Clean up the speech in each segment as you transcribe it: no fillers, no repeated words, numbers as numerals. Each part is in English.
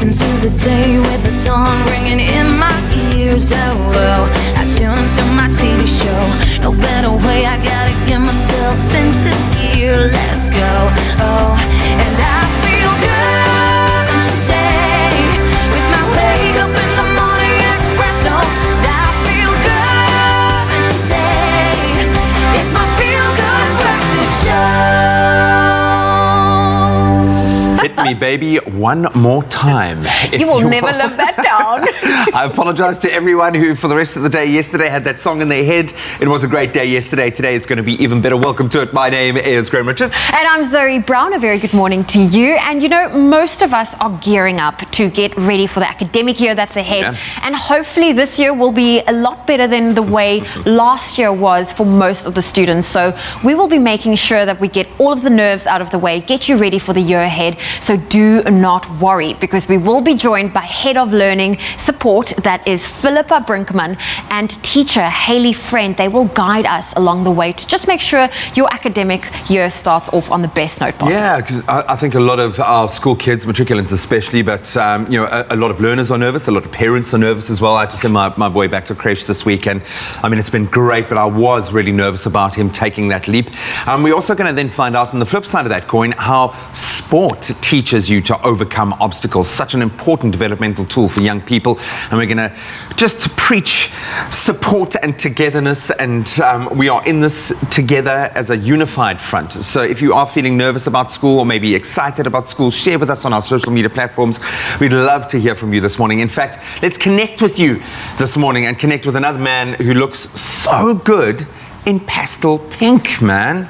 into the day with the dawn ringing in my ears. Oh, well, I tune into my TV show. No better way, I gotta get myself into gear. Let's go. Oh, and I feel good today with my wake up in the morning espresso. I feel good today. It's my feel good breakfast show. Hit me, baby, one more time. You will never live that down. I apologize to everyone who, for the rest of the day yesterday, had that song in their head. It was a great day yesterday. Today is going to be even better. Welcome to it. My name is Graham Richards. And I'm Zoe Brown. A very good morning to you. And you know, most of us are gearing up to get ready for the academic year that's ahead. Yeah. And hopefully this year will be a lot better than the way last year was for most of the students. So we will be making sure that we get all of the nerves out of the way, get you ready for the year ahead. So do not worry, because we will be joined by Head of Learning Support, that is Philippa Brinkman, and teacher Haley Friend. They will guide us along the way to just make sure your academic year starts off on the best note possible. Yeah, because I think a lot of our school kids, matriculants especially, but you know, a lot of learners are nervous, a lot of parents are nervous as well. I had to send my boy back to creche this week, and I mean, it's been great, but I was really nervous about him taking that leap. We're also going to then find out on the flip side of that coin how sport teaches you to overcome obstacles. Such an important developmental tool for young people, and we're going to just preach support and togetherness, and we are in this together as a unified front. So if you are feeling nervous about school or maybe excited about school, share with us on our social media platforms. We'd love to hear from you this morning. In fact, let's connect with you this morning and connect with another man who looks so good in pastel pink, man.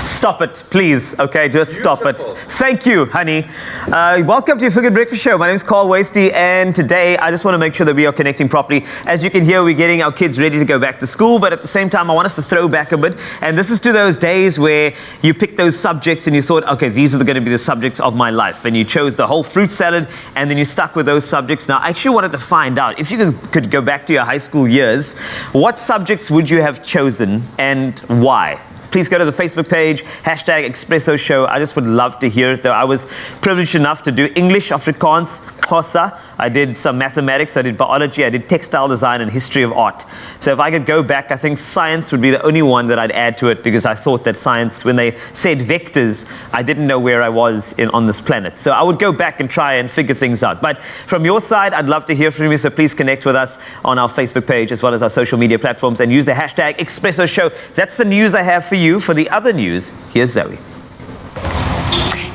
Stop it, please. Okay, just stop it. Thank you, honey. Welcome to your Figured Breakfast Show. My name is Carl Wasty, and today I just want to make sure that we are connecting properly. As you can hear, we're getting our kids ready to go back to school, but at the same time, I want us to throw back a bit. And this is to those days where you picked those subjects and you thought, okay, these are going to be the subjects of my life. And you chose the whole fruit salad, and then you stuck with those subjects. Now, I actually wanted to find out, if you could go back to your high school years, what subjects would you have chosen and why? Please go to the Facebook page, #Expresso Show. I just would love to hear it, though. I was privileged enough to do English, Afrikaans, Xhosa. I did some mathematics, I did biology, I did textile design and history of art. So if I could go back, I think science would be the only one that I'd add to it, because I thought that science, when they said vectors, I didn't know where I was on this planet. So I would go back and try and figure things out. But from your side, I'd love to hear from you, so please connect with us on our Facebook page as well as our social media platforms, and use the #Expresso Show. That's the news I have for you. For the other news, here's Zoe.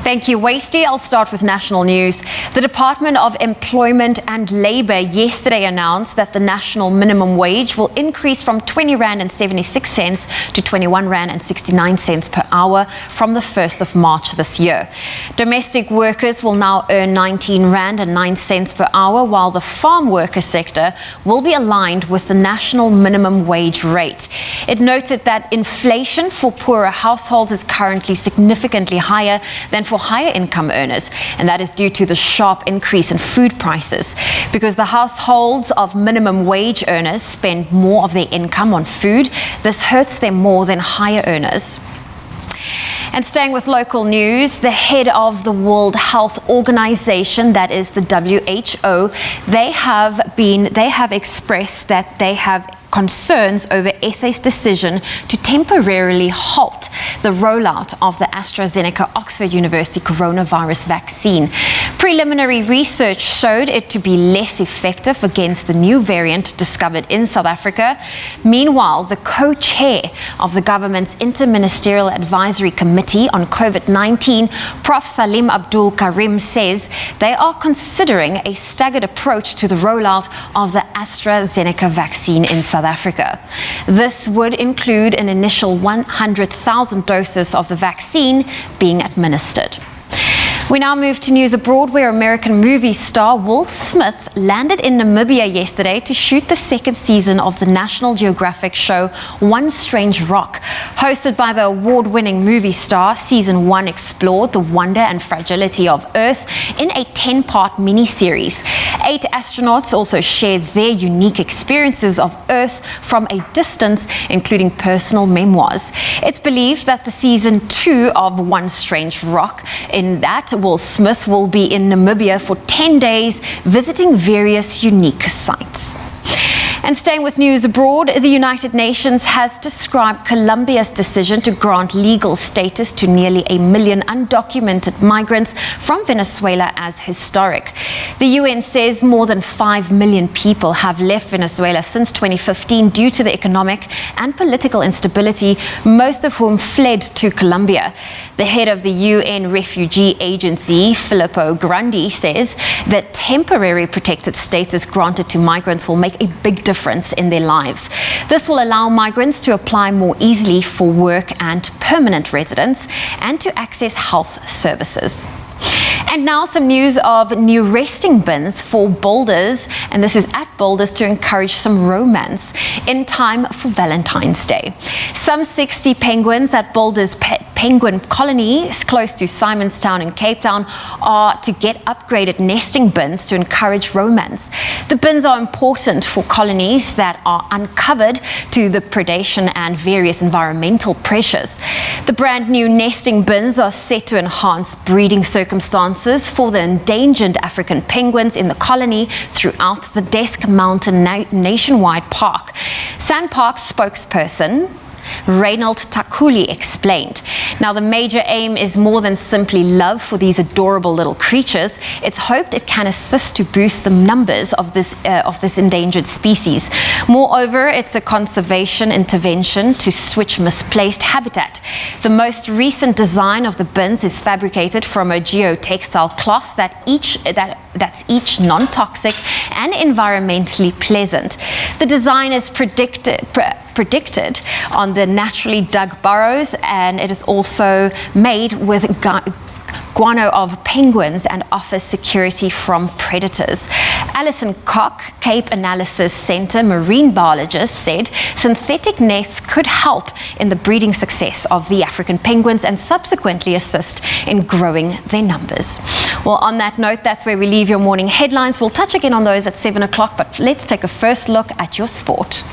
Thank you, Wasty. I'll start with national news. The Department of Employment and Labour yesterday announced that the national minimum wage will increase from 20 Rand and 76 cents to 21 Rand and 69 cents per hour from the 1st of March this year. Domestic workers will now earn 19 Rand and 9 cents per hour, while the farm worker sector will be aligned with the national minimum wage rate. It noted that inflation for poorer households is currently significantly higher than for higher income earners, and that is due to the sharp increase in food prices. Because the households of minimum wage earners spend more of their income on food, this hurts them more than higher earners. And staying with local news, the head of the World Health Organization, that is the WHO, they have expressed that they have concerns over SA's decision to temporarily halt the rollout of the AstraZeneca Oxford University coronavirus vaccine. Preliminary research showed it to be less effective against the new variant discovered in South Africa. Meanwhile, the co-chair of the government's Interministerial Advisory Committee on COVID-19, Prof. Salim Abdul Karim, says they are considering a staggered approach to the rollout of the AstraZeneca vaccine in South Africa. This would include an initial 100,000 doses of the vaccine being administered. We now move to news abroad, where American movie star Will Smith landed in Namibia yesterday to shoot the second season of the National Geographic show One Strange Rock. Hosted by the award-winning movie star, Season 1 explored the wonder and fragility of Earth in a 10-part mini-series. 8 astronauts also shared their unique experiences of Earth from a distance, including personal memoirs. It's believed that the Season 2 of One Strange Rock in that Will Smith will be in Namibia for 10 days, visiting various unique sites. And staying with news abroad, the United Nations has described Colombia's decision to grant legal status to nearly 1 million undocumented migrants from Venezuela as historic. The UN says more than 5 million people have left Venezuela since 2015 due to the economic and political instability, most of whom fled to Colombia. The head of the UN Refugee Agency, Filippo Grandi, says that temporary protected status granted to migrants will make a big difference in their lives. This will allow migrants to apply more easily for work and permanent residence and to access health services. And now some news of new resting bins for builders, and this is at builders to encourage some romance in time for Valentine's Day. Some 60 penguins at Builders Penguin Colony, close to Simonstown in Cape Town, are to get upgraded nesting bins to encourage romance. The bins are important for colonies that are uncovered to the predation and various environmental pressures. The brand new nesting bins are set to enhance breeding circumstances for the endangered African penguins in the colony throughout the Desk Mountain Nationwide Park. Sandpark's spokesperson Reynold Takuli explained. Now, the major aim is more than simply love for these adorable little creatures. It's hoped it can assist to boost the numbers of this endangered species. Moreover, it's a conservation intervention to switch misplaced habitat. The most recent design of the bins is fabricated from a geotextile cloth that's each non-toxic and environmentally pleasant. The design is predicted on the naturally dug burrows, and it is also made with guano of penguins and offers security from predators. Alison Koch, Cape Analysis Center marine biologist, said synthetic nests could help in the breeding success of the African penguins and subsequently assist in growing their numbers. Well, on that note, that's where we leave your morning headlines. We'll touch again on those at 7 o'clock, but let's take a first look at your sport.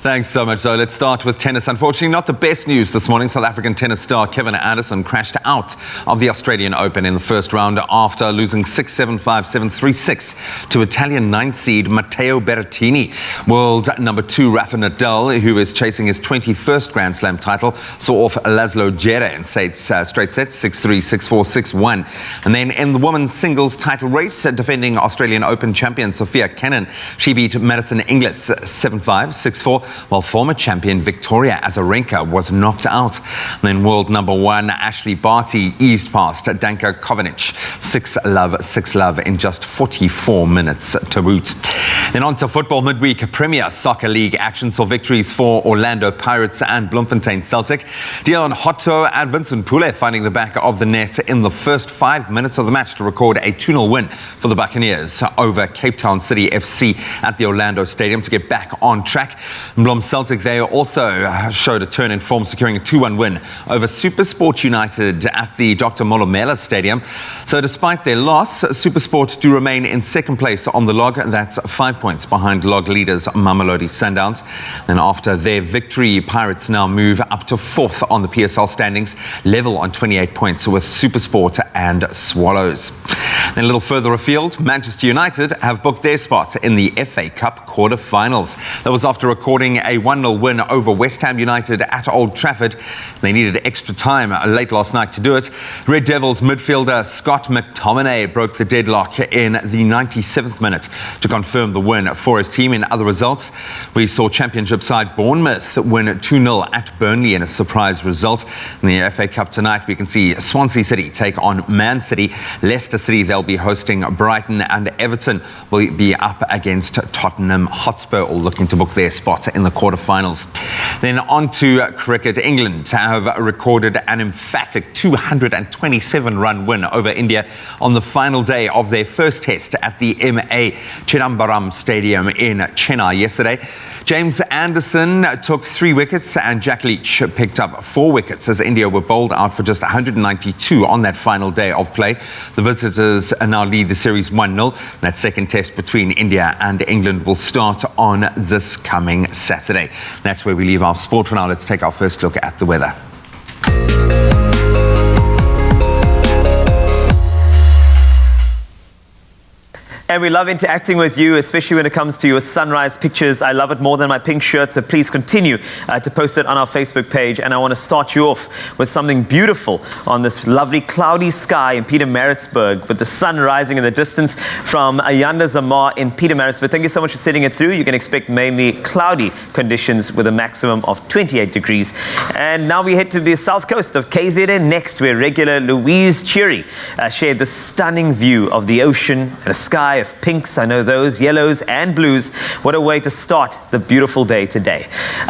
Thanks so much. So let's start with tennis. Unfortunately, not the best news this morning. South African tennis star Kevin Anderson crashed out of the Australian Open in the first round after losing 6-7, 5-7, 3-6 to Italian 9th seed Matteo Berrettini. World number 2 Rafa Nadal, who is chasing his 21st Grand Slam title, saw off Laszlo Djere in straight sets 6-3, 6-4, 6-1. And then in the women's singles title race, defending Australian Open champion Sophia Kenin, she beat Madison Inglis 7-5, 6-4. While former champion Victoria Azarenka was knocked out. And then world number 1 Ashley Barty eased past Danka Kovanic 6-love in just 44 minutes to boot. Then on to football midweek. Premier Soccer League action saw victories for Orlando Pirates and Bloemfontein Celtic. Dion Hotto and Vincent Poole finding the back of the net in the first 5 minutes of the match to record a 2-0 win for the Buccaneers over Cape Town City FC at the Orlando Stadium to get back on track. Blom Celtic, they also showed a turn in form, securing a 2-1 win over SuperSport United at the Dr. Molomela Stadium. So despite their loss, SuperSport do remain in second place on the log. That's 5 points behind log leaders Mamelodi Sundowns. Then after their victory, Pirates now move up to 4th on the PSL standings, level on 28 points with SuperSport and Swallows. Then a little further afield, Manchester United have booked their spot in the FA Cup quarter-finals. That was after recording a 1-0 win over West Ham United at Old Trafford. They needed extra time late last night to do it. Red Devils midfielder Scott McTominay broke the deadlock in the 97th minute to confirm the win for his team. In other results, we saw Championship side Bournemouth win 2-0 at Burnley in a surprise result. In the FA Cup tonight, we can see Swansea City take on Man City. Leicester City, they'll be hosting Brighton, and Everton will be up against Tottenham Hotspur, all looking to book their spot in the quarterfinals. Then on to cricket. England have recorded an emphatic 227-run win over India on the final day of their first test at the MA Chidambaram Stadium in Chennai yesterday. James Anderson took 3 wickets and Jack Leach picked up 4 wickets as India were bowled out for just 192 on that final day of play. The visitors now lead the series 1-0. That second test between India and England will start on this coming Saturday. That's where we leave our sport for now. Let's take our first look at the weather. And we love interacting with you, especially when it comes to your sunrise pictures. I love it more than my pink shirt, so please continue to post it on our Facebook page. And I want to start you off with something beautiful on this lovely cloudy sky in Pietermaritzburg with the sun rising in the distance from Ayanda Zamar in Pietermaritzburg. Thank you so much for sitting it through. You can expect mainly cloudy conditions with a maximum of 28 degrees. And now we head to the south coast of KZN next, where regular Louise Cherry shared the stunning view of the ocean and a sky of pinks, I know those, yellows and blues. What a way to start the beautiful day today.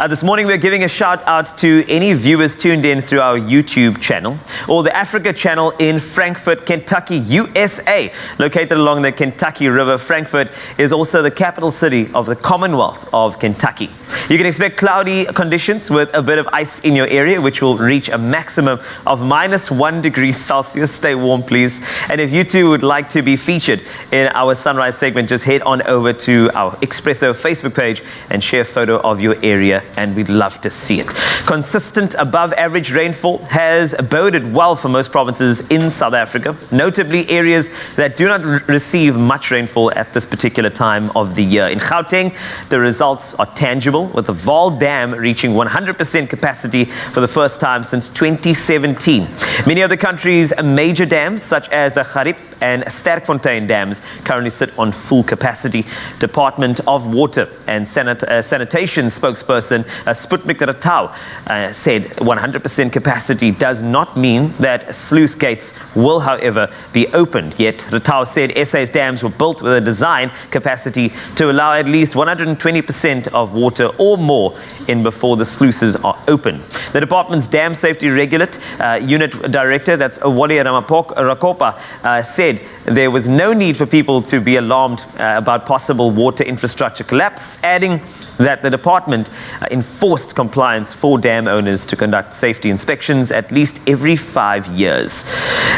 This morning we're giving a shout out to any viewers tuned in through our YouTube channel or the Africa channel in Frankfurt, Kentucky, USA. Located along the Kentucky River, Frankfurt is also the capital city of the Commonwealth of Kentucky. You can expect cloudy conditions with a bit of ice in your area, which will reach a maximum of -1 degree Celsius. Stay warm, please. And if you too would like to be featured in our sunrise segment, just head on over to our Expresso Facebook page and share a photo of your area, and we'd love to see it. Consistent above average rainfall has boded well for most provinces in South Africa, notably areas that do not receive much rainfall at this particular time of the year. In Gauteng, the results are tangible, with the Vaal Dam reaching 100% capacity for the first time since 2017. Many of the country's major dams, such as the Gariep and Sterkfontein dams, currently sit on full capacity. Department of Water and Sanitation spokesperson Sputnik Ratau said 100% capacity does not mean that sluice gates will, however, be opened. Yet Ratau said SA's dams were built with a design capacity to allow at least 120% of water or more in before the sluices are open. The department's Dam Safety Regulate Unit Director, that's Wally Rakopa, said there was no need for people to be alarmed about possible water infrastructure collapse, adding that the department enforced compliance for dam owners to conduct safety inspections at least every 5 years.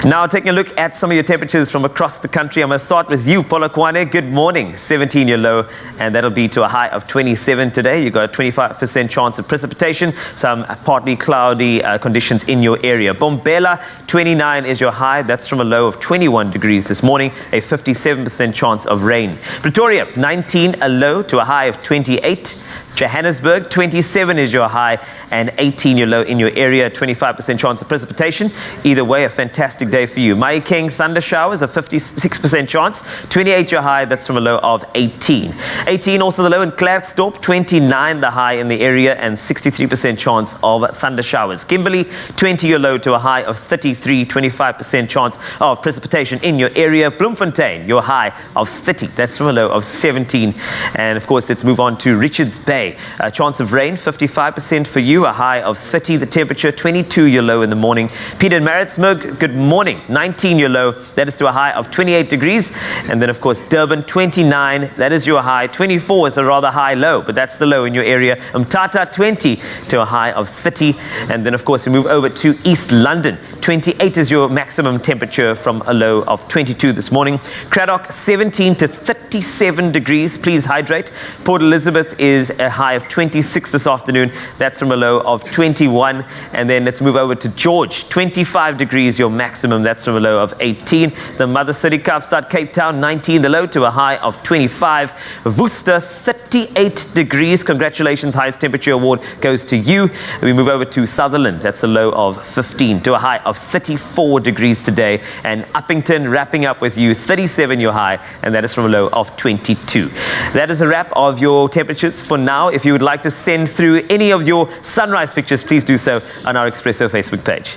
Now, taking a look at some of your temperatures from across the country, I'm going to start with you, Polokwane. Good morning. 17 your low, and that'll be to a high of 27 today. You've got a 25% chance of precipitation, some partly cloudy conditions in your area. Bombela, 29 is your high. That's from a low of 21 degrees this morning, a 57% chance of rain. Pretoria, 19 a low to a high of 28. Johannesburg, 27 is your high and 18 your low in your area, 25% chance of precipitation. Either way, a fantastic day for you. Mahikeng, thunder showers, a 56% chance, 28 your high, that's from a low of 18. 18 also the low in Klerksdorp, 29 the high in the area and 63% chance of thunder showers. Kimberley, 20 your low to a high of 33, 25% chance of precipitation in your area. Bloemfontein, your high of 30, that's from a low of 17. And of course, let's move on to Richards Bay. A chance of rain, 55% for you, a high of 30. The temperature, 22 your low in the morning. Pietermaritzburg, good morning, 19 your low. That is to a high of 28 degrees. And then, of course, Durban, 29. That is your high. 24 is a rather high low, but that's the low in your area. Umtata, 20 to a high of 30. And then, of course, we move over to East London. 28 is your maximum temperature from a low of 22 this morning. Cradock, 17 to 37 degrees. Please hydrate. Port Elizabeth is a high of 26 this afternoon. That's from a low of 21. And then let's move over to George. 25 degrees, your maximum. That's from a low of 18. The mother city, Kaapstad, Cape Town, 19, the low to a high of 25. Worcester, 38 degrees. Congratulations, highest temperature award goes to you. And we move over to Sutherland. That's a low of 15 to a high of 34 degrees today. And Uppington, wrapping up with you, 37 your high, and that is from a low of 22. That is a wrap of your temperatures for now. If you would like to send through any of your sunrise pictures, please do so on our Expresso Facebook page.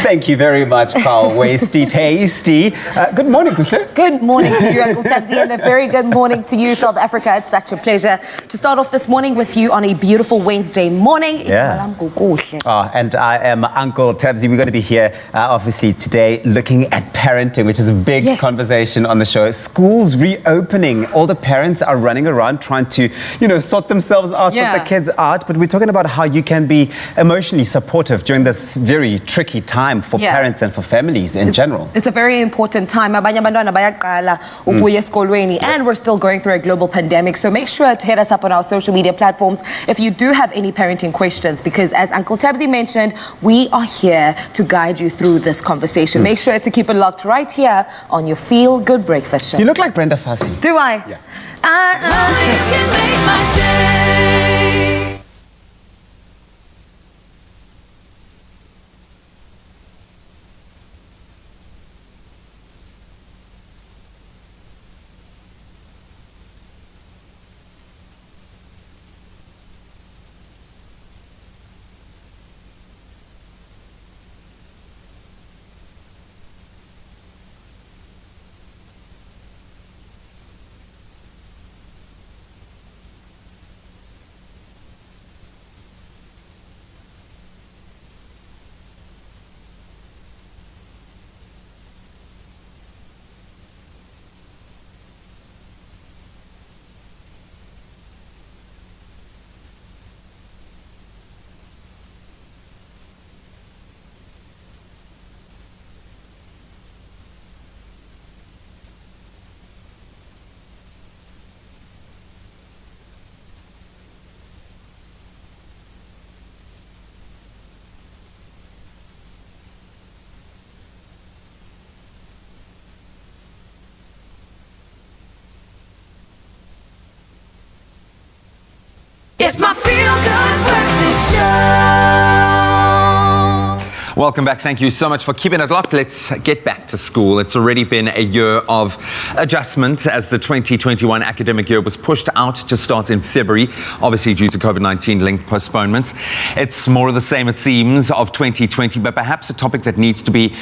Thank you very much, Carl. Wasty, tasty. Good morning, Kuhle. Good morning to you, Uncle Tabsy, and a very good morning to you, South Africa. It's such a pleasure to start off this morning with you on a beautiful Wednesday morning. Yeah. And I am Uncle Tabsy. We're going to be here, obviously, today looking at parenting, which is a big conversation on the show. Schools reopening. All the parents are running around trying to, sort themselves out, sort the kids out. But we're talking about how you can be emotionally supportive during this very tricky time. time for Yeah. parents and for families in general. It's a very important time. Abanye abantwana bayaqala ukuya esikolweni, and we're still going through a global pandemic. So make sure to hit us up on our social media platforms if you do have any parenting questions, because as Uncle Tabsy mentioned, we are here to guide you through this conversation. Make sure to keep it locked right here on your Feel Good Breakfast Show. You look like Brenda Fassie. Do I? Yeah. You can make my day. It's my Feel Good Breakfast Show. Welcome back. Thank you so much for keeping it locked. Let's get back to school. It's already been a year of adjustment as the 2021 academic year was pushed out to start in February, obviously due to COVID-19 linked postponements. It's more of the same, it seems, of 2020, but perhaps a topic that needs to be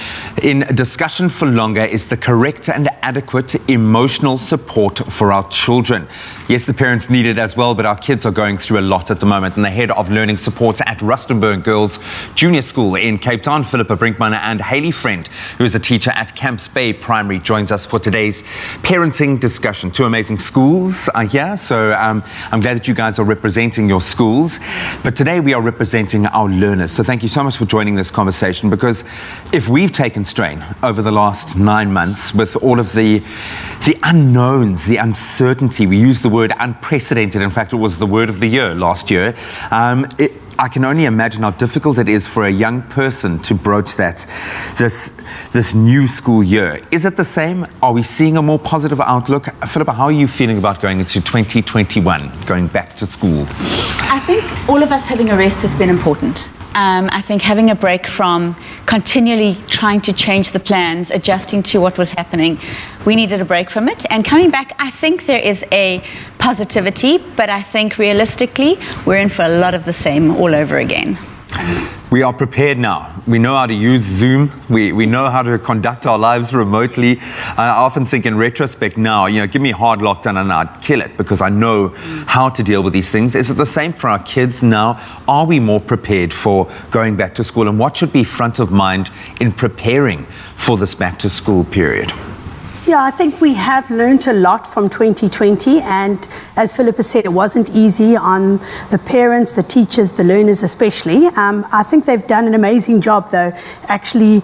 in discussion for longer is the correct and adequate emotional support for our children. Yes, the parents need it as well, but our kids are going through a lot at the moment. And the head of learning support at Rustenburg Girls Junior School in Cape Town, Philippa Brinkmann, and Hayley Friend, who is a teacher at Camps Bay Primary, joins us for today's parenting discussion. Two amazing schools are here, so I'm glad that you guys are representing your schools. But today we are representing our learners. So thank you so much for joining this conversation, because if we've taken strain over the last 9 months with all of the unknowns, the uncertainty, we use the word unprecedented. In fact, it was the word of the year last year. I can only imagine how difficult it is for a young person to broach this new school year. Is it the same? Are we seeing a more positive outlook? Philippa, how are you feeling about going into 2021, going back to school? I think all of us having a rest has been important. I think having a break from continually trying to change the plans, adjusting to what was happening, we needed a break from it. And coming back, I think there is a positivity, but I think realistically, we're in for a lot of the same all over again. We are prepared now. We know how to use Zoom. We know how to conduct our lives remotely. I often think in retrospect now, give me a hard lockdown and I'd kill it because I know how to deal with these things. Is it the same for our kids now? Are we more prepared for going back to school? And what should be front of mind in preparing for this back to school period? Yeah, I think we have learned a lot from 2020, and as Philippa said, it wasn't easy on the parents, the teachers, the learners especially. I think they've done an amazing job though, actually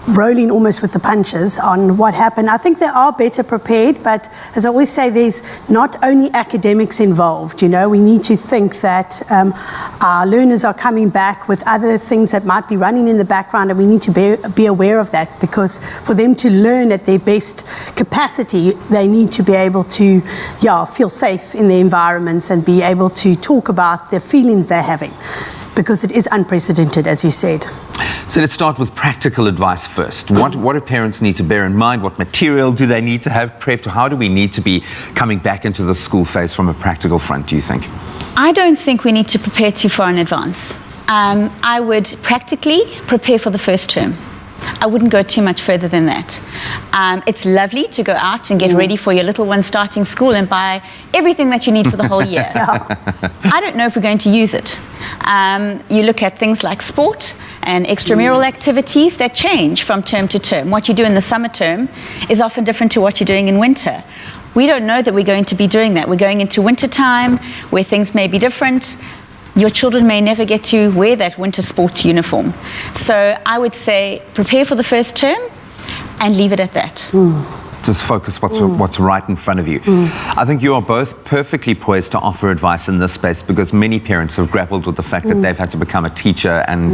rolling almost with the punches on what happened. I think they are better prepared, but as I always say, there's not only academics involved. We need to think that our learners are coming back with other things that might be running in the background, and we need to be aware of that, because for them to learn at their best capacity, they need to be able to feel safe in their environments and be able to talk about the feelings they're having, because it is unprecedented, as you said. So let's start with practical advice first. What do parents need to bear in mind? What material do they need to have prepped? How do we need to be coming back into the school phase from a practical front, do you think? I don't think we need to prepare too far in advance. I would practically prepare for the first term. I wouldn't go too much further than that. It's lovely to go out and get ready for your little one starting school and buy everything that you need for the whole year. I don't know if we're going to use it. You look at things like sport and extramural activities that change from term to term. What you do in the summer term is often different to what you're doing in winter. We don't know that we're going to be doing that. We're going into winter time where things may be different. your children may never get to wear that winter sports uniform. So I would say prepare for the first term and leave it at that. Just focus what's right in front of you. I think you are both perfectly poised to offer advice in this space because many parents have grappled with the fact that they've had to become a teacher and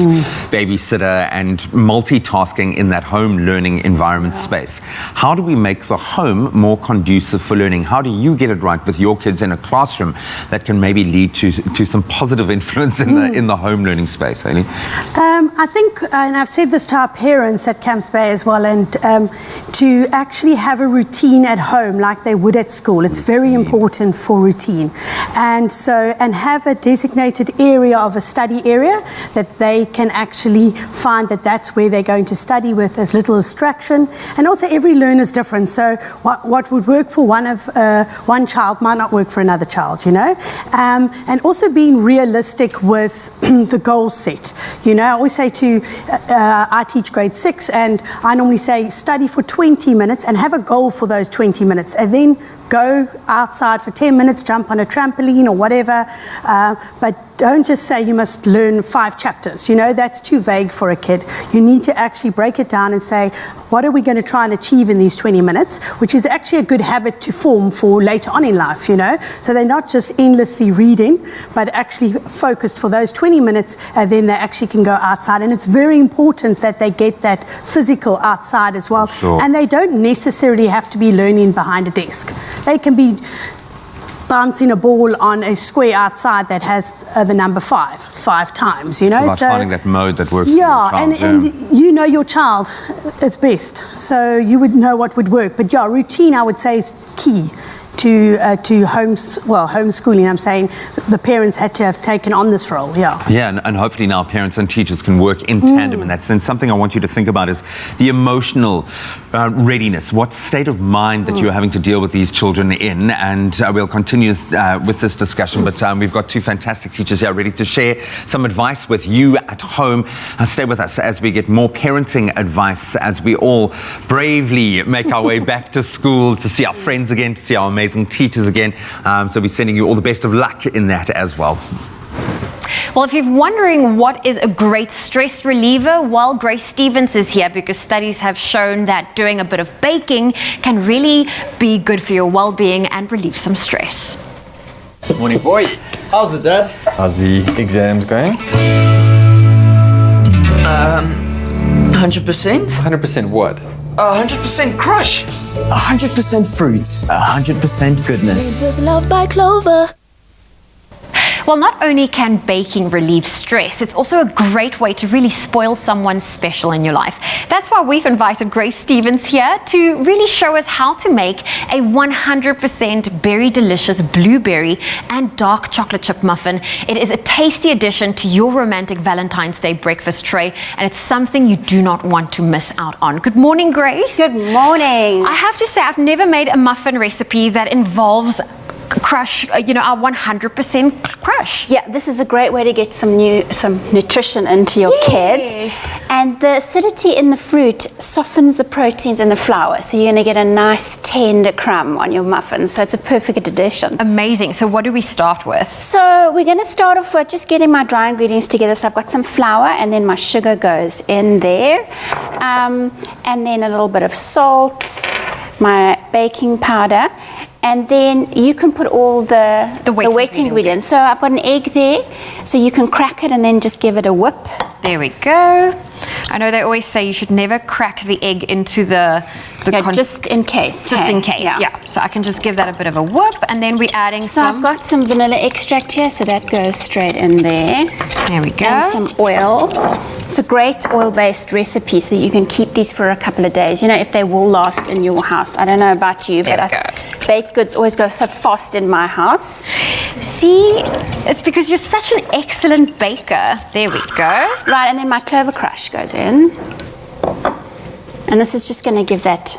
babysitter and multitasking in that home learning environment space. How do we make the home more conducive for learning? How do you get it right with your kids in a classroom that can maybe lead to some positive influence in the home learning space, Hayley? I think, and I've said this to our parents at Camps Bay as well, and to actually have a routine at home like they would at school. It's very important for routine. And have a designated area of a study area that they can actually find that that's where they're going to study with as little distraction. And also every learner is different. So what would work for one child might not work for another child, you know. And also being realistic with the goal set. You know, I always say I teach grade 6 and I normally say study for 20 minutes and have a goal for those 20 minutes and then go outside for 10 minutes, jump on a trampoline or whatever, but don't just say you must learn 5 chapters. You know, that's too vague for a kid. You need to actually break it down and say, what are we going to try and achieve in these 20 minutes, which is actually a good habit to form for later on in life, you know. So they're not just endlessly reading, but actually focused for those 20 minutes, and then they actually can go outside. And it's very important that they get that physical outside as well. Sure. And they don't necessarily have to be learning behind a desk. They can be bouncing a ball on a square outside that has the number 5 times, you know. About finding that mode that works Yeah, for your child. and you know your child, it's best. So you would know what would work. But yeah, routine, I would say, is key to homeschooling. I'm saying the parents had to have taken on this role, yeah. Yeah, and hopefully now parents and teachers can work in tandem in that sense. Something I want you to think about is the emotional readiness. What state of mind that you're having to deal with these children in, and we'll continue with this discussion, but we've got 2 fantastic teachers here ready to share some advice with you at home. Stay with us as we get more parenting advice as we all bravely make our way back to school to see our friends again, to see our amazing teachers again. So we're sending you all the best of luck in that as well. Well, if you're wondering what is a great stress reliever, well, Grace Stevens is here because studies have shown that doing a bit of baking can really be good for your well-being and relieve some stress. Morning, boy. How's it, Dad? How's the exams going? 100%? 100% what? 100% crush. 100% fruit. 100% goodness. With Love by Clover. Well, not only can baking relieve stress, it's also a great way to really spoil someone special in your life. That's why we've invited Grace Stevens here to really show us how to make a 100% berry delicious blueberry and dark chocolate chip muffin. It is a tasty addition to your romantic Valentine's Day breakfast tray, and it's something you do not want to miss out on. Good morning, Grace. Good morning. I have to say, I've never made a muffin recipe that involves crush, our 100% crush. Yeah, this is a great way to get some nutrition into your kids. And the acidity in the fruit softens the proteins in the flour, so you're going to get a nice tender crumb on your muffin. So it's a perfect addition. Amazing. So what do we start with? So we're going to start off with just getting my dry ingredients together. So I've got some flour, and then my sugar goes in there, and then a little bit of salt, my baking powder. And then you can put all the wet ingredients. So I've got an egg there, so you can crack it and then just give it a whip. There we go. I know they always say you should never crack the egg into just in case. Just in case, yeah. So I can just give that a bit of a whip, and then we're adding So I've got some vanilla extract here, so that goes straight in there. There we go. And some oil. It's a great oil-based recipe, so that you can keep these for a couple of days. You know, if they will last in your house. I don't know about you, but baked goods always go so fast in my house. See, it's because you're such an excellent baker. There we go. Right, and then my clover crush goes in. And this is just going to give that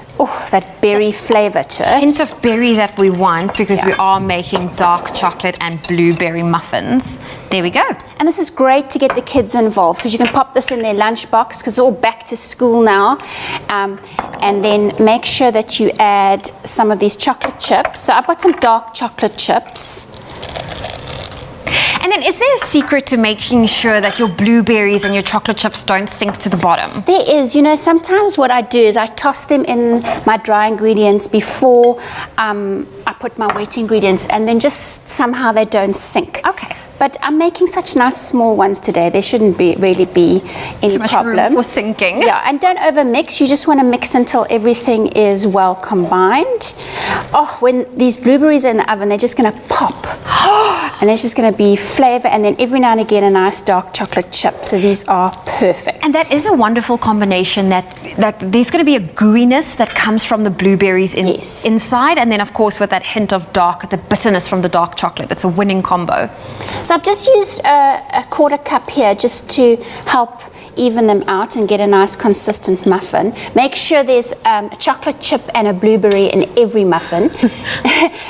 berry flavor to it. Hint of berry that we want, because we are making dark chocolate and blueberry muffins. There we go. And this is great to get the kids involved, because you can pop this in their lunchbox, because it's all back to school now. And then make sure that you add some of these chocolate chips. So I've got some dark chocolate chips. And then is there a secret to making sure that your blueberries and your chocolate chips don't sink to the bottom? There is. You know, sometimes what I do is I toss them in my dry ingredients before I put my wet ingredients, and then just somehow they don't sink. Okay. But I'm making such nice small ones today. There shouldn't really be any Too much problem. room for sinking. Yeah, and don't over mix. You just want to mix until everything is well combined. Oh, when these blueberries are in the oven, they're just going to pop. And there's just going to be flavor, and then every now and again a nice dark chocolate chip. So these are perfect. And that is a wonderful combination, that there's going to be a gooiness that comes from the blueberries inside, and then of course with that hint of the bitterness from the dark chocolate. It's a winning combo. So I've just used a quarter cup here just to help even them out and get a nice consistent muffin. Make sure there's a chocolate chip and a blueberry in every muffin.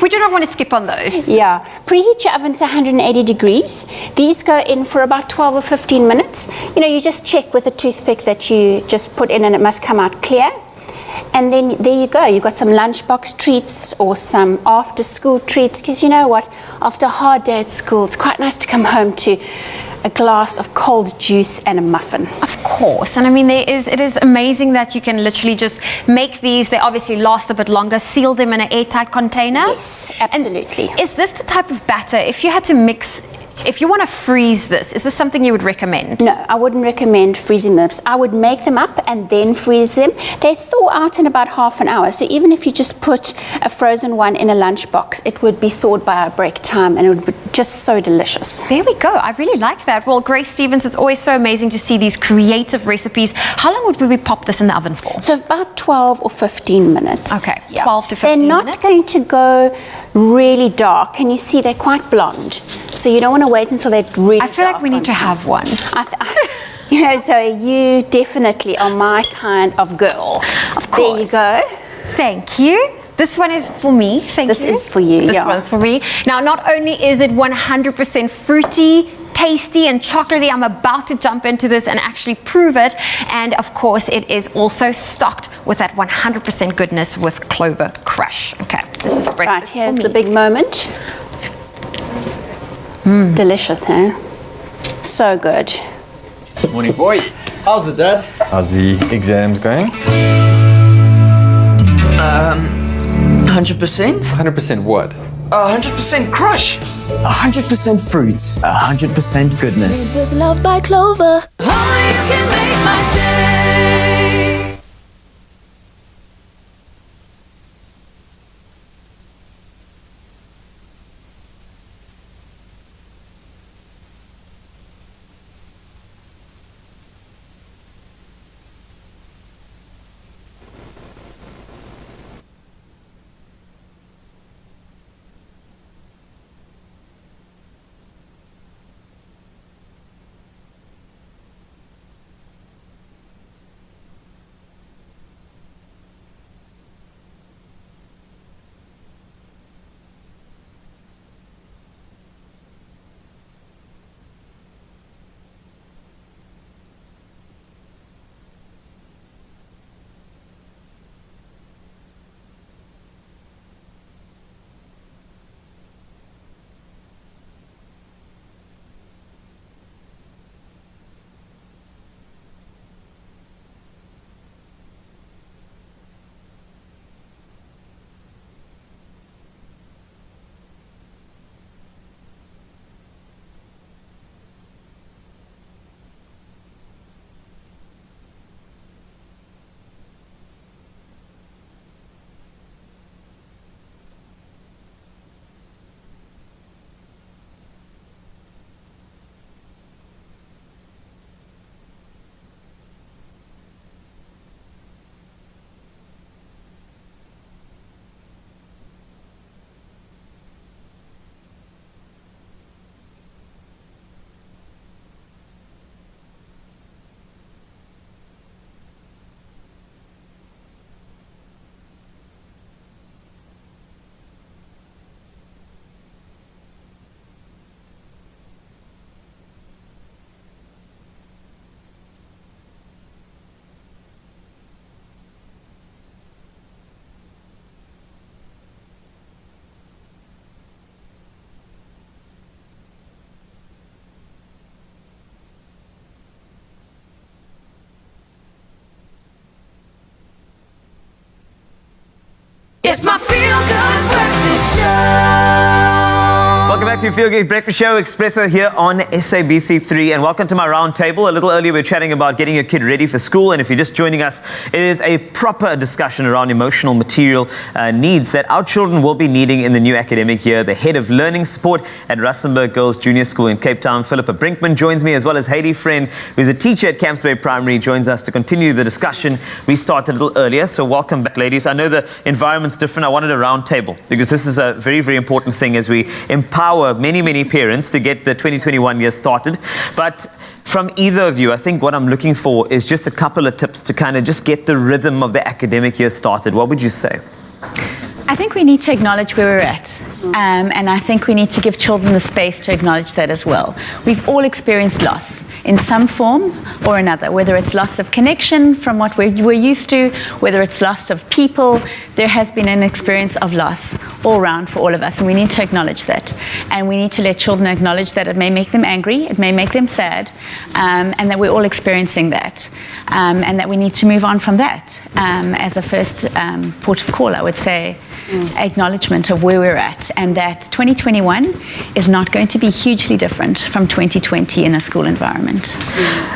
We do not want to skip on those. Yeah. Preheat your oven to 180 degrees. These go in for about 12 or 15 minutes. You know, you just check with a toothpick that you just put in and it must come out clear. And then there you go. You've got some lunchbox treats or some after-school treats, because you know what? After a hard day at school, it's quite nice to come home to a glass of cold juice and a muffin. Of course. And I mean, it is amazing that you can literally just make these. They obviously last a bit longer. Seal them in an airtight container. Yes, absolutely. And is this the type of batter, if you had to mix, if you want to freeze this, is this something you would recommend? No, I wouldn't recommend freezing them. I would make them up and then freeze them. They thaw out in about half an hour. So even if you just put a frozen one in a lunchbox, it would be thawed by our break time, and it would be just so delicious. There we go. I really like that. Well, Grace Stevens, it's always so amazing to see these creative recipes. How long would we pop this in the oven for? So about 12 or 15 minutes. Okay, 12 to 15 minutes. They're not minutes. going to go really dark. Can you see they're quite blonde? So you don't want to wait until they're really dark. I feel like we need to have one. You know, so you definitely are my kind of girl. Of course. There you go. Thank you. This one is for me. Thank you. This is for you, This yeah. one's for me. Now, not only is it 100% fruity, tasty and chocolatey, I'm about to jump into this and actually prove it. And of course, it is also stocked with that 100% goodness with clover crush. Okay, this is breakfast. Right, here's for the me. big moment. Delicious, huh? So good. Morning, boy. How's it, Dad? How's the exams going? 100%? 100% what? 100% crush. 100% fruit. 100% goodness. With love by Clover. Only you can make my day. It's my feel-good breakfast show. Welcome back to Feel Good Breakfast Show, Expresso here on SABC3, and welcome to my round table. A little earlier we were chatting about getting your kid ready for school, and if you're just joining us, it is a proper discussion around emotional material needs that our children will be needing in the new academic year. The head of learning support at Rustenburg Girls Junior School in Cape Town, Philippa Brinkman, joins me, as well as Heidi Friend, who's a teacher at Campsbury Primary, joins us to continue the discussion. We started a little earlier, so welcome back, ladies. I know the environment's different. I wanted a round table because this is a very, very important thing as we empower many parents to get the 2021 year started. But from either of you, I think what I'm looking for is just a couple of tips to kind of just get the rhythm of the academic year started. What would you say? I think we need to acknowledge where we're at. And I think we need to give children the space to acknowledge that as well. We've all experienced loss in some form or another, whether it's loss of connection from what we're used to, whether it's loss of people. There has been an experience of loss all around for all of us, and we need to acknowledge that. And we need to let children acknowledge that it may make them angry, it may make them sad, and that we're all experiencing that. And that we need to move on from that. As a first port of call, I would say, acknowledgement of where we're at, and that 2021 is not going to be hugely different from 2020 in a school environment.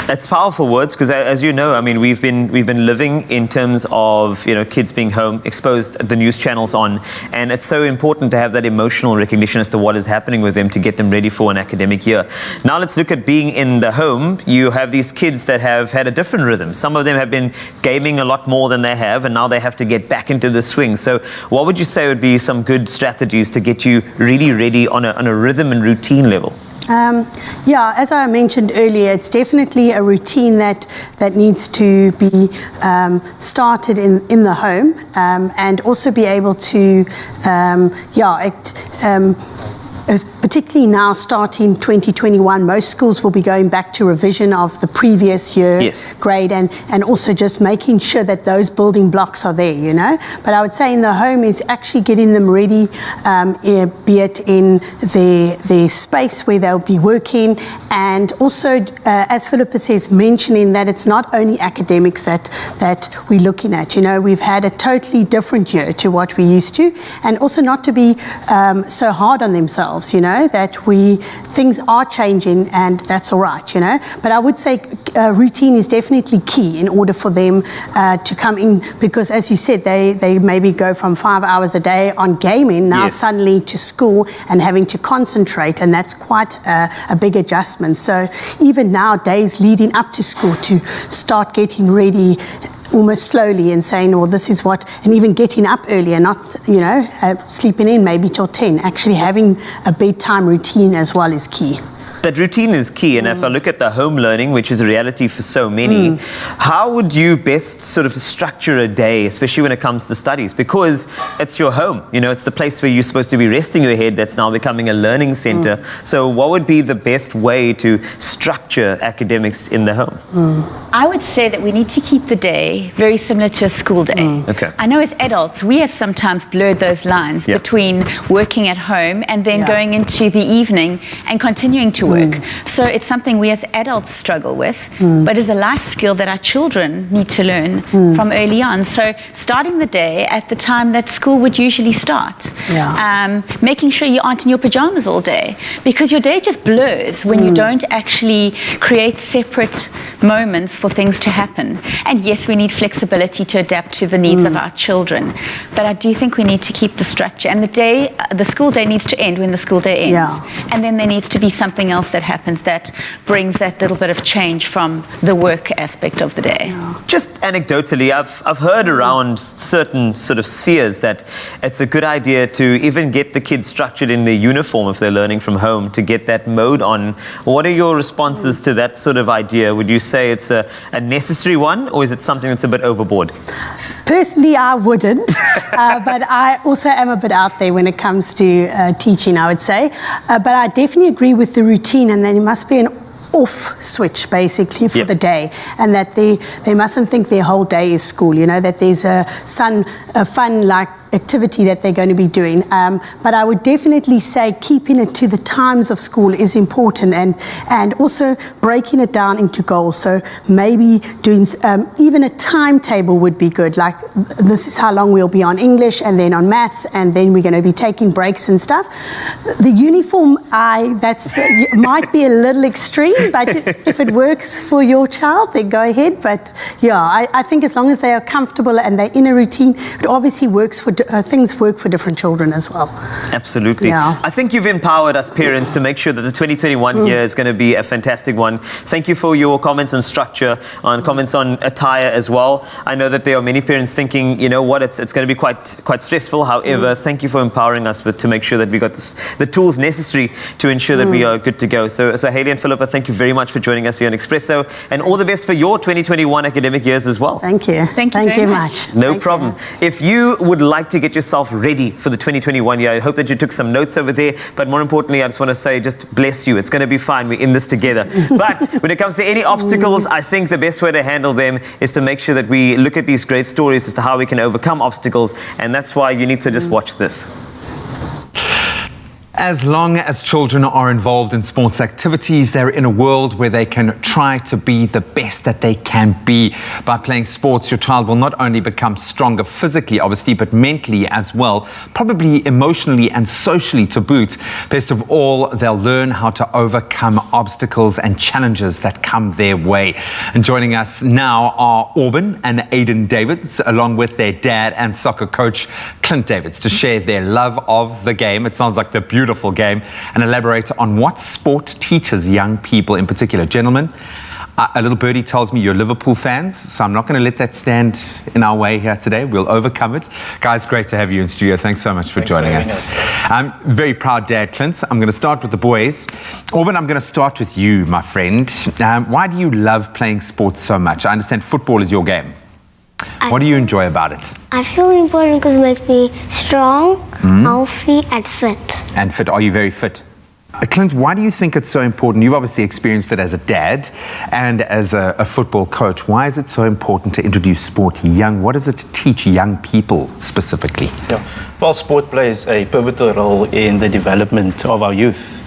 It's powerful words because, as you know, I mean, we've been living in terms of kids being home, exposed, the news channels on, and it's so important to have that emotional recognition as to what is happening with them to get them ready for an academic year. Now let's look at being in the home. You have these kids that have had a different rhythm. Some of them have been gaming a lot more than they have, and now they have to get back into the swing. So what would you say would be some good strategies to get you really ready on a rhythm and routine level? Yeah, as I mentioned earlier, it's definitely a routine that needs to be started in the home, and also be able to, particularly now starting 2021, most schools will be going back to revision of the previous year grade, and also just making sure that those building blocks are there, But I would say in the home is actually getting them ready, be it in their space where they'll be working, and also, as Philippa says, mentioning that it's not only academics that we're looking at. We've had a totally different year to what we used to, and also not to be so hard on themselves, that things are changing, and that's all right, But I would say routine is definitely key in order for them to come in, because as you said, they maybe go from 5 hours a day on gaming now suddenly to school and having to concentrate, and that's quite a big adjustment. So even now, days leading up to school, to start getting ready almost slowly and saying, well, this is what, and even getting up earlier, not, sleeping in maybe till 10, actually having a bedtime routine as well is key. That routine is key, and if I look at the home learning, which is a reality for so many, how would you best sort of structure a day, especially when it comes to studies? Because it's your home, it's the place where you're supposed to be resting your head that's now becoming a learning center. So what would be the best way to structure academics in the home? I would say that we need to keep the day very similar to a school day. Okay. I know as adults, we have sometimes blurred those lines between working at home and then going into the evening and continuing to work. So it's something we as adults struggle with, but is a life skill that our children need to learn from early on. So starting the day at the time that school would usually start. Making sure you aren't in your pajamas all day, because your day just blurs when you don't actually create separate moments for things to happen. And yes, we need flexibility to adapt to the needs of our children, but I do think we need to keep the structure, and the school day needs to end when the school day ends, and then there needs to be something else that happens that brings that little bit of change from the work aspect of the day. Just anecdotally, I've heard around certain sort of spheres that it's a good idea to even get the kids structured in their uniform if they're learning from home, to get that mode on. What are your responses to that sort of idea? Would you say it's a necessary one, or is it something that's a bit overboard? Personally, I wouldn't, but I also am a bit out there when it comes to teaching, I would say. But I definitely agree with the routine, and then it must be an off switch basically for the day, and that they mustn't think their whole day is school, that there's a fun like activity that they're going to be doing. But I would definitely say keeping it to the times of school is important, and also breaking it down into goals. So maybe doing even a timetable would be good. Like, this is how long we'll be on English, and then on maths, and then we're going to be taking breaks and stuff. The uniform, might be a little extreme, but if it works for your child, then go ahead. But yeah, I think as long as they are comfortable and they're in a routine, it obviously works for things work for different children as well. Absolutely. Yeah. I think you've empowered us parents to make sure that the 2021 year is going to be a fantastic one. Thank you for your comments on structure, on comments on attire as well. I know that there are many parents thinking, you know what, it's going to be quite stressful. However, thank you for empowering us to make sure that we got the tools necessary to ensure that we are good to go. So Hayley and Philippa, thank you very much for joining us here on Expresso, and all the best for your 2021 academic years as well. Thank you. Thank you very much. No problem. If you would like to get yourself ready for the 2021 year, I hope that you took some notes over there. But more importantly, I just want to say, just bless you. It's going to be fine. We're in this together. But when it comes to any obstacles, I think the best way to handle them is to make sure that we look at these great stories as to how we can overcome obstacles. And that's why you need to just watch this. As long as children are involved in sports activities, they're in a world where they can try to be the best that they can be. By playing sports, your child will not only become stronger physically, obviously, but mentally as well, probably emotionally and socially to boot. Best of all, they'll learn how to overcome obstacles and challenges that come their way. And joining us now are Auburn and Aiden Davids, along with their dad and soccer coach, Clint Davids, to share their love of the game. It sounds like the beautiful game, and elaborate on what sport teaches young people in particular. Gentlemen, a little birdie tells me you're Liverpool fans, so I'm not going to let that stand in our way here today. We'll overcome it. Guys, great to have you in studio. Thanks so much for joining us. I'm very proud dad, Clint. I'm going to start with the boys. Auburn, I'm going to start with you, my friend. Why do you love playing sports so much? I understand football is your game. What do you enjoy about it? I feel important because it makes me strong, healthy, and fit. And fit. Are you very fit? Clint, why do you think it's so important? You've obviously experienced it as a dad and as a football coach. Why is it so important to introduce sport young? What does it teach young people specifically? Yeah. Well, sport plays a pivotal role in the development of our youth.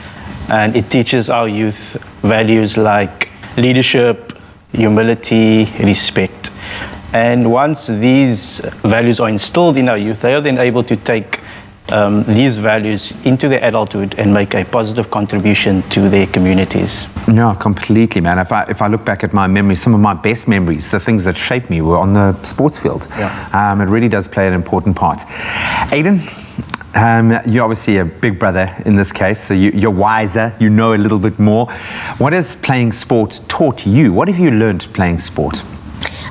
And it teaches our youth values like leadership, humility, respect. And once these values are instilled in our youth, they are then able to take these values into their adulthood and make a positive contribution to their communities. No, completely, man. If I look back at my memories, some of my best memories, the things that shaped me, were on the sports field. Yeah. It really does play an important part. Aiden, you're obviously a big brother in this case, so you're wiser, you know a little bit more. What has playing sport taught you? What have you learned playing sport?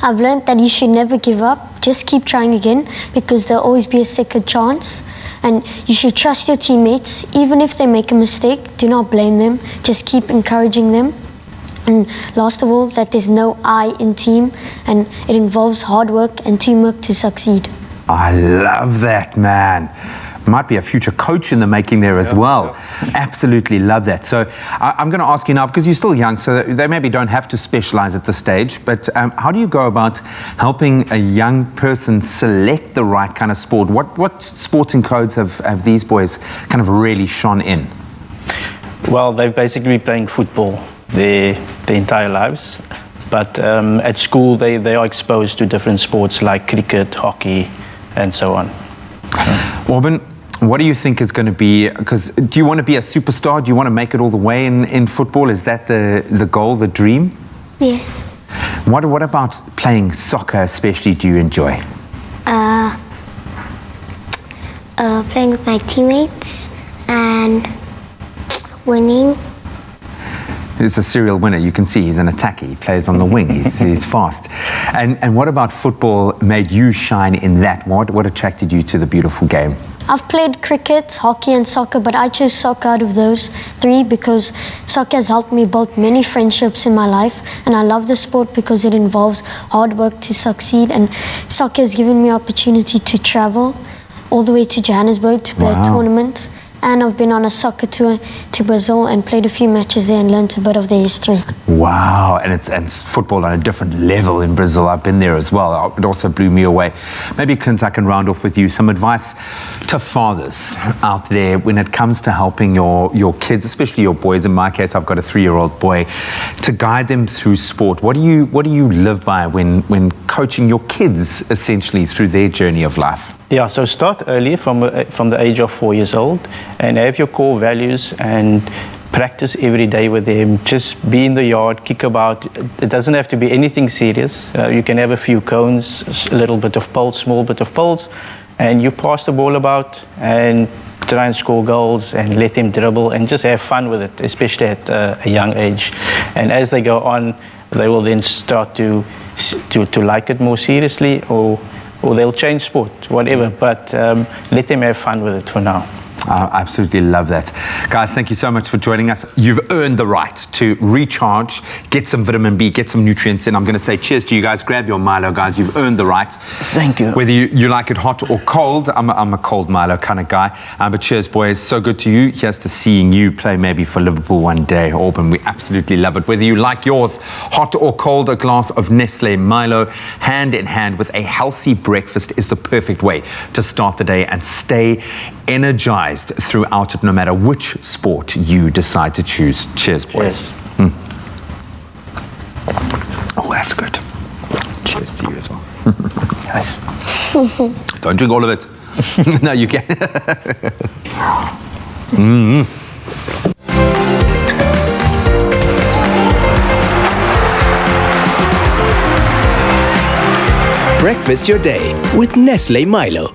I've learned that you should never give up. Just keep trying again, because there'll always be a second chance. And you should trust your teammates. Even if they make a mistake, do not blame them. Just keep encouraging them. And last of all, that there's no I in team, and it involves hard work and teamwork to succeed. I love that, man. Might be a future coach in the making there as well. Yeah. Absolutely love that. So I'm going to ask you now, because you're still young, so they maybe don't have to specialize at this stage, but how do you go about helping a young person select the right kind of sport? What sporting codes have these boys kind of really shone in? Well, they've basically been playing football their entire lives, but at school they are exposed to different sports like cricket, hockey, and so on. Auburn, what do you think is going to be, because do you want to be a superstar? Do you want to make it all the way in football? Is that the goal, the dream? Yes. What about playing soccer especially do you enjoy? Playing with my teammates and winning. He's a serial winner. You can see he's an attacker. He plays on the wing. He's fast. And what about football made you shine in that? What attracted you to the beautiful game? I've played cricket, hockey and soccer, but I chose soccer out of those three because soccer has helped me build many friendships in my life, and I love the sport because it involves hard work to succeed, and soccer has given me opportunity to travel all the way to Johannesburg to play a tournament, And I've been on a soccer tour to Brazil and played a few matches there and learnt a bit of their history. Wow, and it's football on a different level in Brazil. I've been there as well. It also blew me away. Maybe, Clint, I can round off with you some advice to fathers out there when it comes to helping your kids, especially your boys. In my case, I've got a 3-year-old boy, to guide them through sport. What do you live by when coaching your kids essentially through their journey of life? Yeah, so start early from the age of 4 years old and have your core values and practice every day with them. Just be in the yard, kick about. It doesn't have to be anything serious. You can have a few cones, a little bit of poles, small bit of poles, and you pass the ball about and try and score goals and let them dribble and just have fun with it, especially at a young age. And as they go on, they will then start to like it more seriously, or they'll change sport, whatever, but let them have fun with it for now. I absolutely love that. Guys, thank you so much for joining us. You've earned the right to recharge, get some vitamin B, get some nutrients in. I'm going to say cheers to you guys. Grab your Milo, guys. You've earned the right. Thank you. Whether you like it hot or cold, I'm a cold Milo kind of guy. But cheers, boys. So good to you. Here's to seeing you play maybe for Liverpool one day. Auburn, we absolutely love it. Whether you like yours hot or cold, a glass of Nestle Milo, hand in hand with a healthy breakfast, is the perfect way to start the day and stay energized throughout it, no matter which sport you decide to choose. Cheers, boys. Cheers. Oh, that's good. Cheers to you as well. Nice. Don't drink all of it. No, you can. Breakfast your day with Nestle Milo.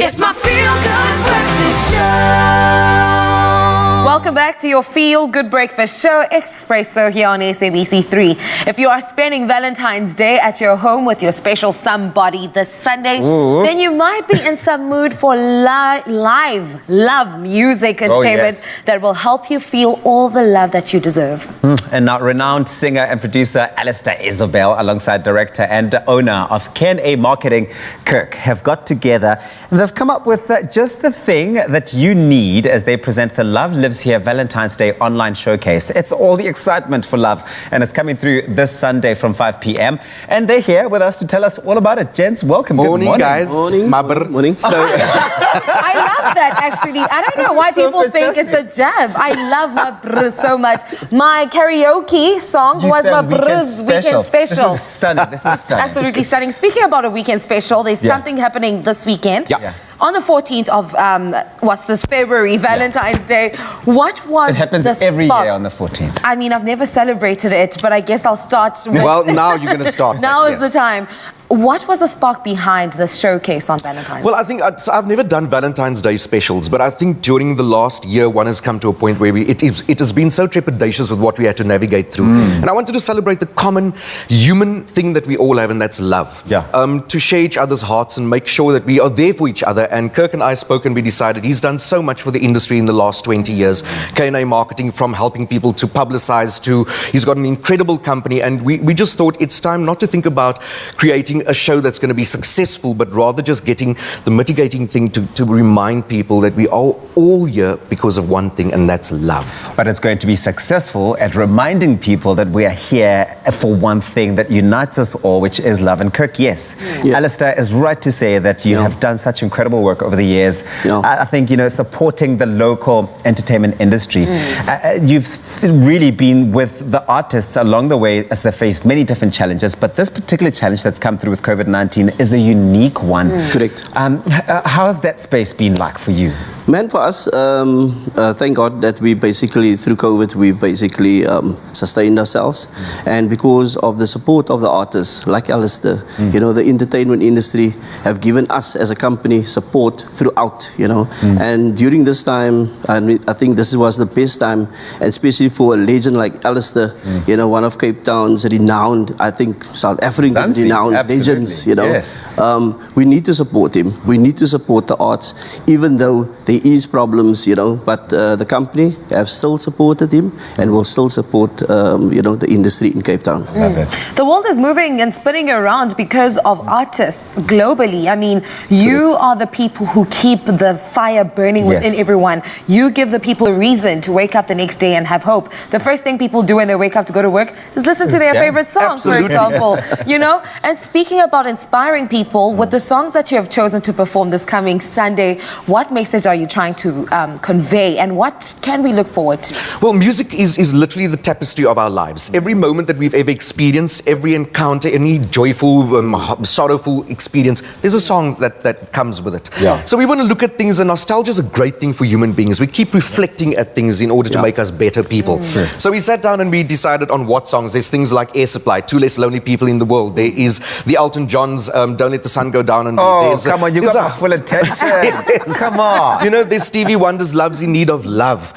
It's my feel-good breakfast show. Welcome back to your Feel Good Breakfast Show, Expresso here on SABC3. If you are spending Valentine's Day at your home with your special somebody this Sunday, then you might be in some mood for live love music entertainment that will help you feel all the love that you deserve. And now renowned singer and producer Alistair Izobell, alongside director and owner of Ken Marketing, Kirk, have got together and they've come up with just the thing that you need as they present the Love Lives Here here, Valentine's Day online showcase. It's all the excitement for love, and it's coming through this Sunday from 5 p.m. And they're here with us to tell us all about it. Gents, welcome. Morning, Good morning. guys. Morning. So, I love that, actually. I don't know why people think it's a jab. I love my brr so much. My karaoke song was my brr's weekend special. This is stunning. This is stunning. Absolutely stunning. Speaking about a weekend special, there's something happening this weekend. Yeah. On the 14th of, what's this, February, Valentine's Day. What was It happens the every spark? year on the 14th. I mean, I've never celebrated it, but I guess I'll start with... well, now you're going to start. Now is the time. What was the spark behind this showcase on Valentine's? Well, I think I've never done Valentine's Day specials, but I think during the last year, one has come to a point where it has been so trepidatious with what we had to navigate through. And I wanted to celebrate the common human thing that we all have, and that's love. Yeah. To share each other's hearts and make sure that we are there for each other. And Kirk and I spoke and we decided he's done so much for the industry in the last 20 years. K&A Marketing, from helping people to publicize to, he's got an incredible company. And we just thought it's time not to think about creating a show that's going to be successful, but rather just getting the mitigating thing to remind people that we are all here because of one thing, and that's love. But it's going to be successful at reminding people that we are here for one thing that unites us all, which is love. And Kirk, yes. Alistair is right to say that you have done such incredible work over the years. I think, supporting the local entertainment industry. You've really been with the artists along the way as they faced many different challenges, but this particular challenge that's come through with COVID-19 is a unique one. Correct. How has that space been like for you? Man, for us, thank God that we basically, through COVID, we basically sustained ourselves. And because of the support of the artists, like Alistair, the entertainment industry have given us as a company support throughout, And during this time, I think this was the best time, and especially for a legend like Alistair, one of Cape Town's renowned, I think, South African renowned legends, Yes. We need to support him. We need to support the arts, even though there is problems, but the company have still supported him and will still support, the industry in Cape Town. The world is moving and spinning around because of artists globally. I mean, you are the people who keep the fire burning within everyone. You give the people a reason to wake up the next day and have hope. The first thing people do when they wake up to go to work is listen to their favorite songs, for example. And speaking about inspiring people, with the songs that you have chosen to perform this coming Sunday, what message are you trying to convey, and what can we look forward to? Well, music is literally the tapestry of our lives. Every moment that we've ever experienced, every encounter, any joyful, sorrowful experience, there's a song that comes with it. So we want to look at things, and nostalgia is a great thing for human beings. We keep reflecting at things in order to make us better people. So we sat down and we decided on what songs. There's things like Air Supply, Two Less Lonely People in the World. There is the Elton John's Don't Let the Sun Go Down. And come on, you got my full attention. Come on. There's Stevie Wonder's Love's in Need of Love.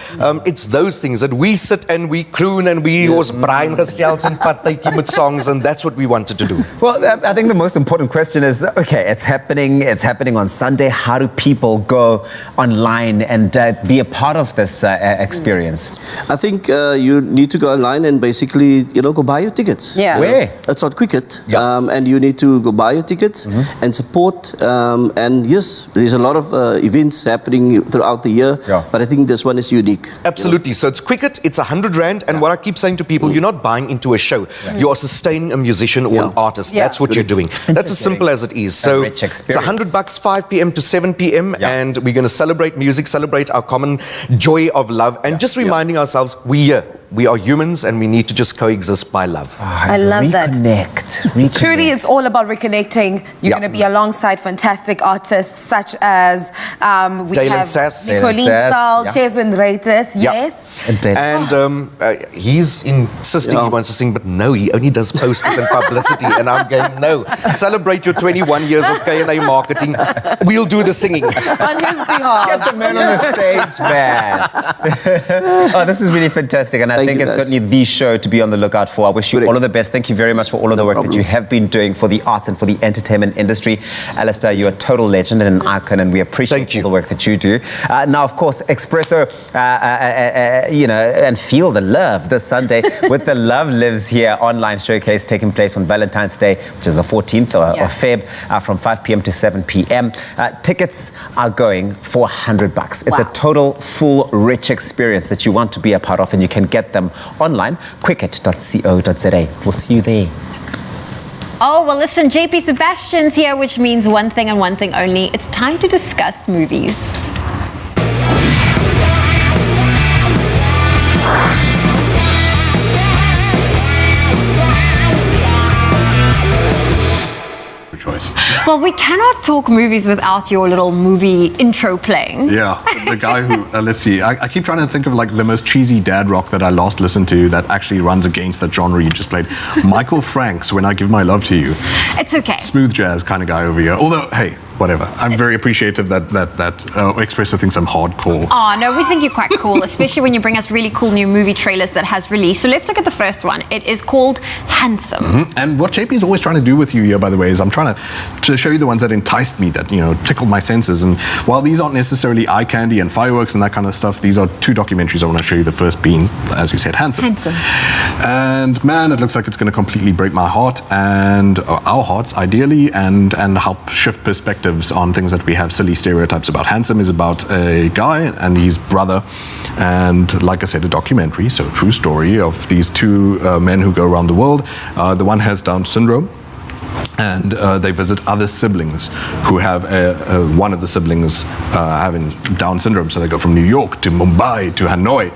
It's those things that we sit and we croon and we ons brein gesels en partytjie met songs, and that's what we wanted to do. Well, I think the most important question is, okay, it's happening on Sunday. How do people go online and be a part of this experience? I think you need to go online and basically, go buy your tickets. Where? It's on Quicket. And you need to go buy your tickets and support. And yes, there's a lot of events happening throughout the year, but I think this one is unique. Absolutely. So it's Quicket, it's 100 Rand, and what I keep saying to people, you're not buying into a show. You are sustaining a musician or an artist. That's what you're doing. That's as simple as it is. So it's $100, 5 p.m. to 7 p.m. and we're going to celebrate music, celebrate our common joy of love, and just reminding ourselves we are humans and we need to just coexist by love. I love that. Reconnect. Truly, it's all about reconnecting. You're going to be alongside fantastic artists such as we Dalen have Sass. Nicolene Saul, Cheswin Reitis, and he's insisting he wants to sing, but no, he only does posters and publicity, and I'm going, no. Celebrate your 21 years of K&A Marketing. We'll do the singing. On his behalf. Get the man on the stage, man. Oh, this is really fantastic, and I I think it's certainly the show to be on the lookout for. I wish you all of the best. Thank you very much for all of the work that you have been doing for the arts and for the entertainment industry. Alistair, you're a total legend and an icon, and we appreciate all the work that you do. Now, of course, Expresso, and feel the love this Sunday with the Love Lives Here online showcase taking place on Valentines Day, which is the 14th of Feb, from 5 p.m. to 7 p.m. Tickets are going for $100. It's a total, full, rich experience that you want to be a part of, and you can get them online, quicket.co.za. We'll see you there. Oh, well, listen, JP Sebastian's here, which means one thing and one thing only. It's time to discuss movies. Choice. Well, we cannot talk movies without your little movie intro playing. Yeah, the guy who, let's see, I keep trying to think of like the most cheesy dad rock that I last listened to that actually runs against that genre you just played. Michael Frank's When I Give My Love to You. It's okay. Smooth jazz kind of guy over here. Although, hey, whatever. I'm very appreciative that Expresso thinks I'm hardcore. Oh, no, we think you're quite cool, especially when you bring us really cool new movie trailers that has released. So let's look at the first one. It is called Handsome. Mm-hmm. And what JP is always trying to do with you here, by the way, is I'm trying to show you the ones that enticed me, that, tickled my senses. And while these aren't necessarily eye candy and fireworks and that kind of stuff, these are two documentaries I want to show you. The first being, as you said, Handsome. And man, it looks like it's going to completely break my heart and our hearts, ideally, and help shift perspectives on things that we have silly stereotypes about. Handsome is about a guy and his brother, and like I said, a documentary, so a true story of these two men who go around the world. The one has Down syndrome, and they visit other siblings who have one of the siblings having Down syndrome. So they go from New York to Mumbai to Hanoi.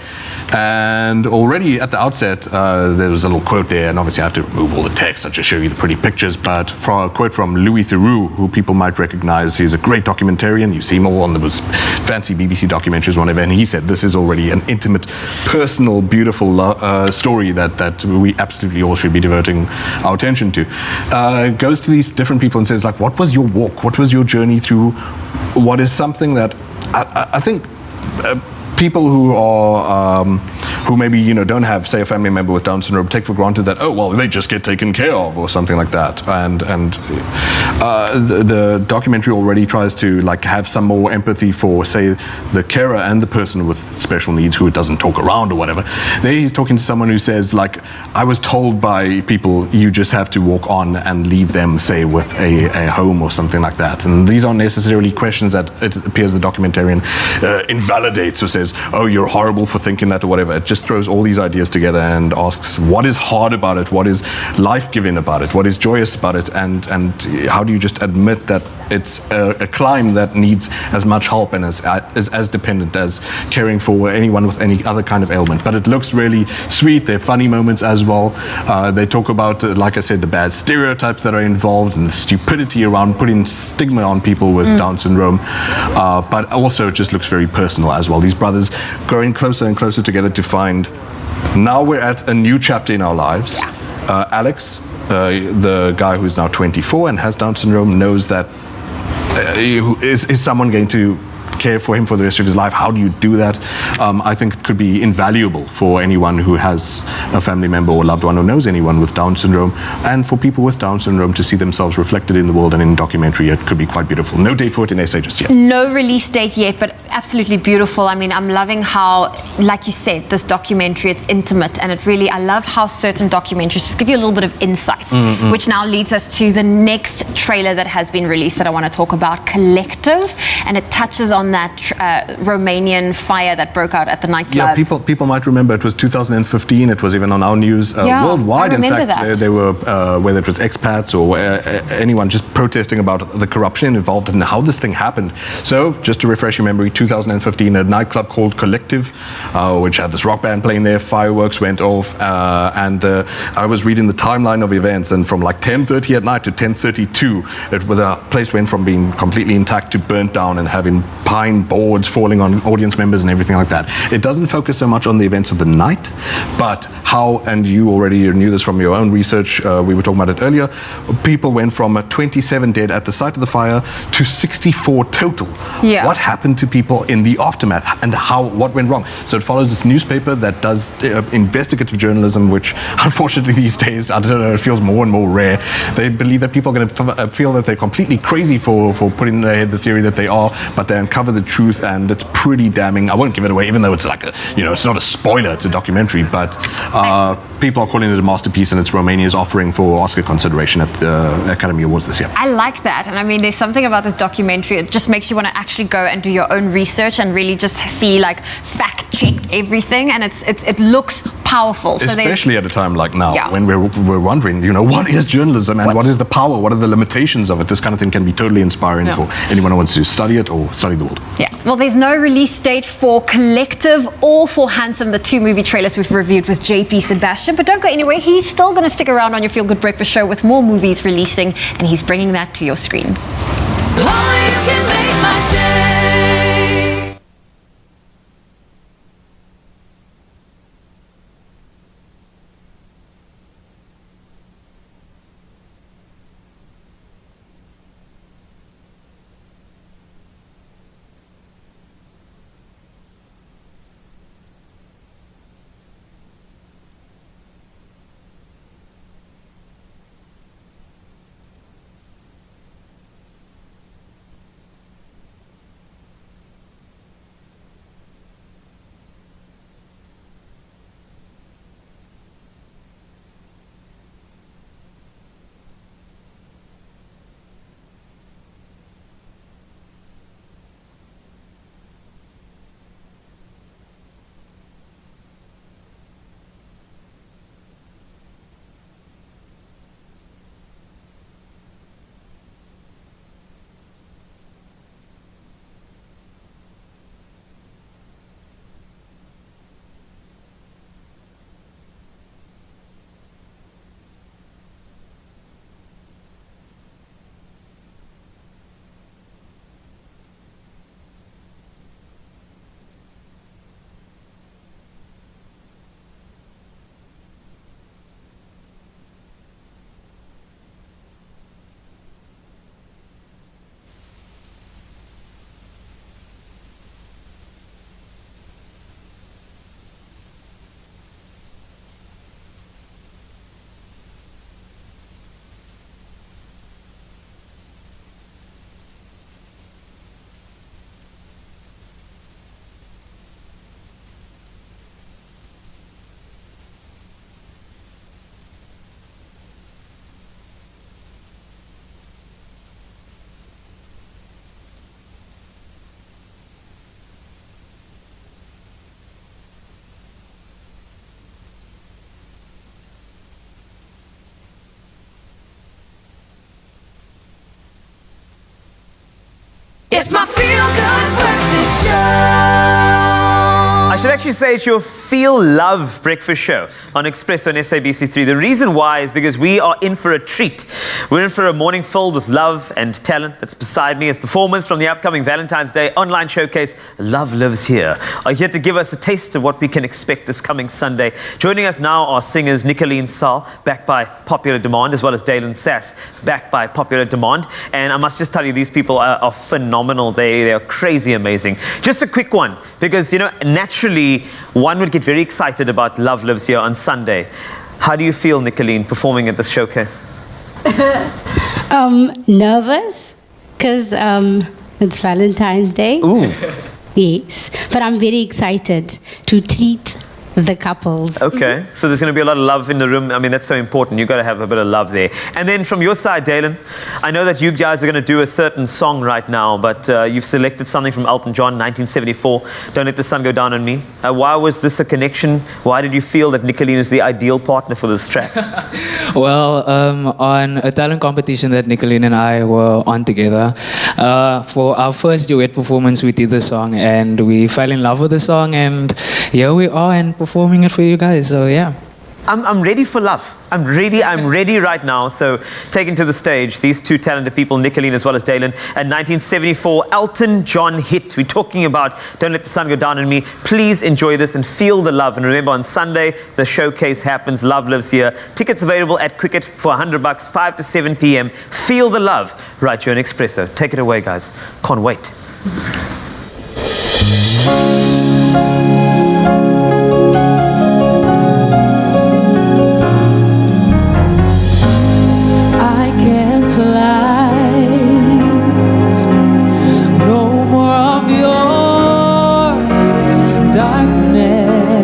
And already at the outset, there's a little quote there, and obviously I have to remove all the text. I'll just show you the pretty pictures. But from a quote from Louis Theroux, who people might recognize, he's a great documentarian. You see him all on the most fancy BBC documentaries, whatever. And he said this is already an intimate, personal, beautiful story that we absolutely all should be devoting our attention to. Goes to these different people and says, like, what was your walk? What was your journey through what is something that I think people who are who maybe don't have, say, a family member with Down syndrome take for granted that, oh well, they just get taken care of or something like that. And the documentary already tries to like have some more empathy for, say, the carer and the person with special needs who doesn't talk around or whatever. There he's talking to someone who says, like, I was told by people you just have to walk on and leave them, say, with a home or something like that. And these aren't necessarily questions that it appears the documentarian invalidates or says, oh, you're horrible for thinking that or whatever. It just throws all these ideas together and asks, what is hard about it? What is life-giving about it? What is joyous about it? And how do you just admit that it's a climb that needs as much help and is as dependent as caring for anyone with any other kind of ailment? But it looks really sweet. There are funny moments as well. They talk about, like I said, the bad stereotypes that are involved and the stupidity around putting stigma on people with Down syndrome. But also it just looks very personal as well. These brothers growing closer and closer together to find, now we're at a new chapter in our lives. Alex, the guy who's now 24 and has Down syndrome, knows that is someone going to care for him for the rest of his life? How do you do that? I think it could be invaluable for anyone who has a family member or loved one or knows anyone with Down syndrome, and for people with Down syndrome to see themselves reflected in the world and in documentary. It could be quite beautiful. No date for it in SA just yet. No release date yet, but absolutely beautiful. I mean, I'm loving how, like you said, this documentary, it's intimate, and it really, I love how certain documentaries just give you a little bit of insight, which now leads us to the next trailer that has been released that I want to talk about, Collective, and it touches on that Romanian fire that broke out at the nightclub. Yeah, people might remember it was 2015. It was even on our news worldwide. In fact, they were whether it was expats or anyone just protesting about the corruption involved and how this thing happened. So, just to refresh your memory, 2015, a nightclub called Collective, which had this rock band playing there. Fireworks went off, and I was reading the timeline of events, and from like 10:30 at night to 10:32, the place went from being completely intact to burnt down and having behind boards, falling on audience members and everything like that. It doesn't focus so much on the events of the night, but how, and you already knew this from your own research, we were talking about it earlier, people went from 27 dead at the site of the fire to 64 total. Yeah. What happened to people in the aftermath and what went wrong? So it follows this newspaper that does investigative journalism, which unfortunately these days, I don't know, it feels more and more rare. They believe that people are going to feel that they're completely crazy for putting in their head the theory that they are, but they uncover the truth, and it's pretty damning. I won't give it away, even though it's like it's not a spoiler, it's a documentary, but people are calling it a masterpiece, and it's Romania's offering for Oscar consideration at the Academy Awards this year. I like that, and I mean, there's something about this documentary. It just makes you want to actually go and do your own research and really just see, like, fact-checked everything, and it looks powerful. Especially at a time like now, Yeah. when we're wondering, what is journalism and what is the power? What are the limitations of it? This kind of thing can be totally inspiring for anyone who wants to study it or study the world. Yeah. Well, there's no release date for Collective or for Handsome, the two movie trailers we've reviewed with JP Sebastian. But don't go anywhere. He's still going to stick around on your Feel Good Breakfast show with more movies releasing, and he's bringing that to your screens. It's my Feel Good Breakfast Show. I should actually say it's your Feel Love Breakfast Show on Expresso and SABC3. The reason why is because we are in for a treat. We're in for a morning filled with love and talent. That's beside me as performers from the upcoming Valentine's Day online showcase, Love Lives Here, are here to give us a taste of what we can expect this coming Sunday. Joining us now are singers Nicoline Saal, backed by popular demand, as well as Dalen Sass, backed by popular demand. And I must just tell you, these people are phenomenal. They are crazy amazing. Just a quick one, because, naturally, one would get very excited about Love Lives Here on Sunday. How do you feel, Nicoline, performing at this showcase? Nervous, because it's Valentine's Day. Ooh. Yes, but I'm very excited to treat the couples. Okay, so there's going to be a lot of love in the room. I mean, that's so important. You've got to have a bit of love there. And then from your side, Dalen, I know that you guys are going to do a certain song right now, but you've selected something from Elton John, 1974, Don't Let the Sun Go Down on Me. Why was this a connection? Why did you feel that Nicoline is the ideal partner for this track? Well, on a talent competition that Nicoline and I were on together, for our first duet performance, we did the song and we fell in love with the song, and here we are and performing it for you guys. So yeah. I'm ready for love. I'm ready right now. So taken to the stage, these two talented people, Nicoline as well as Dalen, and 1974 Elton John hit. We're talking about Don't Let the Sun Go Down on Me. Please enjoy this and feel the love. And remember, on Sunday, the showcase happens. Love lives here. Tickets available at Cricket for $100, 5 to 7 p.m. Feel the love right here on Expresso. Take it away, guys. Can't wait. Light, no more of your darkness.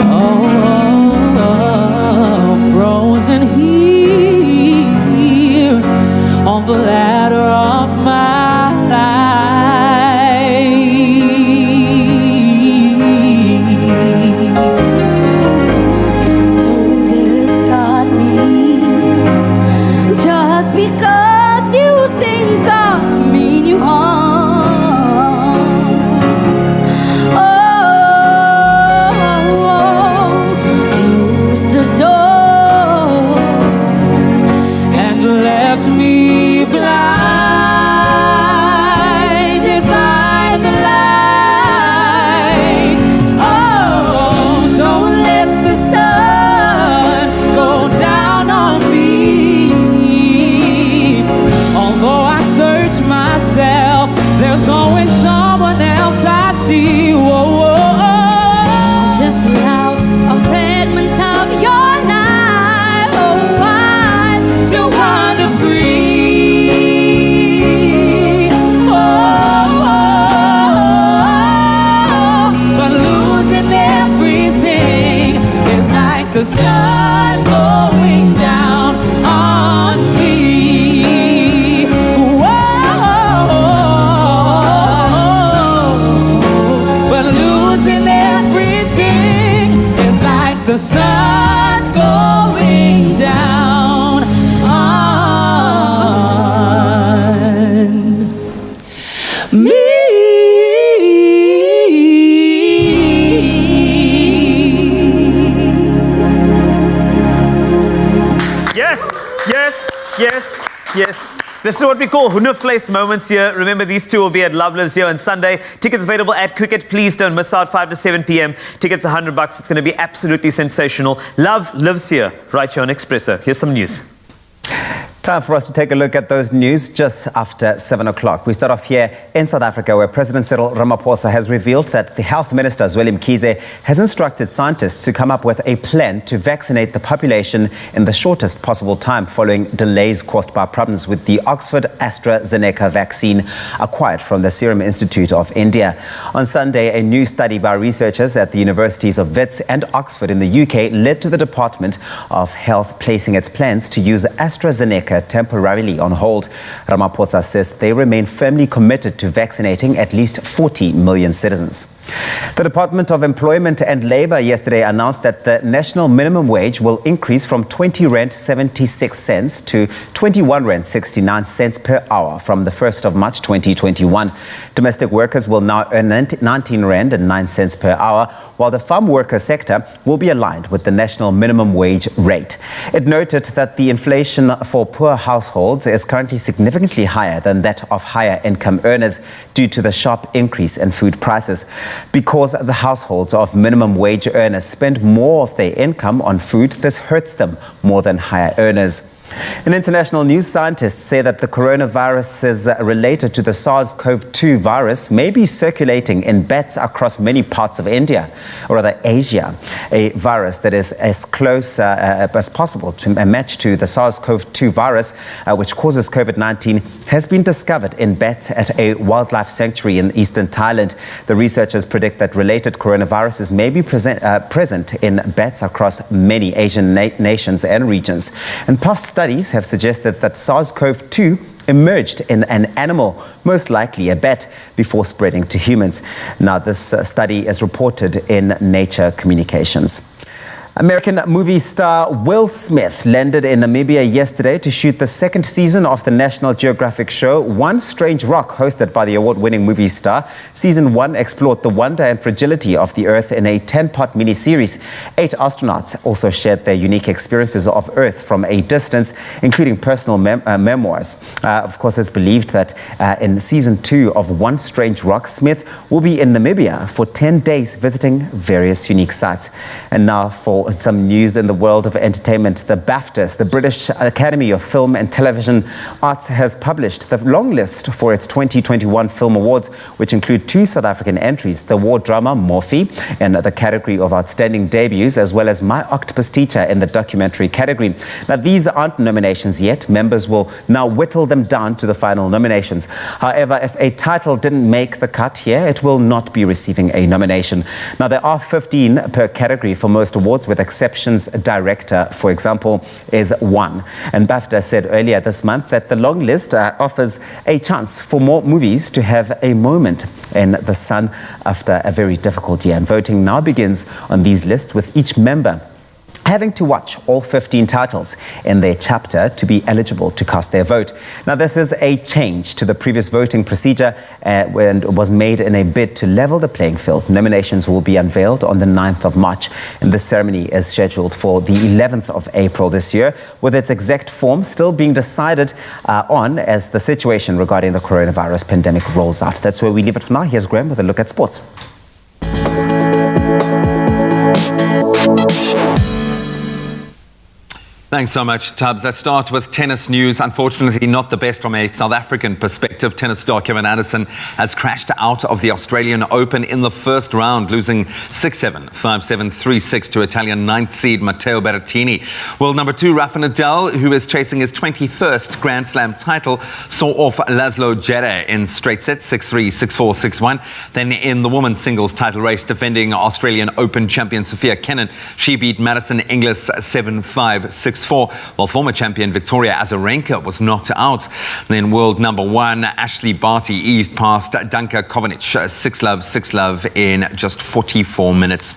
Oh, frozen here on the ladder of my life. Don't discard me just because you think I mean you harm. Oh, close the door and left me blinded by the light. Oh, don't let the sun go down on me. Although I search myself, there's always someone else I see. Whoa, whoa, whoa. Just allow a fragment of your life, oh, to wander free. But losing everything is like the sun going down on me. But losing everything is like the sun going down on me. Yes, yes, yes, yes. This is what we call Hunnervleis moments here. Remember, these two will be at Love Lives here on Sunday. Tickets available at Cricket. Please don't miss out. 5 to 7 p.m. Tickets $100. It's going to be absolutely sensational. Love lives here, right here on Expresso. Here's some news. Time for us to take a look at those news just after 7 o'clock. We start off here in South Africa, where President Cyril Ramaphosa has revealed that the Health Minister, Zweli Mkhize, has instructed scientists to come up with a plan to vaccinate the population in the shortest possible time following delays caused by problems with the Oxford AstraZeneca vaccine acquired from the Serum Institute of India. On Sunday, a new study by researchers at the universities of Wits and Oxford in the UK led to the Department of Health placing its plans to use AstraZeneca temporarily on hold. Ramaphosa says they remain firmly committed to vaccinating at least 40 million citizens. The Department of Employment and Labour yesterday announced that the national minimum wage will increase from 20 Rand 76 cents to 21 Rand 69 cents per hour from the 1st of March 2021. Domestic workers will now earn 19 Rand and 9 cents per hour, while the farm worker sector will be aligned with the national minimum wage rate. It noted that the inflation for poor households is currently significantly higher than that of higher income earners due to the sharp increase in food prices. Because the households of minimum wage earners spend more of their income on food, this hurts them more than higher earners. In international news, scientists say that the coronaviruses related to the SARS-CoV-2 virus may be circulating in bats across many parts of India, or rather Asia. A virus that is as close as possible to a match to the SARS-CoV-2 virus, which causes COVID-19, has been discovered in bats at a wildlife sanctuary in eastern Thailand. The researchers predict that related coronaviruses may be present in bats across many Asian nations and regions. And past studies have suggested that SARS-CoV-2 emerged in an animal, most likely a bat, before spreading to humans. Now, this study is reported in Nature Communications. American movie star Will Smith landed in Namibia yesterday to shoot the second season of the National Geographic show One Strange Rock, hosted by the award-winning movie star. Season 1 explored the wonder and fragility of the Earth in a 10-part mini-series. 8 astronauts also shared their unique experiences of Earth from a distance, including personal memoirs. Of course, it's believed that in Season 2 of One Strange Rock, Smith will be in Namibia for 10 days visiting various unique sites. And now for some news in the world of entertainment. The BAFTAs, the British Academy of Film and Television Arts, has published the long list for its 2021 Film Awards, which include 2 South African entries, the war drama Morphe in the category of outstanding debuts, as well as My Octopus Teacher in the documentary category. Now, these aren't nominations yet. Members will now whittle them down to the final nominations. However, if a title didn't make the cut here, it will not be receiving a nomination. Now, there are 15 per category for most awards, with exceptions. Director, for example, is 1. And BAFTA said earlier this month that the long list offers a chance for more movies to have a moment in the sun after a very difficult year. And voting now begins on these lists, with each member having to watch all 15 titles in their chapter to be eligible to cast their vote. Now, this is a change to the previous voting procedure and was made in a bid to level the playing field. Nominations will be unveiled on the 9th of March, and the ceremony is scheduled for the 11th of April this year, with its exact form still being decided on as the situation regarding the coronavirus pandemic rolls out. That's where we leave it for now. Here's Graham with a look at sports. Thanks so much, Tubbs. Let's start with tennis news. Unfortunately, not the best from a South African perspective. Tennis star Kevin Anderson has crashed out of the Australian Open in the first round, losing 6-7, 5-7, 3-6 to Italian 9th seed Matteo Berrettini. World number 2 Rafa Nadal, who is chasing his 21st Grand Slam title, saw off Laszlo Djere in straight sets, 6-3, 6-4, 6-1. Then in the women's singles title race, defending Australian Open champion Sophia Kenin, she beat Madison Inglis 7-5, 6-4, while former champion Victoria Azarenka was knocked out. Then world number 1 Ashley Barty eased past Danka Kovanic 6-love in just 44 minutes.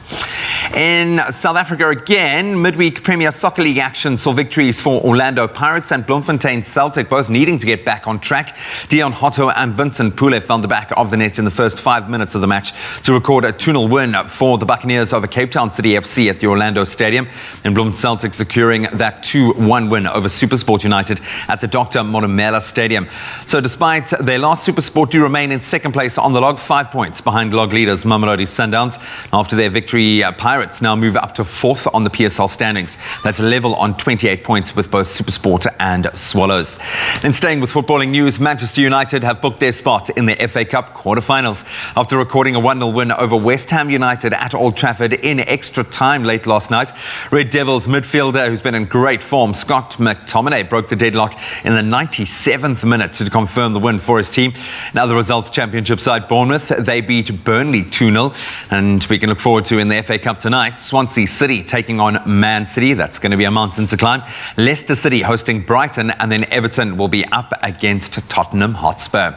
In South Africa again, midweek Premier Soccer League action saw victories for Orlando Pirates and Bloemfontein Celtic, both needing to get back on track. Dion Hotto and Vincent Pule found the back of the net in the first 5 minutes of the match to record a 2-0 win for the Buccaneers over Cape Town City FC at the Orlando Stadium, and Bloemfontein Celtic securing that 2-1 win over SuperSport United at the Dr. Monomela Stadium. So despite their loss, SuperSport do remain in second place on the log, 5 points behind log leaders Mamelodi Sundowns. After their victory, Pirates now move up to 4th on the PSL standings. That's a level on 28 points with both SuperSport and Swallows. Then staying with footballing news, Manchester United have booked their spot in the FA Cup quarterfinals after recording a 1-0 win over West Ham United at Old Trafford in extra time late last night. Red Devils midfielder, who's been in great form, Scott McTominay, broke the deadlock in the 97th minute to confirm the win for his team. Now the results, Championship side Bournemouth, they beat Burnley 2-0, and we can look forward to in the FA Cup tonight, Swansea City taking on Man City. That's going to be a mountain to climb. Leicester City hosting Brighton, and then Everton will be up against Tottenham Hotspur.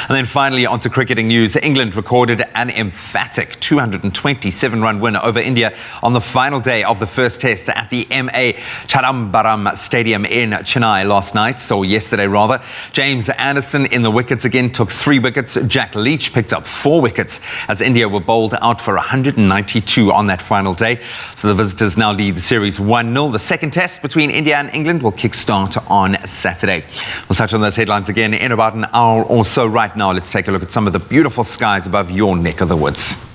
And then finally onto cricketing news. England recorded an emphatic 227-run win over India on the final day of the first test at the MA Chidambaram Stadium in Chennai last night, so yesterday rather. James Anderson in the wickets again took 3 wickets. Jack Leach picked up 4 wickets as India were bowled out for 192 on that final day. So the visitors now lead the series 1-0. The second test between India and England will kick-start on Saturday. We'll touch on those headlines again in about an hour or so. Right now, let's take a look at some of the beautiful skies above your neck of the woods.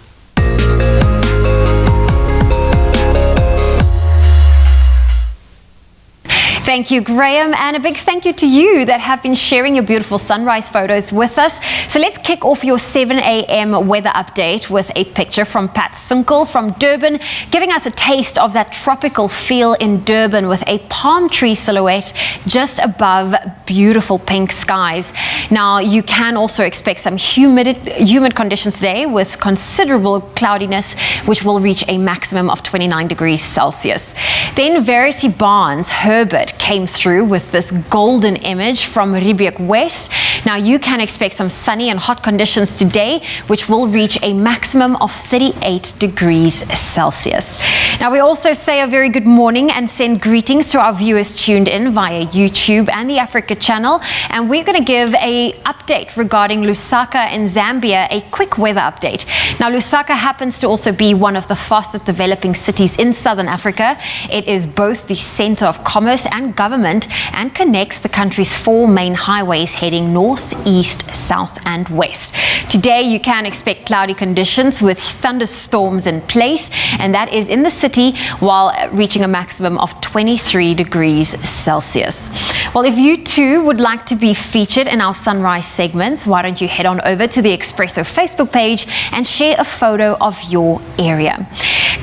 Thank you, Graham, and a big thank you to you that have been sharing your beautiful sunrise photos with us. So let's kick off your 7 a.m. weather update with a picture from Pat Sunkel from Durban, giving us a taste of that tropical feel in Durban with a palm tree silhouette just above beautiful pink skies. Now, you can also expect some humid conditions today with considerable cloudiness, which will reach a maximum of 29 degrees Celsius. Then Verity Barnes Herbert came through with this golden image from Riebeek West. Now, you can expect some sunny and hot conditions today, which will reach a maximum of 38 degrees Celsius. Now, we also say a very good morning and send greetings to our viewers tuned in via YouTube and the Africa channel. And we're going to give an update regarding Lusaka in Zambia, a quick weather update. Now, Lusaka happens to also be one of the fastest developing cities in southern Africa. It is both the center of commerce and government and connects the country's 4 main highways heading north, east, south, and west. Today, you can expect cloudy conditions with thunderstorms in place, and that is in the city, while reaching a maximum of 23 degrees Celsius. Well, if you too would like to be featured in our sunrise segments, why don't you head on over to the Expresso Facebook page and share a photo of your area.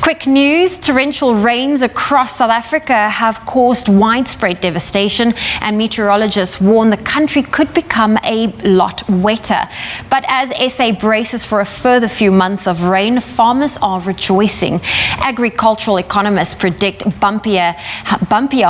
Quick news, torrential rains across South Africa have caused widespread devastation, and meteorologists warn the country could become a lot wetter. But as SA braces for a further few months of rain, farmers are rejoicing. Agricultural economists predict bumpier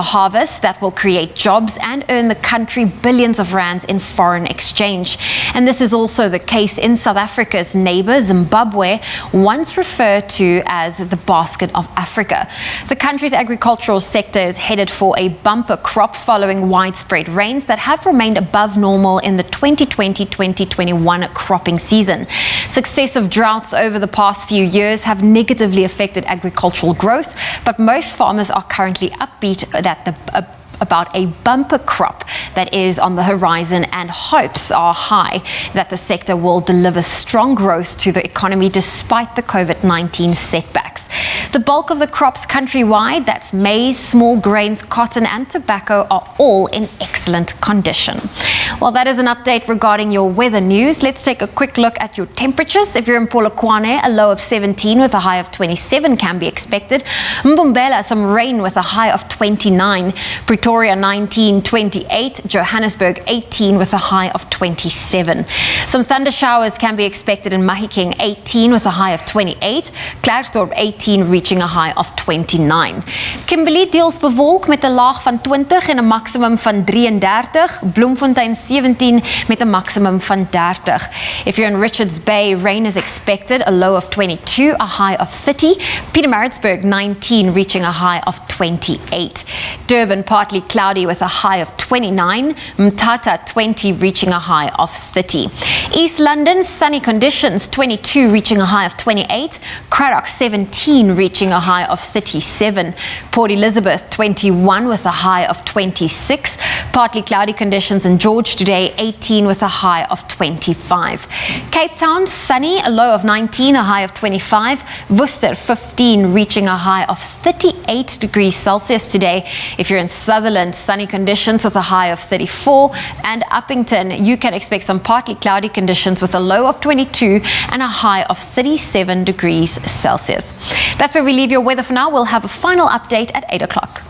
harvests that will create jobs and earn the country billions of rands in foreign exchange. And this is also the case in South Africa's neighbor, Zimbabwe, once referred to as the basket of Africa. The country's agricultural sector is headed for a bumper crop following widespread rains that have remained above normal in the 2020-2021 cropping season. Successive droughts over the past few years have negatively affected agricultural growth, but most farmers are currently upbeat that about a bumper crop that is on the horizon, and hopes are high that the sector will deliver strong growth to the economy despite the COVID-19 setbacks. The bulk of the crops countrywide, that's maize, small grains, cotton and tobacco, are all in excellent condition. Well, that is an update regarding your weather news. Let's take a quick look at your temperatures. If you're in Polokwane, a low of 17 with a high of 27 can be expected. Mbombela, some rain with a high of 29. Pretoria 19, 28. Johannesburg 18 with a high of 27. Some thunder showers can be expected in Mahikeng 18 with a high of 28. Klerksdorp 18 reaching a high of 29. Kimberley deels bewolk met 'n laag van 20 en 'n maksimum van 33. Bloemfontein 17 met 'n maximum van 30. If you're in Richards Bay, rain is expected, a low of 22, a high of 30. Pietermaritzburg 19 reaching a high of 28. Durban partly cloudy with a high of 29. Mthatha 20 reaching a high of 30. East London sunny conditions, 22 reaching a high of 28. Cradock 17 reaching a high of 37. Port Elizabeth 21 with a high of 26. Partly cloudy conditions in George today, 18 with a high of 25. Cape Town sunny, a low of 19, a high of 25. Worcester 15 reaching a high of 38 degrees Celsius today. If you're in Sutherland, sunny conditions with a high of 34. And Uppington, you can expect some partly cloudy conditions with a low of 22 and a high of 37 degrees Celsius. That's where we leave your weather for now. We'll have a final update at 8 o'clock.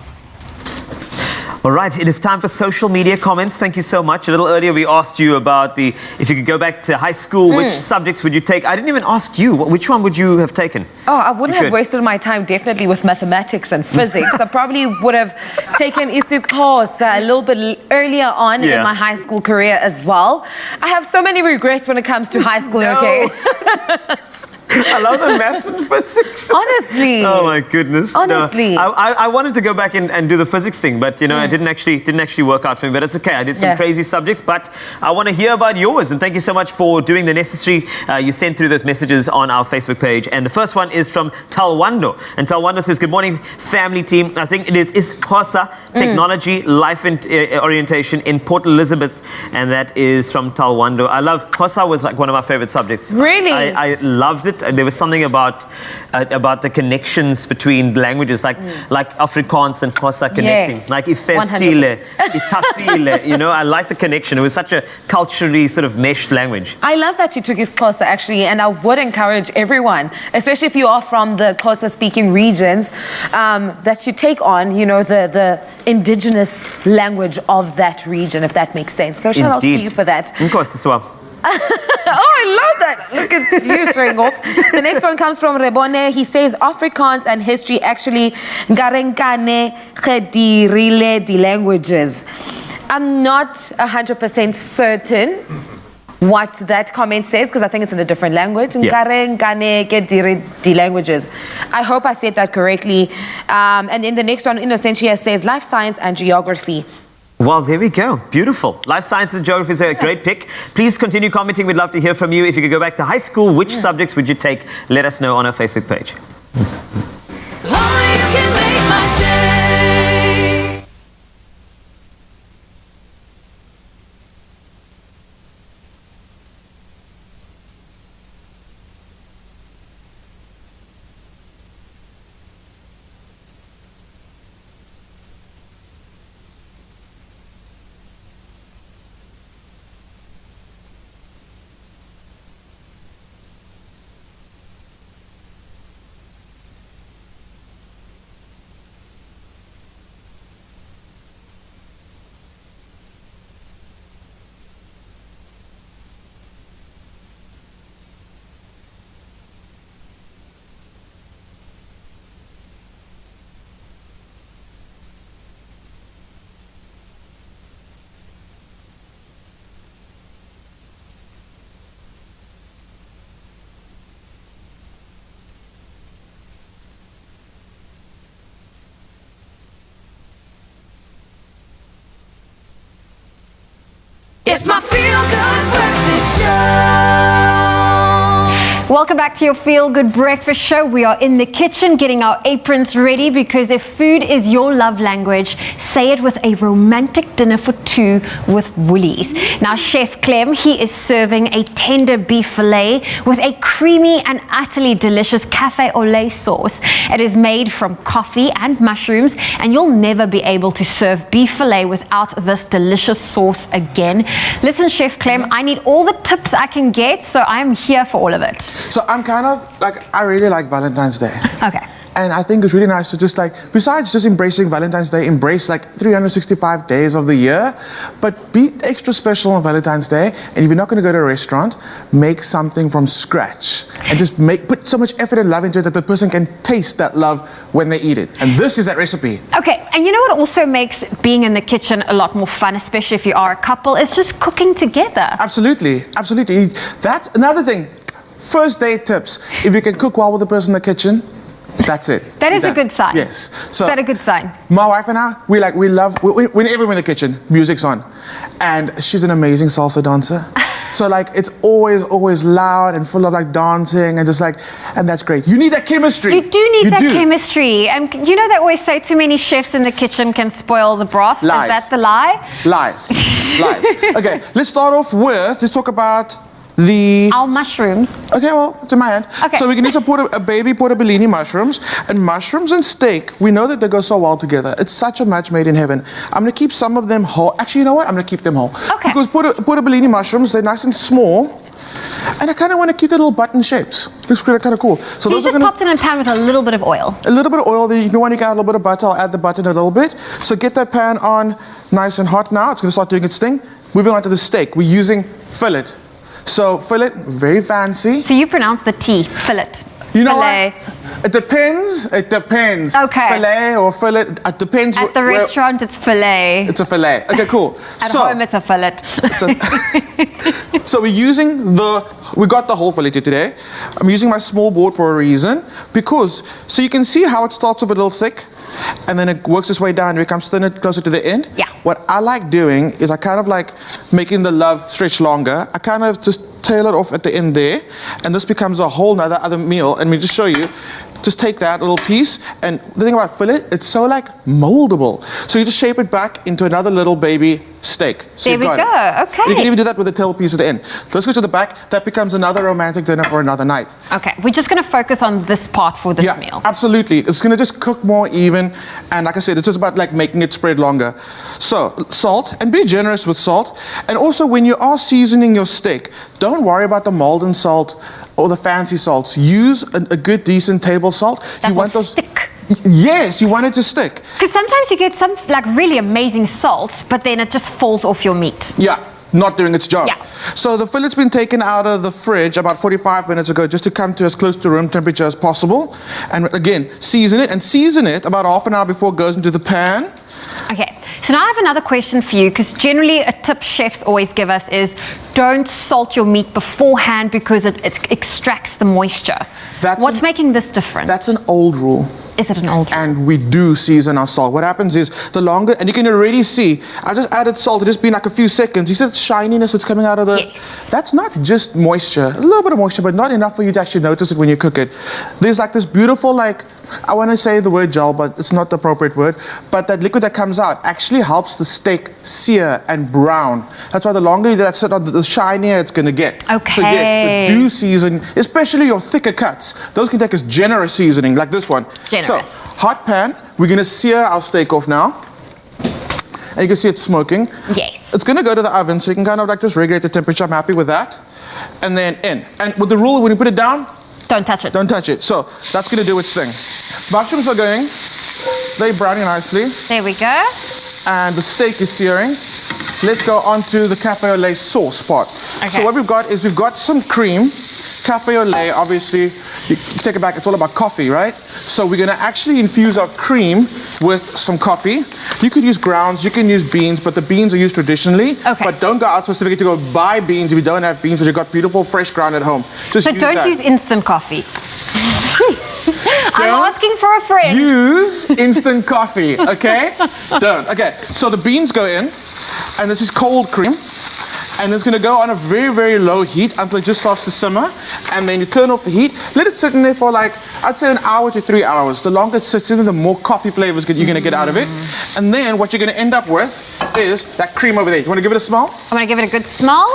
All right, it is time for social media comments. Thank you so much. A little earlier we asked you about if you could go back to high school, which subjects would you take? I didn't even ask you. Which one would you have taken? Oh, I wouldn't have wasted my time definitely with mathematics and physics. I probably would have taken Izobell a little bit earlier on in my high school career as well. I have so many regrets when it comes to high school, okay? I love the maths and physics. Honestly. Oh my goodness. Honestly. No, I wanted to go back and do the physics thing, but it didn't actually work out for me. But it's okay. I did some crazy subjects, but I want to hear about yours. And thank you so much for doing the necessary. You sent through those messages on our Facebook page. And the first one is from Talwando. And Talwando says, "Good morning, family team. I think it is Xhosa Technology Life Orientation in Port Elizabeth." And that is from Talwando. I love Xhosa, was like one of my favorite subjects. Really? I loved it. There was something about the connections between languages, like Afrikaans and Xhosa connecting, like Ifestile, Itafile. I like the connection. It was such a culturally sort of meshed language. I love that you took Xhosa actually, and I would encourage everyone, especially if you are from the Xhosa-speaking regions, that you take on, the indigenous language of that region, if that makes sense. So shout out to you for that. Of course, as well. Oh, I love that. Look at you showing off. The next one comes from Rebone. He says Afrikaans and history actually garenkane gedirile di languages. I'm not 100% certain what that comment says, because I think it's in a different language. Languages. I hope I said that correctly. And then the next one, Innocentia, says life science and geography. Well, there we go. Beautiful. Life sciences and geography is a great pick. Please continue commenting. We'd love to hear from you. If you could go back to high school, which subjects would you take? Let us know on our Facebook page. It's my feel-good breakfast show. Welcome back to your Feel Good Breakfast Show. We are in the kitchen getting our aprons ready, because if food is your love language, say it with a romantic dinner for two with Woolies. Now, Chef Clem, he is serving a tender beef fillet with a creamy and utterly delicious cafe au lait sauce. It is made from coffee and mushrooms, and you'll never be able to serve beef fillet without this delicious sauce again. Listen, Chef Clem, I need all the tips I can get, so I'm here for all of it. So I'm kind of like, I really like Valentine's Day. Okay. And I think it's really nice to just like, besides just embracing Valentine's Day, embrace like 365 days of the year, but be extra special on Valentine's Day. And if you're not going to go to a restaurant, make something from scratch and just put so much effort and love into it that the person can taste that love when they eat it. And this is that recipe. Okay, and you know what also makes being in the kitchen a lot more fun, especially if you are a couple, is just cooking together. Absolutely, absolutely. That's another thing. First date tips. If you can cook well with the person in the kitchen, that's it. That is a good sign. Yes. So is that a good sign? My wife and I, we love, whenever we're in the kitchen, music's on. And she's an amazing salsa dancer. So like, it's always loud and full of like dancing and just like, and that's great. You need that chemistry. You do need that chemistry. And you know they always say too many chefs in the kitchen can spoil the broth. Lies. Is that the lie? Lies. Lies. Okay, let's start off with, let's talk about our mushrooms. Okay, well, it's in my hand. Okay. So we can use a baby portobellini mushrooms. And mushrooms and steak, we know that they go so well together. It's such a match made in heaven. I'm going to keep some of them whole. Actually, you know what? I'm going to keep them whole. Okay. Because portobellini mushrooms, they're nice and small. And I kind of want to keep the little button shapes. Looks kind of cool. So you just popped it in a pan with a little bit of oil. A little bit of oil. If you want, you can add a little bit of butter. I'll add the butter in a little bit. So get that pan on nice and hot now. It's going to start doing its thing. Moving on to the steak. We're using fillet. So fillet, very fancy. So you pronounce the T, fillet. You know fillet. What? It depends. It depends. Okay. Fillet or fillet. It depends. At the restaurant, it's fillet. It's a fillet. Okay, cool. At home, it's a fillet. So we're using we got the whole fillet today. I'm using my small board for a reason, because, so you can see how it starts off a little thick, and then it works its way down and becomes thinner closer to the end. Yeah. What I like doing is I kind of like making the love stretch longer. I kind of just tail it off at the end there, and this becomes a whole other meal. And let me just show you. Just take that little piece, and the thing about fillet, it's so like moldable. So you just shape it back into another little baby steak. So there we go. Okay. You can even do that with the tail piece at the end. Let's go to the back. That becomes another romantic dinner for another night. Okay, we're just going to focus on this part for this meal. Absolutely. It's going to just cook more even, and like I said, it's just about like making it spread longer. So salt, and be generous with salt. And also, when you are seasoning your steak, don't worry about the Malden salt or the fancy salts. Use a good, decent table salt. You want those stick. Yes, you want it to stick. Because sometimes you get some like really amazing salts, but then it just falls off your meat. Yeah, not doing its job. Yeah. So the fillet's been taken out of the fridge about 45 minutes ago, just to come to as close to room temperature as possible. And again, season it about half an hour before it goes into the pan. Okay, So now I have another question for you, because generally a tip chefs always give us is don't salt your meat beforehand because it extracts the moisture. What's making this different? That's an old rule. Is it an old rule? And we do season our salt. What happens is the longer, and you can already see, I just added salt, it just been like a few seconds. You see the shininess that's coming out of the... Yes. That's not just moisture, a little bit of moisture, but not enough for you to actually notice it when you cook it. There's like this beautiful, like, I want to say the word gel, but it's not the appropriate word, but that liquid that comes out actually helps the steak sear and brown. That's why the longer you let it sit on, the shinier it's going to get. Okay. So yes, the do season, especially your thicker cuts, those can take as generous seasoning, like this one. Generous. So, hot pan, we're going to sear our steak off now. And you can see it's smoking. Yes. It's going to go to the oven, so you can kind of like just regulate the temperature. I'm happy with that. And then in. And with the rule, when you put it down, don't touch it. Don't touch it. So that's going to do its thing. Mushrooms are going. They're browning nicely. There we go. And the steak is searing. Let's go on to the cafe au lait sauce part. Okay. So what we've got is we've got some cream. Cafe au lait, obviously, you take it back, it's all about coffee, right? So we're going to actually infuse our cream with some coffee. You could use grounds, you can use beans, but the beans are used traditionally. Okay. But don't go out specifically to go buy beans if you don't have beans, but you've got beautiful fresh ground at home. Just So use don't that. use instant coffee. I'm asking for a friend. Use instant coffee, okay? Don't. Okay, so the beans go in, and this is cold cream. And it's going to go on a very, very low heat until it just starts to simmer. And then you turn off the heat. Let it sit in there for like, I'd say an hour to 3 hours. The longer it sits in, the more coffee flavors you're going to get out of it. And then what you're going to end up with is that cream over there. You want to give it a smell? I'm going to give it a good smell.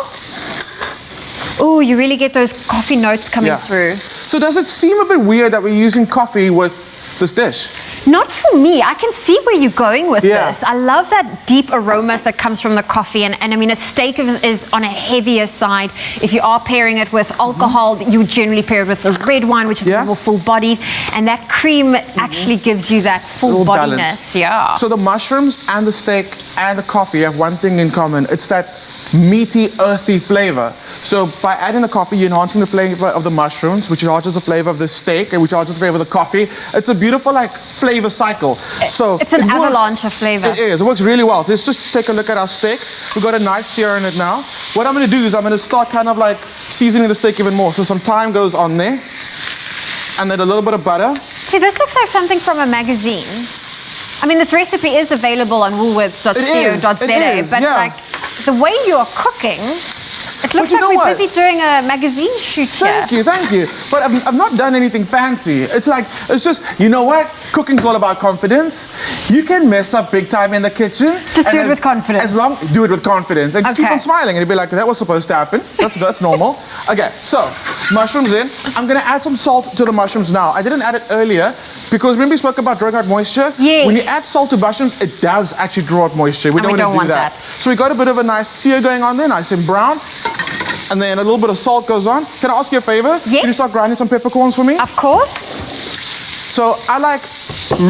Oh, you really get those coffee notes coming through. So does it seem a bit weird that we're using coffee with this dish? Not for me. I can see where you're going with this. I love that deep aromas that comes from the coffee. And I mean, a steak is on a heavier side. If you are pairing it with alcohol, you generally pair it with the red wine, which is more full-bodied. And that cream actually gives you that full-bodiness. Yeah. So the mushrooms and the steak and the coffee have one thing in common. It's that meaty, earthy flavor. So by adding the coffee, you're enhancing the flavor of the mushrooms, which enhances the flavor of the steak, and which enhances the flavor of the coffee. It's a beautiful, like, flavor cycle. So it's an avalanche of flavor. It is. It works really well. Let's just take a look at our steak. We've got a nice sear in it now. What I'm going to do is I'm going to start kind of like seasoning the steak even more. So some thyme goes on there, and then a little bit of butter. See, this looks like something from a magazine. I mean, this recipe is available on woolworths.co.za, but like the way you are cooking, it looks like we're busy doing a magazine shoot here. Thank you. But I've not done anything fancy. It's like, it's just, you know what? Cooking's all about confidence. You can mess up big time in the kitchen. Just do it with confidence. Do it with confidence. And just keep on smiling. And you'll be like, that was supposed to happen. That's normal. Okay, so mushrooms in. I'm going to add some salt to the mushrooms now. I didn't add it earlier because remember we spoke about drawing out moisture? Yes. When you add salt to mushrooms, it does actually draw out moisture. We don't want to do that. So we got a bit of a nice sear going on there, nice and brown. And then a little bit of salt goes on. Can I ask you a favor? Yes. Can you start grinding some peppercorns for me? Of course. So I like,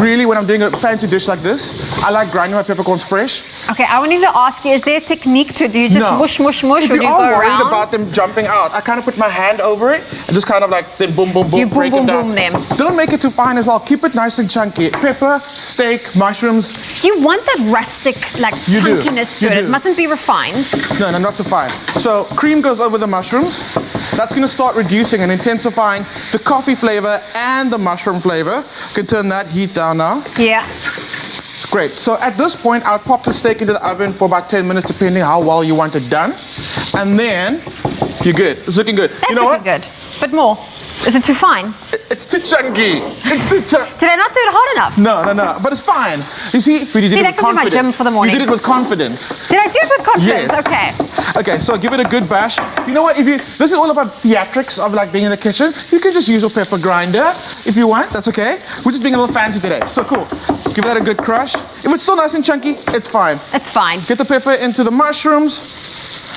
really, when I'm doing a fancy dish like this, I like grinding my peppercorns fresh. Okay, I wanted to ask you, is there a technique to do? You just mush, mush, mush, If or you do you are go worried around? about them jumping out, I kind of put my hand over it and just kind of like, then boom, boom, boom, You break boom, them boom, down. boom them. Don't make it too fine as well. Keep it nice and chunky. Pepper, steak, mushrooms. You want that rustic, like, You do. chunkiness to You it. do. It mustn't be refined. No, not too fine. So cream goes over the mushrooms. That's going to start reducing and intensifying the coffee flavor and the mushroom flavor. You can turn that heat down now. Yeah. Great. So at this point, I'll pop the steak into the oven for about 10 minutes, depending how well you want it done. And then you're good. It's looking good. That's you know looking what? good. But more. Is it too fine? It's too chunky. It's too chunky. Did I not do it hard enough? No. But it's fine. You see, we did it that with could be my confidence. gym for the morning. You did it with confidence. Did I do it with confidence? Yes. Okay. Okay, so give it a good bash. You know what? This is all about theatrics of like being in the kitchen. You can just use a pepper grinder if you want. That's okay. We're just being a little fancy today. So cool. Give that a good crush. If it's still nice and chunky, it's fine. It's fine. Get the pepper into the mushrooms.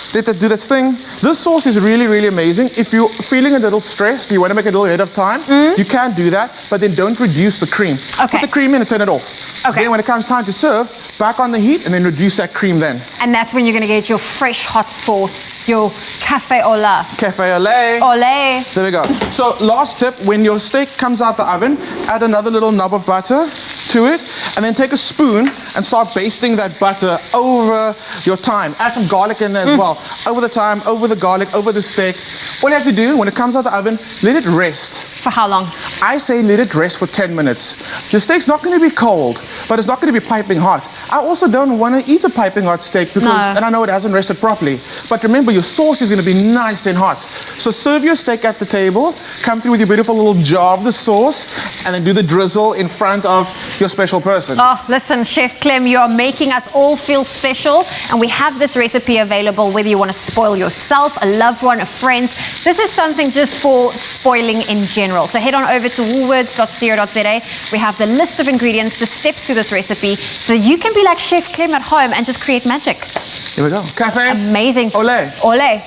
Let that do that thing. This sauce is really, really amazing. If you're feeling a little stressed, you want to make it a little ahead of time, you can do that, but then don't reduce the cream. Okay. Put the cream in and turn it off. Okay. Then when it comes time to serve, back on the heat and then reduce that cream then. And that's when you're going to get your fresh hot sauce, your cafe au lait. Cafe au lait. Olé. There we go. So last tip, when your steak comes out the oven, add another little knob of butter to it and then take a spoon and start basting that butter over your thyme. Add some garlic in there as well. Over the thyme, over the garlic, over the steak. All you have to do, when it comes out the oven, let it rest. For how long? I say let it rest for 10 minutes. Your steak's not going to be cold, but it's not going to be piping hot. I also don't want to eat a piping hot steak because, and I know it hasn't rested properly. But remember, your sauce is going to be nice and hot. So serve your steak at the table, come through with your beautiful little jar of the sauce, and then do the drizzle in front of your special person. Oh, listen, Chef Clem, you are making us all feel special, and we have this recipe available whether you want to spoil yourself, a loved one, a friend. This is something just for spoiling in general. So head on over to woolworths.co.za. We have the list of ingredients, the steps to this recipe, so you can be like Chef Clem at home and just create magic. Here we go. Cafe. Amazing. Ole. Ole.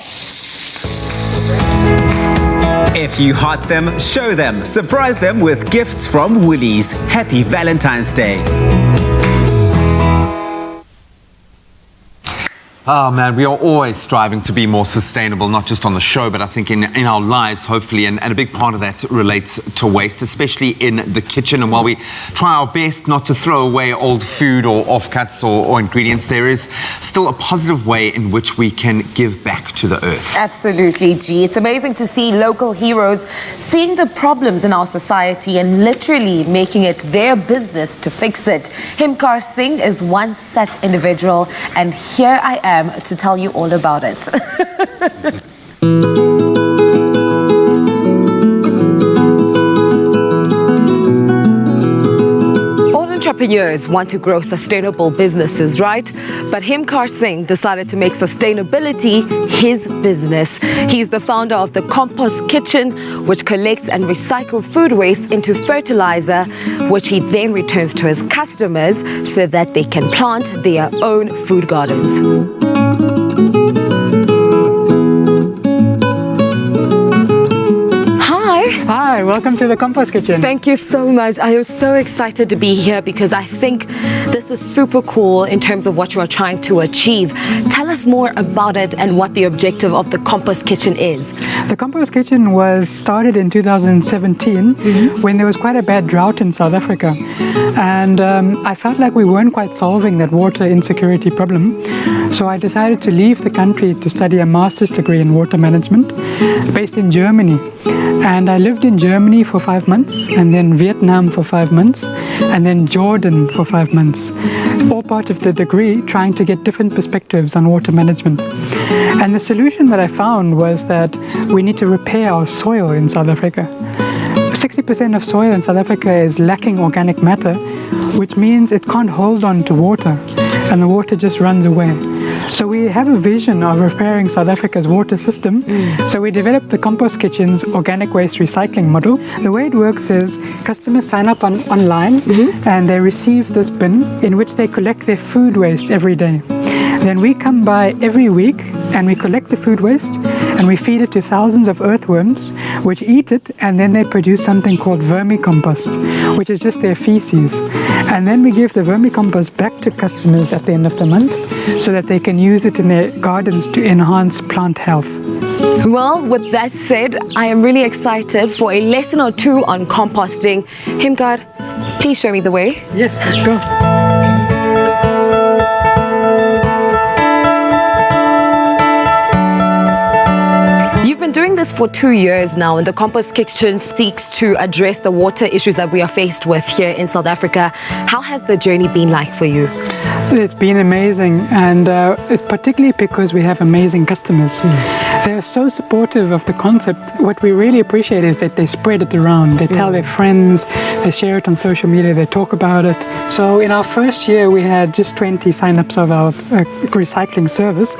If you heart them, show them. Surprise them with gifts from Woolies. Happy Valentine's Day. Oh man, we are always striving to be more sustainable, not just on the show, but I think in our lives, hopefully, and a big part of that relates to waste, especially in the kitchen. And while we try our best not to throw away old food or offcuts or ingredients, there is still a positive way in which we can give back to the earth. Absolutely, G. It's amazing to see local heroes seeing the problems in our society and literally making it their business to fix it. Himkar Singh is one such individual, and here I am to tell you all about it. Entrepreneurs want to grow sustainable businesses, right? But Himkar Singh decided to make sustainability his business. He's the founder of the Compost Kitchen, which collects and recycles food waste into fertilizer, which he then returns to his customers so that they can plant their own food gardens. Hi, welcome to the Compost Kitchen. Thank you so much. I am so excited to be here because I think this is super cool in terms of what you are trying to achieve. Tell us more about it and what the objective of the Compost Kitchen is. The Compost Kitchen was started in 2017 when there was quite a bad drought in South Africa. And I felt like we weren't quite solving that water insecurity problem. So I decided to leave the country to study a master's degree in water management based in Germany. And I lived in Germany for 5 months, and then Vietnam for 5 months, and then Jordan for 5 months. All part of the degree, trying to get different perspectives on water management. And the solution that I found was that we need to repair our soil in South Africa. 60% of soil in South Africa is lacking organic matter, which means it can't hold on to water, and the water just runs away. So we have a vision of repairing South Africa's water system. So we developed the Compost Kitchen's organic waste recycling model. The way it works is customers sign up online and they receive this bin in which they collect their food waste every day. Then we come by every week and we collect the food waste and we feed it to thousands of earthworms which eat it, and then they produce something called vermicompost, which is just their feces. And then we give the vermicompost back to customers at the end of the month so that they can use it in their gardens to enhance plant health. Well, with that said, I am really excited for a lesson or two on composting. Himkar, please show me the way. Yes, let's go. You've been doing this for 2 years now, and the Compost Kitchen seeks to address the water issues that we are faced with here in South Africa. How has the journey been like for you? It's been amazing, and it's particularly because we have amazing customers. They're so supportive of the concept. What we really appreciate is that they spread it around. They tell their friends, they share it on social media, they talk about it. So in our first year, we had just 20 sign-ups of our recycling service,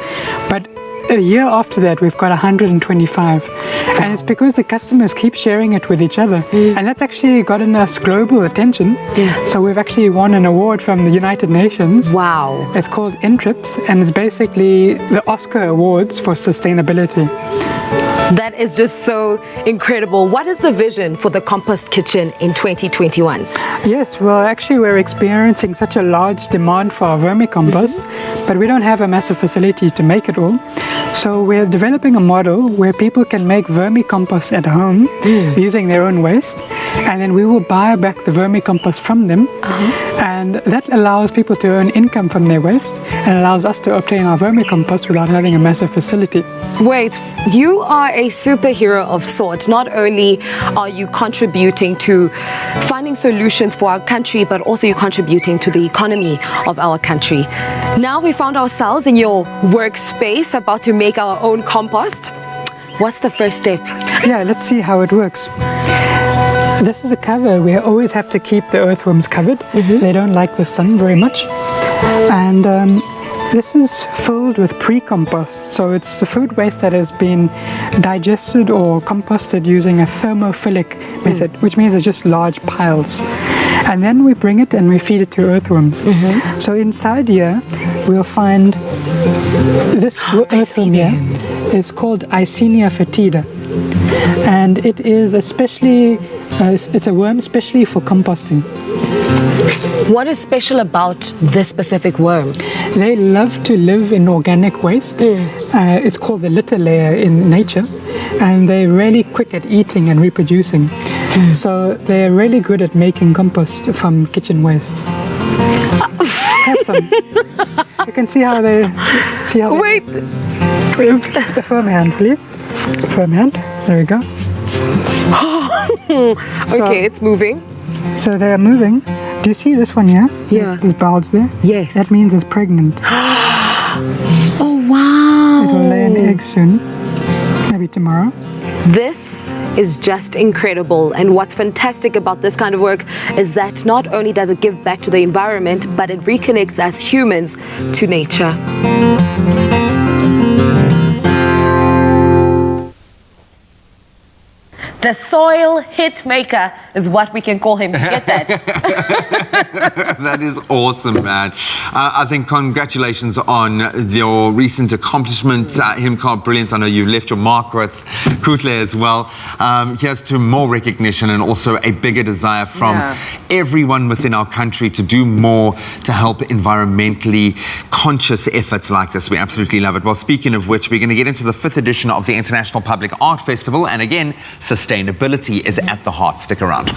but a year after that, we've got 125. And it's because the customers keep sharing it with each other. And that's actually gotten us global attention. So we've actually won an award from the United Nations. Wow. It's called INTRIPS, and it's basically the Oscar Awards for sustainability. That is just so incredible. What is the vision for the Compost Kitchen in 2021? Yes, well, actually, we're experiencing such a large demand for our vermicompost, but we don't have a massive facility to make it all. So we're developing a model where people can make vermicompost at home using their own waste, and then we will buy back the vermicompost from them, and that allows people to earn income from their waste and allows us to obtain our vermicompost without having a massive facility. Wait, you are a superhero of sorts. Not only are you contributing to finding solutions for our country, but also you're contributing to the economy of our country. Now we found ourselves in your workspace about to make our own compost. What's the first step? Yeah, let's see how it works. This is a cover. We always have to keep the earthworms covered. They don't like the sun very much. And this is filled with pre-compost. So it's the food waste that has been digested or composted using a thermophilic method, which means it's just large piles. And then we bring it and we feed it to earthworms. So inside here, we'll find this earthworm here is called Icenia fetida. And it is especially, it's a worm especially for composting. What is special about this specific worm? They love to live in organic waste. It's called the litter layer in nature, and they're really quick at eating and reproducing. So they're really good at making compost from kitchen waste. Have some. You can see how they. Wait. A firm hand, please. Firm hand. There we go. Okay, it's moving. So they're moving. Do you see this one here? Yeah. This bulge there? Yes. That means it's pregnant. Oh, wow. It will lay an egg soon. Maybe tomorrow. This is just incredible. And what's fantastic about this kind of work is that not only does it give back to the environment, but it reconnects us humans to nature. The soil hit maker is what we can call him. Get that? That is awesome, man. I think congratulations on your recent accomplishments. Himcar, brilliant. I know you left your mark with Kutle as well. Here's to more recognition and also a bigger desire from everyone within our country to do more to help environmentally conscious efforts like this. We absolutely love it. Well, speaking of which, we're going to get into the 5th edition of the International Public Art Festival. And again, sustainability is at the heart. Stick around.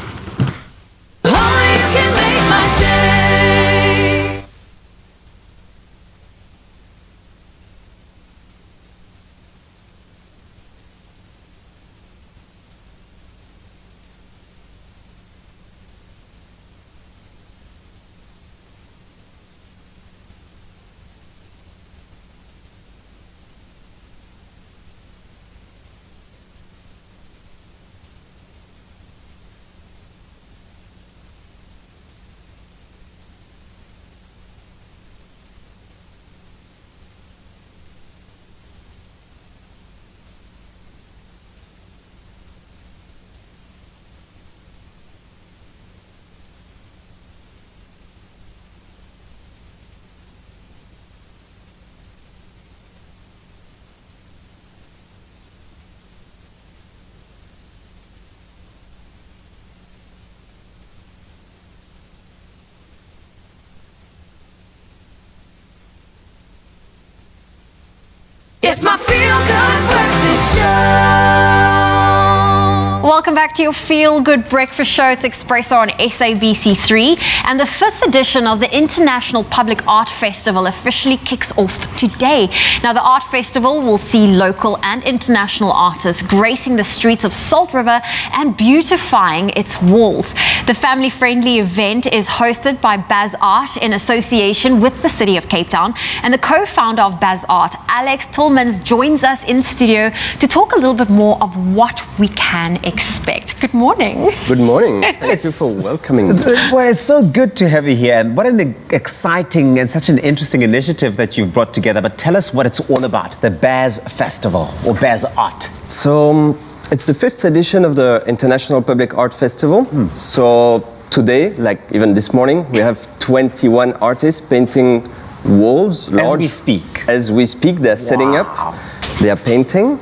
It's my feel-good breakfast show. Welcome back to your Feel Good Breakfast Show. It's Expresso on SABC3. And the 5th edition of the International Public Art Festival officially kicks off today. Now, the art festival will see local and international artists gracing the streets of Salt River and beautifying its walls. The family-friendly event is hosted by Baz Art in association with the City of Cape Town. And the co-founder of Baz Art, Alex Tillmans, joins us in studio to talk a little bit more of what we can expect. Good morning. Good morning. Thank you for welcoming me. Well, it's so good to have you here. And what an exciting and such an interesting initiative that you've brought together. But tell us what it's all about, the Baz Festival or Baz Art. So, it's the 5th edition of the International Public Art Festival. So, today, like even this morning, we have 21 artists painting walls. As we speak. As we speak, they're setting up, they are painting.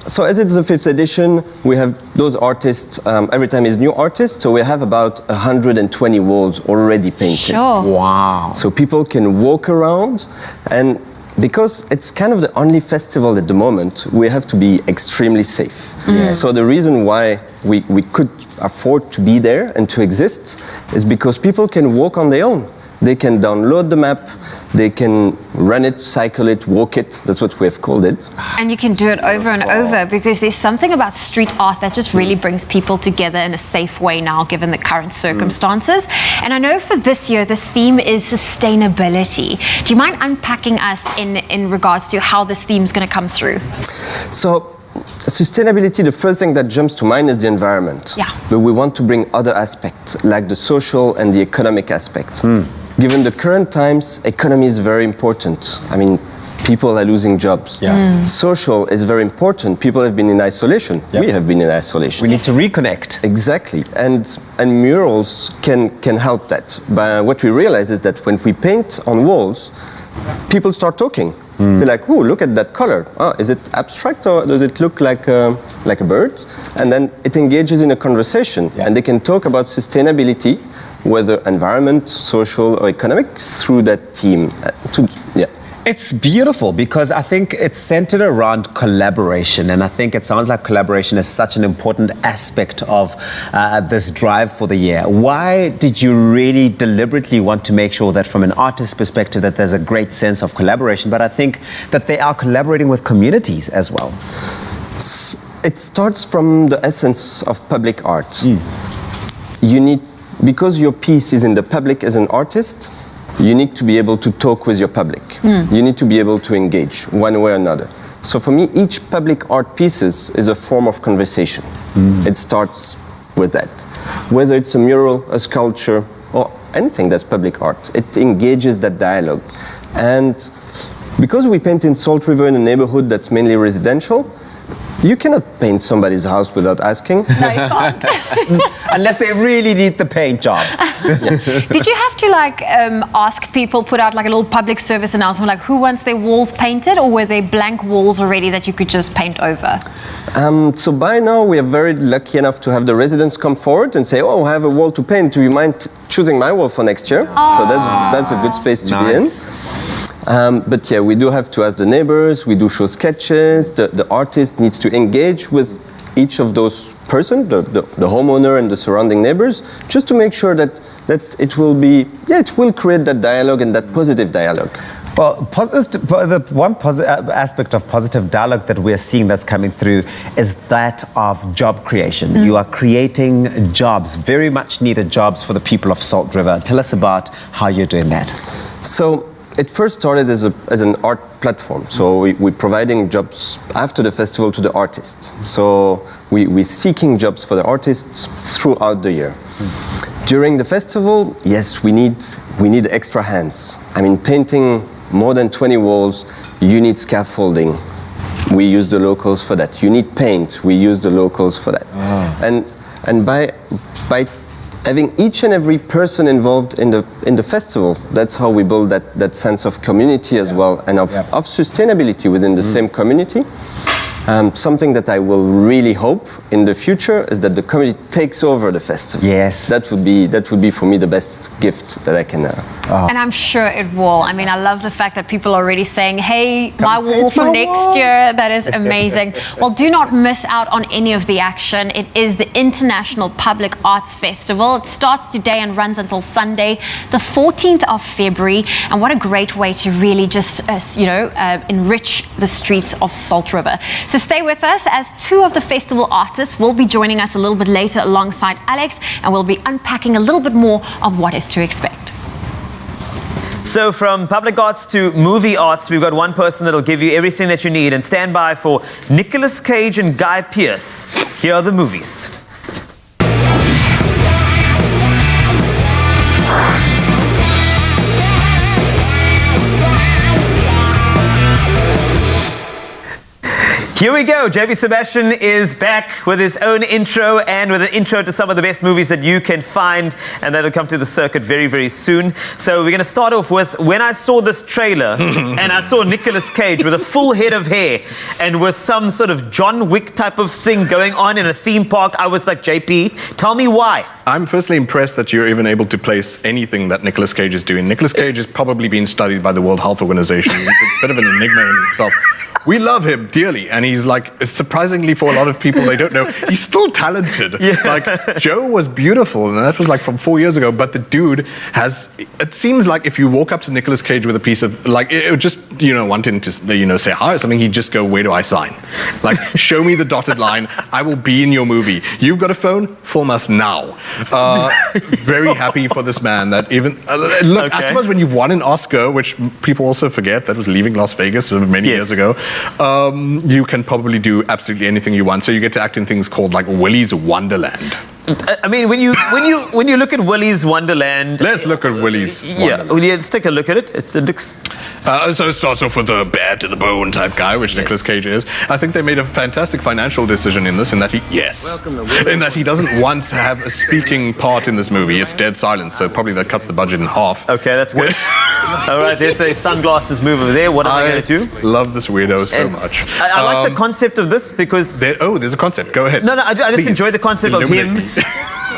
So as it's the 5th edition, we have those artists, every time is new artists, so we have about 120 walls already painted. Sure. Wow. So people can walk around, and because it's kind of the only festival at the moment, we have to be extremely safe. Yes. So the reason why we could afford to be there and to exist is because people can walk on their own. They can download the map, they can run it, cycle it, walk it. That's what we have called it. And you can do it over and over, because there's something about street art that just really brings people together in a safe way now, given the current circumstances. And I know for this year, the theme is sustainability. Do you mind unpacking us in regards to how this theme is going to come through? So, sustainability, the first thing that jumps to mind is the environment. Yeah. But we want to bring other aspects, like the social and the economic aspect. Given the current times, economy is very important. I mean, people are losing jobs. Social is very important. People have been in isolation. We have been in isolation. We need to reconnect. Exactly. And murals can help that. But what we realize is that when we paint on walls, people start talking. They're like, "Oh, look at that color. Oh, is it abstract or does it look like a bird?" And then it engages in a conversation, and they can talk about sustainability, whether environment, social, or economic, through that theme. It's beautiful because I think it's centered around collaboration, and I think it sounds like collaboration is such an important aspect of this drive for the year. Why did you really deliberately want to make sure that from an artist's perspective that there's a great sense of collaboration, but I think that they are collaborating with communities as well? It starts from the essence of public art. You need, because your piece is in the public as an artist, you need to be able to talk with your public. You need to be able to engage one way or another. So for me, each public art pieces is a form of conversation. It starts with that. Whether it's a mural, a sculpture, or anything that's public art, it engages that dialogue. And because we paint in Salt River in a neighborhood that's mainly residential, you cannot paint somebody's house without asking. No, you can't. Unless they really need the paint job. Did you have to ask people, put out like a little public service announcement, like who wants their walls painted, or were they blank walls already that you could just paint over? So by now we are very lucky enough to have the residents come forward and say, "Oh, I have a wall to paint. Do you mind choosing my wall for next year?" So that's a good space to be in. But yeah, we do have to ask the neighbors, we do show sketches, the artist needs to engage with each of those persons, the homeowner and the surrounding neighbors, just to make sure that it will be, it will create that dialogue and that positive dialogue. Well, the one aspect of positive dialogue that we're seeing that's coming through is that of job creation. You are creating jobs, very much needed jobs for the people of Salt River. Tell us about how you're doing that. So, it first started as an art platform. So we're providing jobs after the festival to the artists. So we're seeking jobs for the artists throughout the year. During the festival, yes, we need extra hands. I mean, painting more than 20 walls, you need scaffolding. We use the locals for that. You need paint. We use the locals for that. And by having each and every person involved in the festival, that's how we build that sense of community as well, and of sustainability within the same community. Something that I will really hope in the future is that the community takes over the festival. Yes. That would be for me the best gift that I can And I'm sure it will. I mean, I love the fact that people are already saying, "Hey, my wall for next year." That is amazing. Well, do not miss out on any of the action. It is the International Public Arts Festival. It starts today and runs until Sunday, the 14th of February. And what a great way to really just, enrich the streets of Salt River. So stay with us, as two of the festival artists will be joining us a little bit later alongside Alex, and we'll be unpacking a little bit more of what is to expect. So from public arts to movie arts, we've got one person that'll give you everything that you need. And stand by for Nicolas Cage and Guy Pearce. Here are the movies. Here we go. JB Sebastian is back with his own intro and with an intro to some of the best movies that you can find, and that'll come to the circuit very, very soon. So we're going to start off with, when I saw this trailer and I saw Nicolas Cage with a full head of hair and with some sort of John Wick type of thing going on in a theme park, I was like, JP, tell me why. I'm firstly impressed that you're even able to place anything that Nicolas Cage is doing. Nicolas Cage is probably being studied by the World Health Organization. He's a bit of an enigma in himself. We love him dearly, and he's like, surprisingly for a lot of people, they don't know, he's still talented. Yeah. Like, Joe was beautiful, and that was like from 4 years ago, but the dude has, it seems like if you walk up to Nicolas Cage with a piece of, like, it would just, wanting to, say hi or something, he'd just go, where do I sign? Like, show me the dotted line, I will be in your movie. You've got a phone? Film us now. Very happy for this man that even, look, I suppose when you've won an Oscar, which people also forget, that was Leaving Las Vegas many years ago, you can probably do absolutely anything you want. So you get to act in things called like Willy's Wonderland. I mean, when you look at Willy's Wonderland, let's look at Willy's Wonderland. Let's take a look at it. It looks. So it starts off with a bad to the bone type guy, which Nicolas Cage is. I think they made a fantastic financial decision in this, in that he doesn't want to have a speaking part in this movie. It's dead silence, so probably that cuts the budget in half. Okay, that's good. All right, there's a sunglasses move over there. What am I going to do? Love this weirdo so much. I like the concept of this because there's a concept. Go ahead. No, I just enjoy the concept of him.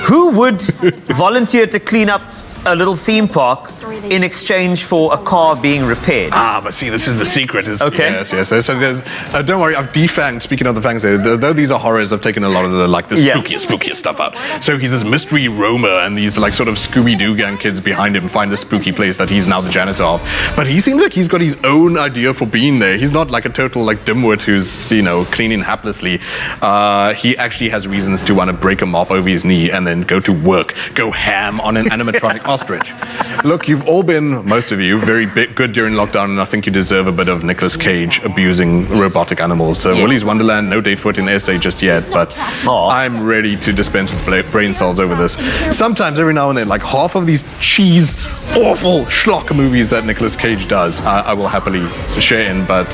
Who would volunteer to clean up a little theme park in exchange for a car being repaired? But see, this is the secret. Okay. Yes. So there's, don't worry, I've defanged, speaking of the fangs, though these are horrors, I've taken a lot of the spookier stuff out. So he's this mystery roamer, and these like sort of Scooby-Doo gang kids behind him find this spooky place that he's now the janitor of. But he seems like he's got his own idea for being there. He's not like a total like dimwit who's, cleaning haplessly. He actually has reasons to want to break a mop over his knee and then go to work, go ham on an animatronic ostrich. Look, you've all been, most of you, very good during lockdown, and I think you deserve a bit of Nicolas Cage abusing robotic animals. So Willy's Wonderland, no date for it in SA just yet, but I'm ready to dispense with brain cells over this. Sometimes, every now and then, like half of these cheese, awful schlock movies that Nicolas Cage does, I will happily share in, but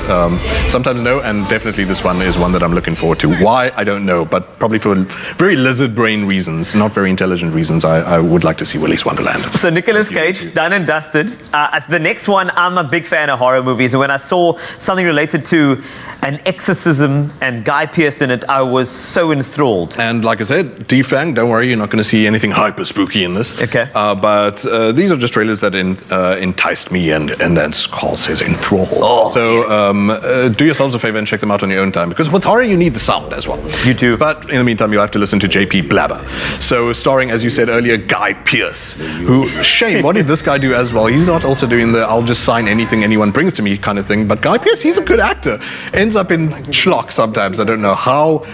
sometimes no, and definitely this one is one that I'm looking forward to. Why? I don't know, but probably for very lizard brain reasons, not very intelligent reasons, I would like to see Willy's Wonderland. So Nicolas Cage, done and dusted. The next one, I'm a big fan of horror movies, and when I saw something related to an exorcism and Guy Pearce in it, I was so enthralled. And like I said, defang, don't worry, you're not going to see anything hyper spooky in this. Okay. But these are just trailers that enticed me, and then Carl says enthralled. So do yourselves a favor and check them out on your own time, because with horror you need the sound as well. You do. But in the meantime, you'll have to listen to JP Blabber. So starring, as you said earlier, Guy Pearce, who, shame, what did this guy do as well? He's not also doing the I'll just sign anything anyone brings to me kind of thing, but Guy Pearce, he's a good actor. Ends up in schlock sometimes. I don't know how.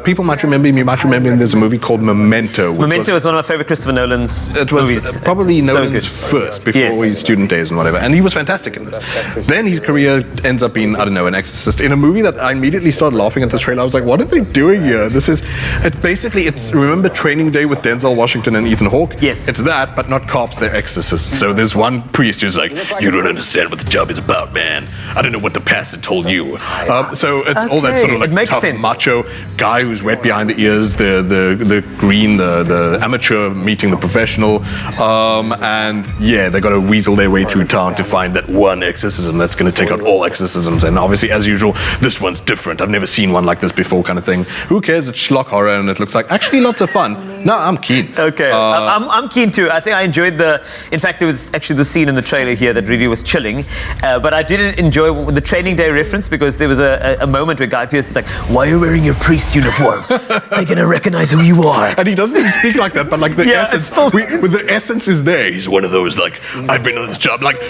People might remember him. You might remember him. There's a movie called Memento. Memento is one of my favorite Christopher Nolan's movies. It was probably Nolan's first, before his student days and whatever. And he was fantastic in this. Then his career ends up being, I don't know, an exorcist in a movie that I immediately started laughing at this trailer. I was like, what are they doing here? It's remember Training Day with Denzel Washington and Ethan Hawke? Yes. It's that, but not cops, they're exorcists. So there's one priest who's like, you don't understand what the job is about, man. I don't know what the pastor told you. So it's all that sort of like tough macho guy who's wet behind the ears, the green, the amateur meeting the professional. And yeah, they got to weasel their way through town to find that one exorcism that's going to take out all exorcisms. And obviously, as usual, this one's different. I've never seen one like this before kind of thing. Who cares? It's schlock horror and it looks like actually lots of fun. No, I'm keen. Okay, I'm keen too. I think I enjoyed in fact, there was actually the scene in the trailer here that really was chilling. But I didn't enjoy the Training Day reference because there was a moment where Guy Pearce is like, why are you wearing your priest uniform? They're going to recognize who you are. And he doesn't even speak like that, but like the essence, with the essence is there. He's one of those like, I've been on this job, like,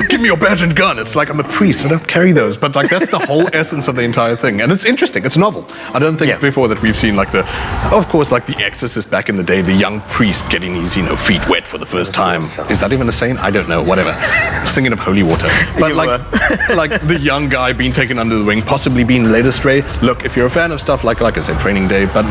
give me your badge and gun. It's like, I'm a priest, I don't carry those. But like, that's the whole essence of the entire thing. And it's interesting, it's novel. I don't think before that we've seen like of course, like The Exorcist back in the day, the young priest getting his, feet wet for the first time. Is that even a saying? I don't know, whatever. I was thinking of holy water. But like the young guy being taken under the wing, possibly being led astray. Look, if you're a fan of stuff like I said, Training Day, but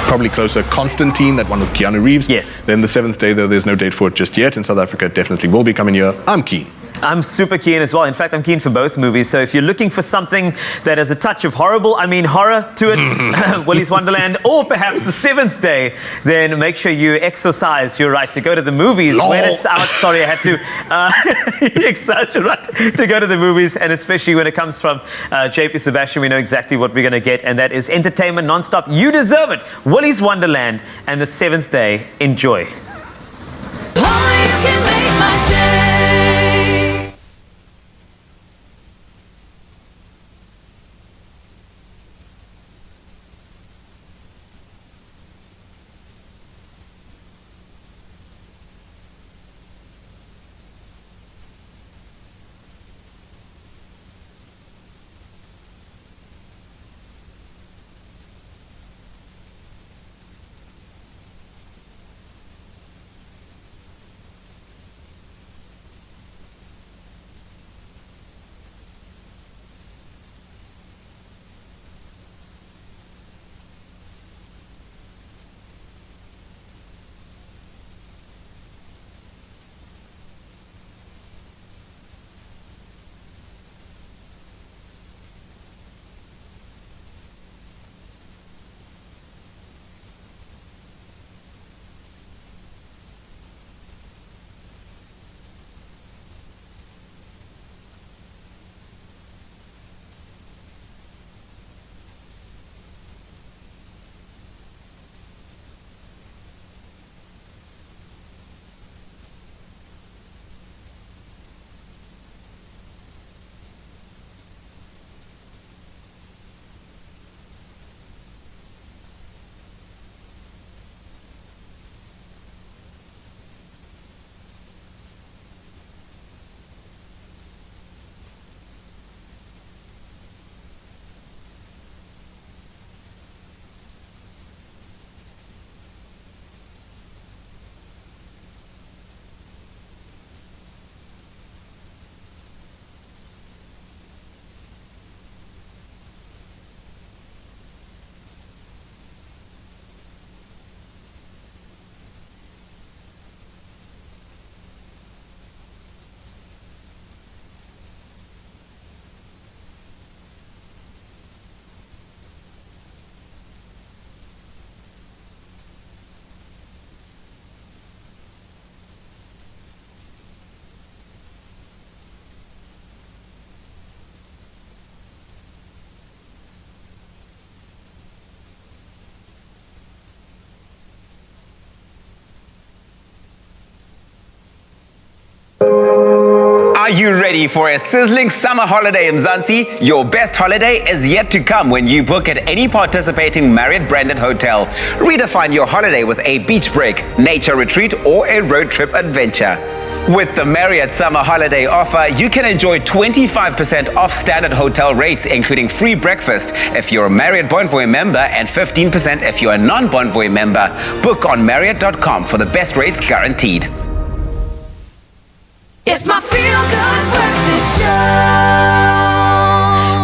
probably closer, Constantine, that one with Keanu Reeves. Yes. Then The Seventh Day, though there's no date for it just yet in South Africa, definitely will be coming here. I'm keen. I'm super keen as well. In fact, I'm keen for both movies. So if you're looking for something that has a touch of horror to it, Willy's Wonderland, or perhaps The Seventh Day, then make sure you exercise your right to go to the movies when it's out. Sorry, I had to exercise your right to go to the movies, and especially when it comes from JP Sebastian, we know exactly what we're going to get, and that is entertainment non-stop. You deserve it. Willy's Wonderland and The Seventh Day. Enjoy. Are you ready for a sizzling summer holiday in Mzansi? Your best holiday is yet to come when you book at any participating Marriott branded hotel. Redefine your holiday with a beach break, nature retreat, or a road trip adventure. With the Marriott Summer Holiday offer, you can enjoy 25% off standard hotel rates, including free breakfast if you're a Marriott Bonvoy member and 15% if you're a non-Bonvoy member. Book on Marriott.com for the best rates guaranteed. It's my feel-good breakfast show.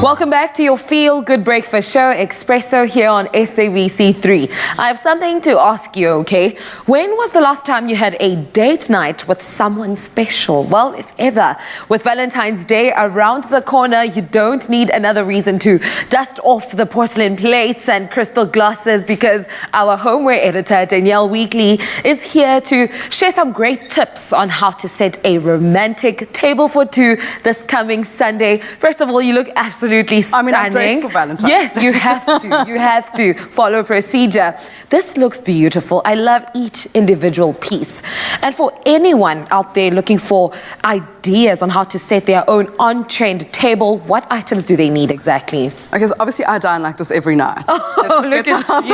Welcome back to your Feel Good Breakfast Show, Expresso here on SABC3. I have something to ask you, okay? When was the last time you had a date night with someone special? Well, if ever. With Valentine's Day around the corner, you don't need another reason to dust off the porcelain plates and crystal glasses, because our homeware editor, Danielle Weekly, is here to share some great tips on how to set a romantic table for two this coming Sunday. First of all, you look absolutely stunning. I'm dressed for Valentine's. Yes, you have to. You have to follow procedure. This looks beautiful. I love each individual piece. And for anyone out there looking for ideas on how to set their own on-trend table, what items do they need exactly? Because obviously I dine like this every night. Oh, look at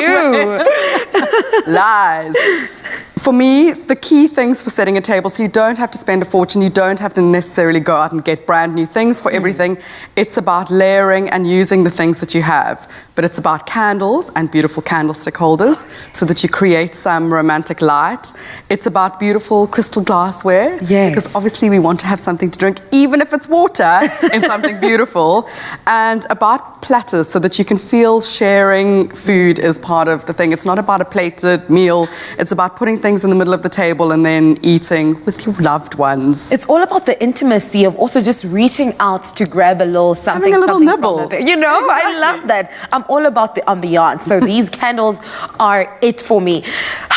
you. Lies. For me, the key things for setting a table, so you don't have to spend a fortune, you don't have to necessarily go out and get brand new things for everything. It's about layering and using the things that you have. But it's about candles and beautiful candlestick holders so that you create some romantic light. It's about beautiful crystal glassware. Yes. Because obviously we want to have something to drink, even if it's water, in something beautiful. And about platters so that you can feel sharing food is part of the thing. It's not about a plated meal. It's about putting things things in the middle of the table and then eating with your loved ones. It's all about the intimacy of also just reaching out to grab a little something. Having a little something nibble. from the- You know, I love that. I'm all about the ambiance. So these candles are it for me.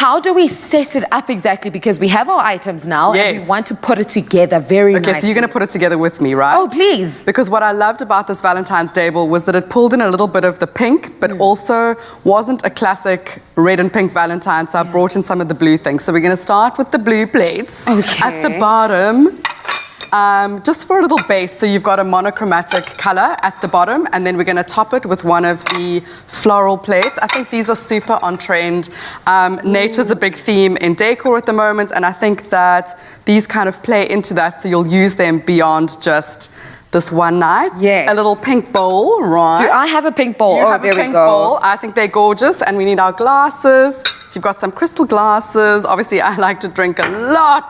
How do we set it up exactly? Because we have our items now and we want to put it together very nicely. Okay, so you're going to put it together with me, right? Oh, please. Because what I loved about this Valentine's table was that it pulled in a little bit of the pink, but also wasn't a classic red and pink Valentine, so I brought in some of the blue things. So we're going to start with the blue plates. At the bottom, just for a little base, so you've got a monochromatic color at the bottom, and then we're going to top it with one of the floral plates. I think these are super on trend. Nature's a big theme in decor at the moment, and I think that these kind of play into that, so you'll use them beyond just this one night. Yes. A little pink bowl, right? Do I have a pink bowl? You have there a pink we go. bowl. I think they're gorgeous, and we need our glasses. So you've got some crystal glasses. Obviously, I like to drink a lot,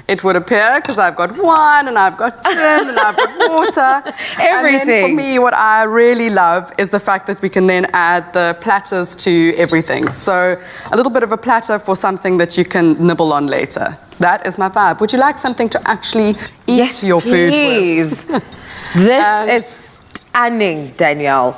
it would appear, because I've got wine, and I've got gin, and I've got water. Everything. And then for me, what I really love is the fact that we can then add the platters to everything. So a little bit of a platter for something that you can nibble on later. That is my vibe. Would you like something to actually eat your food with? This is stunning, Danielle.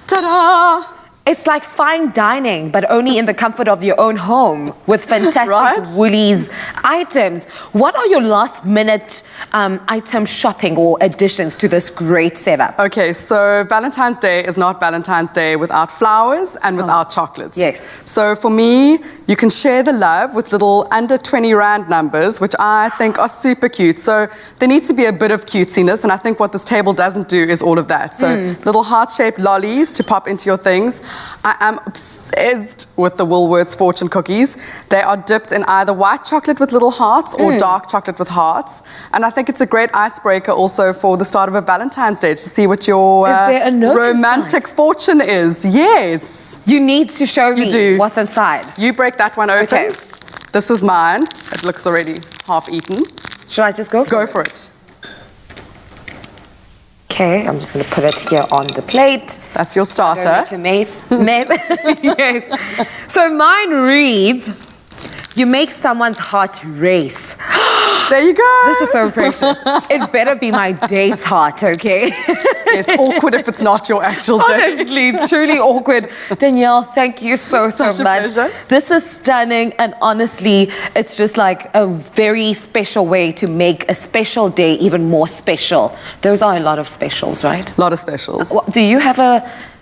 Ta-da! It's like fine dining, but only in the comfort of your own home with fantastic Woolies items. What are your last minute item shopping or additions to this great setup? Okay, so Valentine's Day is not Valentine's Day without flowers and without chocolates. Yes. So for me, you can share the love with little under 20 Rand numbers, which I think are super cute. So there needs to be a bit of cutesiness, and I think what this table doesn't do is all of that. So little heart-shaped lollies to pop into your things. I am obsessed with the Woolworths fortune cookies. They are dipped in either white chocolate with little hearts or dark chocolate with hearts. And I think it's a great icebreaker also for the start of a Valentine's Day to see what your romantic fortune is. Yes. You need to show me what's inside. You break that one open. Okay. This is mine. It looks already half eaten. Should I just go for it? Go for it. Okay, I'm just going to put it here on the plate. That's your starter. Yes. So mine reads, you make someone's heart race. There you go. This is so precious. It better be my date's heart, okay? It's awkward if it's not your actual date. Honestly, truly awkward. Danielle, thank you so much. Pleasure. This is stunning, and honestly, it's just like a very special way to make a special day even more special. Those are a lot of specials, right? A lot of specials.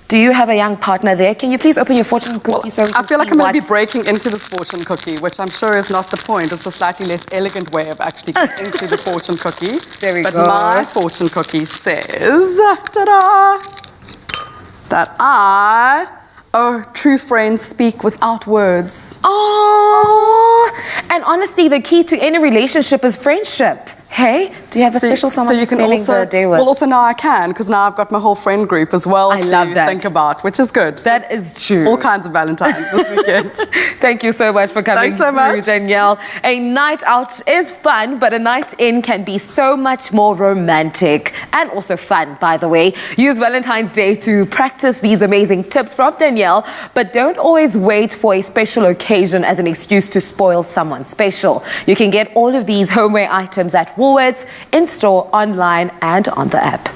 Do you have a young partner there? Can you please open your fortune cookie so we can I feel like see I'm going to what- be breaking into this fortune cookie, which I'm sure is not the point. It's a slightly less elegant way of actually getting to the fortune cookie. There we but go. my fortune cookie says, ta-da, that true friends speak without words. Oh, and honestly, the key to any relationship is friendship. Hey, do you have a special someone so you you're can spending also, the day with? Well, also now I can, because now I've got my whole friend group as well I to love that. think about, which is good. That is true. All kinds of Valentines this weekend. Thank you so much for coming Thanks so through, much. Danielle. A night out is fun, but a night in can be so much more romantic and also fun, by the way. Use Valentine's Day to practice these amazing tips from Danielle, but don't always wait for a special occasion as an excuse to spoil someone special. You can get all of these homeware items at Woolworths, in-store, online, and on the app.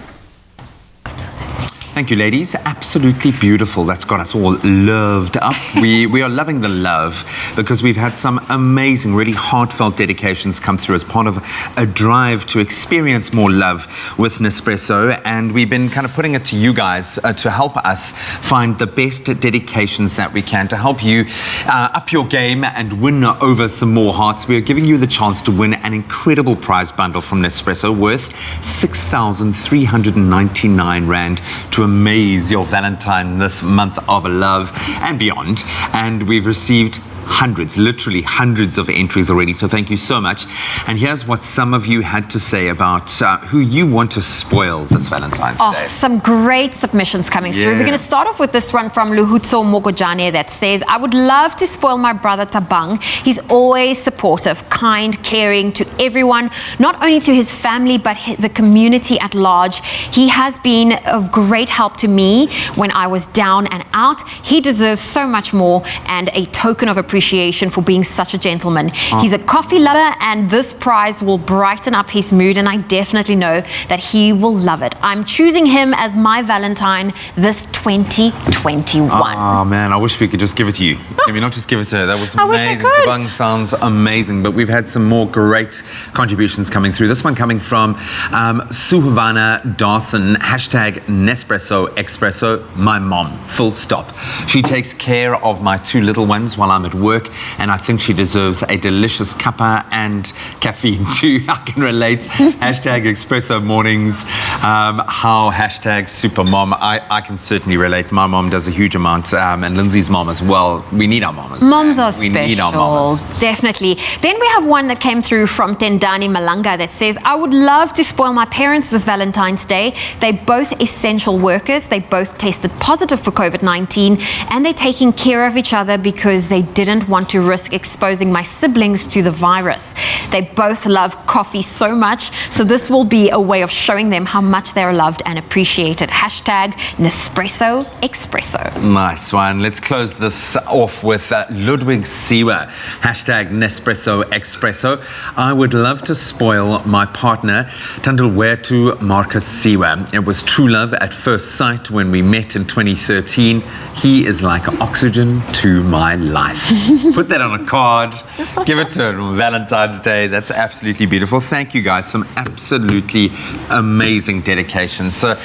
Thank you, ladies. Absolutely beautiful. That's got us all loved up. We are loving the love because we've had some amazing, really heartfelt dedications come through as part of a drive to experience more love with Nespresso, and we've been kind of putting it to you guys to help us find the best dedications that we can to help you up your game and win over some more hearts. We are giving you the chance to win an incredible prize bundle from Nespresso worth 6,399 Rand to amaze your Valentine this month of love and beyond. And we've received hundreds, literally hundreds of entries already, so thank you so much. And here's what some of you had to say about who you want to spoil this Valentine's Day. Some great submissions coming through. We're going to start off with this one from Luhutso Mogojane that says, I would love to spoil my brother Tabang. He's always supportive, kind, caring to everyone, not only to his family, but the community at large. He has been of great help to me when I was down and out. He deserves so much more, and a token of appreciation appreciation for being such a gentleman. He's a coffee lover, and this prize will brighten up his mood, and I definitely know that he will love it. I'm choosing him as my Valentine this 2021. Oh man, I wish we could just give it to you. Can we not just give it to her? That was I wish I amazing. could. Tabang sounds amazing, but we've had some more great contributions coming through. This one coming from Suhavana Dawson, hashtag Nespresso Expresso, my mom, full stop. She takes care of my two little ones while I'm at work, and I think she deserves a delicious cuppa and caffeine too. I can relate. Hashtag Expresso mornings. How hashtag super mom. I can certainly relate. My mom does a huge amount, and Lindsay's mom as well. We need our mamas. Moms are We special. need our mamas. Definitely. Then we have one that came through from Tendani Malanga that says, I would love to spoil my parents this Valentine's Day. They're both essential workers. They both tested positive for COVID-19, and they're taking care of each other because they didn't want to risk exposing my siblings to the virus. They both love coffee so much, so this will be a way of showing them how much they're loved and appreciated. Hashtag Nespresso Expresso. Nice one. Let's close this off with Ludwig Siwa. Hashtag Nespresso Expresso. I would love to spoil my partner, Tandilwetu Marcus Siwa. It was true love at first sight when we met in 2013. He is like oxygen to my life. Put that on a card. Give it to him on Valentine's Day. That's absolutely beautiful. Thank you guys. Some absolutely amazing dedication. So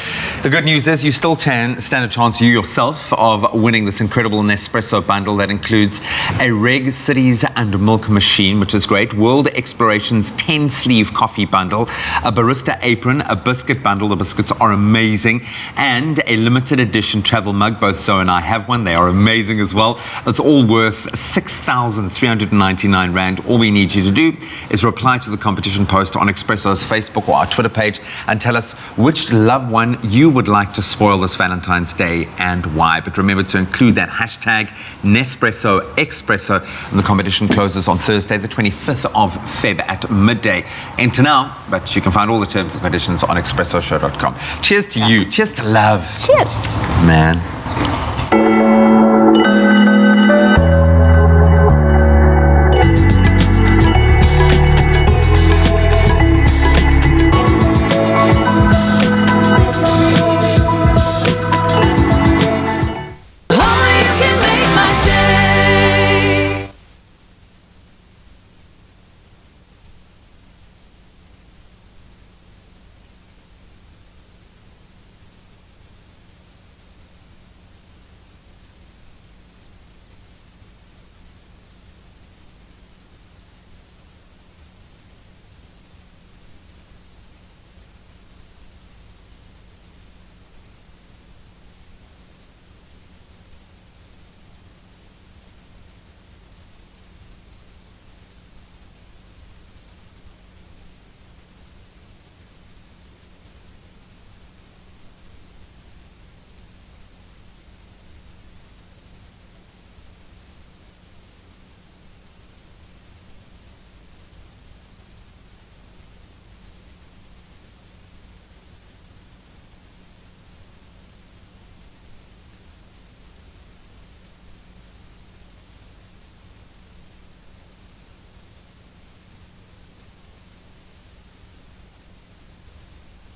the good news is you still stand a chance, you yourself, of winning this incredible Nespresso bundle that includes a Reg Cities and Milk machine, which is great, World Explorations 10-sleeve coffee bundle, a barista apron, a biscuit bundle, the biscuits are amazing, and a limited edition travel mug. Both Zoe and I have one. They are amazing as well. It's all worth 6,399 Rand. All we need you to do is reply to the competition post on Expresso's Facebook or our Twitter page and tell us which loved one you would like to spoil this Valentine's Day and why. But remember to include that hashtag Nespresso Expresso, and the competition closes on Thursday, the 25th of Feb at midday. Enter now, but you can find all the terms and conditions on expressoshow.com. Cheers to you. Cheers to love. Cheers. Man.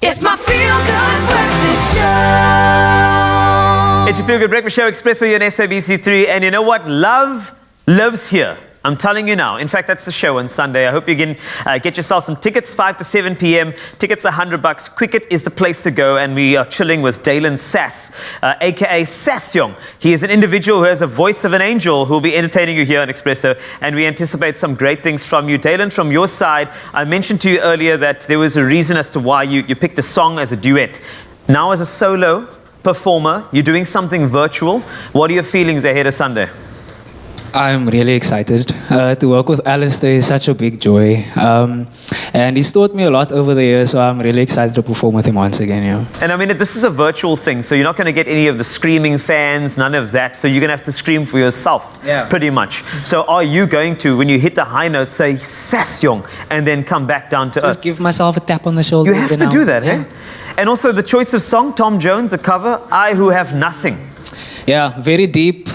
It's my feel-good breakfast show. It's your Feel Good Breakfast Show, Expresso here on SABC3. And you know what? Love lives here. I'm telling you now. In fact, that's the show on Sunday. I hope you can get yourself some tickets, 5 to 7 p.m. Tickets are $100. Cricket is the place to go, and we are chilling with Dalen Sass, a.k.a. Sassyong. He is an individual who has a voice of an angel who will be entertaining you here on Expresso, and we anticipate some great things from you. Dalen, from your side, I mentioned to you earlier that there was a reason as to why you picked a song as a duet. Now as a solo performer, you're doing something virtual. What are your feelings ahead of Sunday? I'm really excited. To work with Alistair is such a big joy. And he's taught me a lot over the years, so I'm really excited to perform with him once again. Yeah. And I mean, this is a virtual thing, so you're not going to get any of the screaming fans, none of that. So you're going to have to scream for yourself, pretty much. So are you going to, when you hit the high note, say, Sassyong, and then come back down to earth? Just give myself a tap on the shoulder. You have to do that, eh? And also the choice of song, Tom Jones, a cover, I Who Have Nothing. Yeah, very deep.